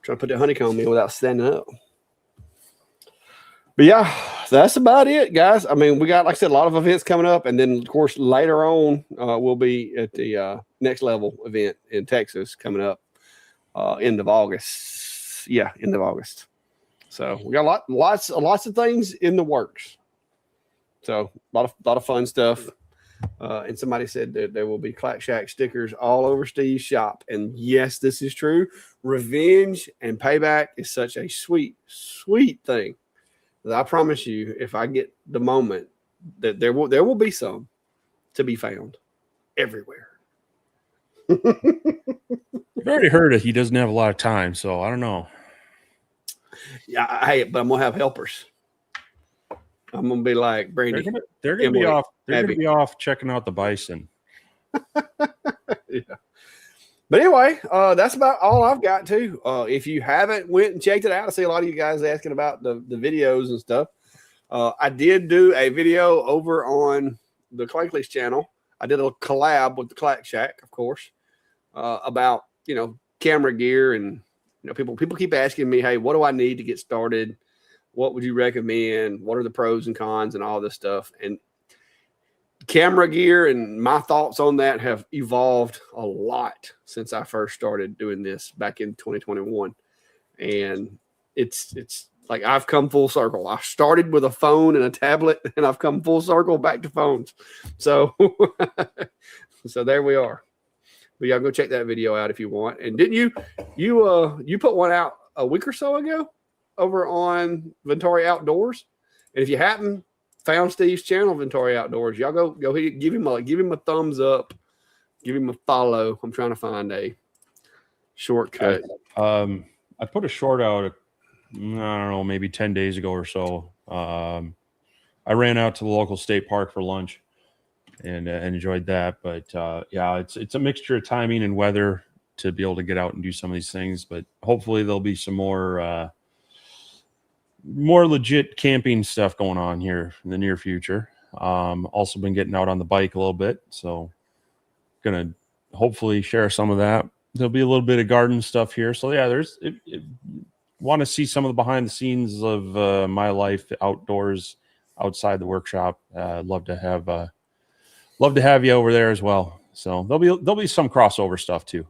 Trying to put the honeycomb in without standing up. But yeah, that's about it, guys. I mean, we got, like I said, a lot of events coming up. And then, of course, later on, we'll be at the Next Level event in Texas coming up end of August. Yeah, end of August. So we got lots of things in the works. So a lot of fun stuff. And somebody said that there will be Clack Shack stickers all over Steve's shop. And yes, this is true. Revenge and payback is such a sweet, sweet thing. I promise you, if I get the moment, that there will be some to be found everywhere. I've already heard that he doesn't have a lot of time, so I don't know. Yeah, but I'm gonna have helpers. I'm gonna be like Brandy. They're gonna be off. They're gonna be off checking out the bison. Yeah. But anyway, that's about all I've got too. If you haven't went and checked it out, I see a lot of you guys asking about the videos and stuff. I did do a video over on the Clankley's channel. I did a collab with the Clack Shack, of course, about, camera gear. And, people keep asking me, hey, what do I need to get started? What would you recommend? What are the pros and cons and all this stuff? And camera gear and my thoughts on that have evolved a lot since I first started doing this back in 2021. And it's like I've come full circle. I started with a phone and a tablet, and I've come full circle back to phones. So, so there we are. But y'all go check that video out if you want. And didn't you put one out a week or so ago over on Ventori Outdoors? And if you haven't found Steve's channel, Ventori Outdoors, y'all go ahead, give him a thumbs up, give him a follow. I'm trying to find a shortcut. I put a short out, I don't know, maybe 10 days ago or so. I ran out to the local state park for lunch and enjoyed that. But yeah, it's a mixture of timing and weather to be able to get out and do some of these things. But hopefully there'll be some more legit camping stuff going on here in the near future. Also been getting out on the bike a little bit, so gonna hopefully share some of that. There'll be a little bit of garden stuff here. So yeah, want to see some of the behind the scenes of my life outdoors outside the workshop. Love to have you over there as well. So there'll be some crossover stuff too.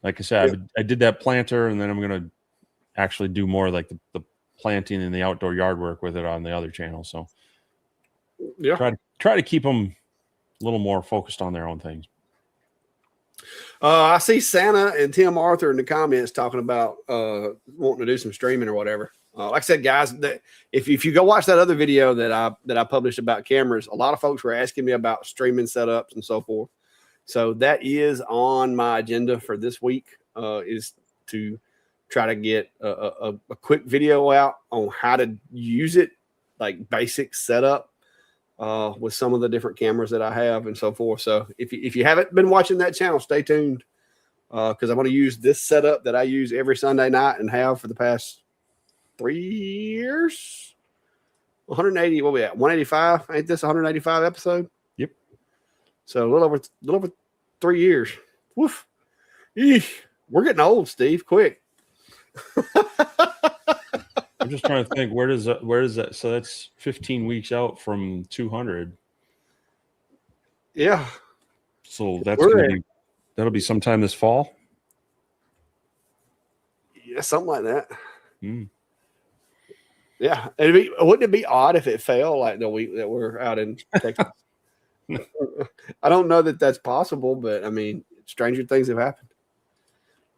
Like I said, yeah. I did that planter, and then I'm gonna actually do more like the planting and the outdoor yard work with it on the other channel. So yeah, try to keep them a little more focused on their own things. I see Santa and Tim Arthur in the comments talking about wanting to do some streaming or whatever. Like I said, guys, if you go watch that other video that I published about cameras, a lot of folks were asking me about streaming setups and so forth. So that is on my agenda for this week, is to try to get a quick video out on how to use it, like basic setup with some of the different cameras that I have and so forth. So if you haven't been watching that channel, stay tuned, because I'm going to use this setup that I use every Sunday night and have for the past 3 years. 180, what we at? 185? Ain't this 185 episode? Yep. So a little over 3 years. Woof. Eesh. We're getting old, Steve. Quick. I'm just trying to think where does that? So that's 15 weeks out from 200. Yeah. So that's We're gonna at- be that'll be sometime this fall. Yeah, something like that. Mm. Yeah. Wouldn't it be odd if it fell like the week that we're out in Texas? I don't know that that's possible, but I mean, stranger things have happened.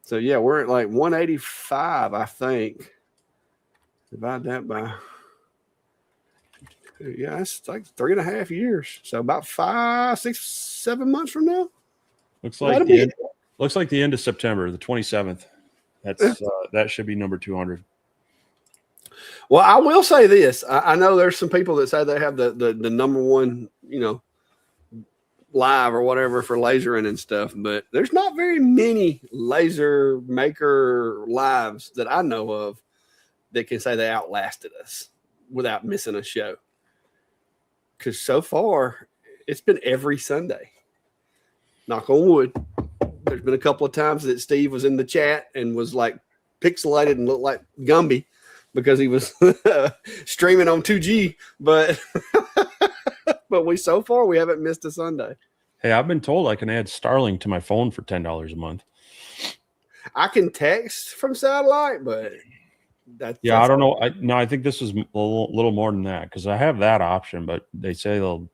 So yeah, we're at like 185, I think. Divide that by, yeah, it's like 3.5 years. So about 5, 6, 7 months from now. Looks like the end of September, the 27th. That's that should be number 200. Well, I will say this. I know there's some people that say they have the number one, live or whatever for lasering and stuff, but there's not very many laser maker lives that I know of that can say they outlasted us without missing a show. Because so far, it's been every Sunday. Knock on wood. There's been a couple of times that Steve was in the chat and was like pixelated and looked like Gumby because he was streaming on 2G, but so far we haven't missed a Sunday. Hey, I've been told I can add Starlink to my phone for $10 a month. I can text from satellite, but I don't know. I think this is a little more than that because I have that option, but they say they'll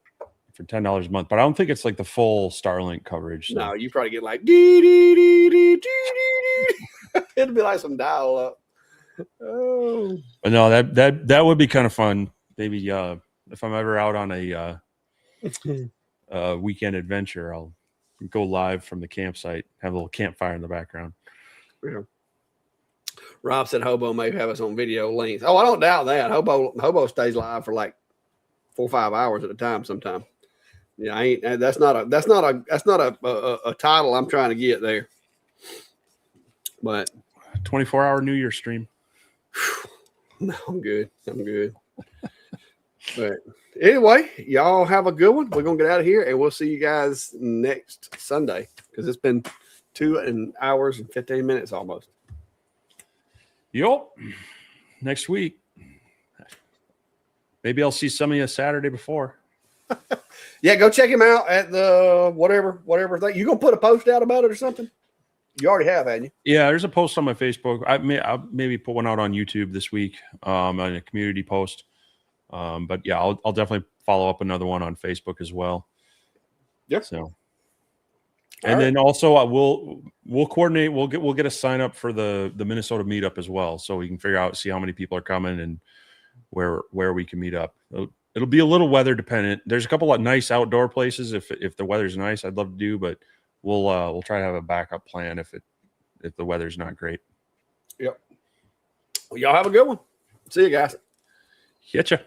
for $10 a month. But I don't think it's like the full Starlink coverage. So. No, you probably get like dee, dee, dee, dee, dee, dee. It'd be like some dial up. Oh, but no, that would be kind of fun. Maybe if I'm ever out on a weekend adventure, I'll go live from the campsite, have a little campfire in the background. Yeah. Rob said Hobo may have us on video links. Oh, I don't doubt that. Hobo stays live for like 4 or 5 hours at a time sometime. Yeah, that's not a title I'm trying to get there. But 24-hour New Year stream. No, I'm good. But anyway, y'all have a good one. We're gonna get out of here and we'll see you guys next Sunday because it's been 2 hours and 15 minutes almost. Yup. Next week. Maybe I'll see some of you Saturday before. Yeah, go check him out at the whatever thing. You gonna put a post out about it or something? You already have, haven't you? Yeah, there's a post on my Facebook. I'll maybe put one out on YouTube this week, on a community post. But yeah, I'll definitely follow up another one on Facebook as well. Yep. So, and then also we'll coordinate. We'll get a sign up for the Minnesota meetup as well, so we can figure out see how many people are coming and where we can meet up. It'll be a little weather dependent. There's a couple of nice outdoor places if the weather's nice, I'd love to do, but we'll try to have a backup plan if the weather's not great. Yep. Well, y'all have a good one. See you guys. Getcha.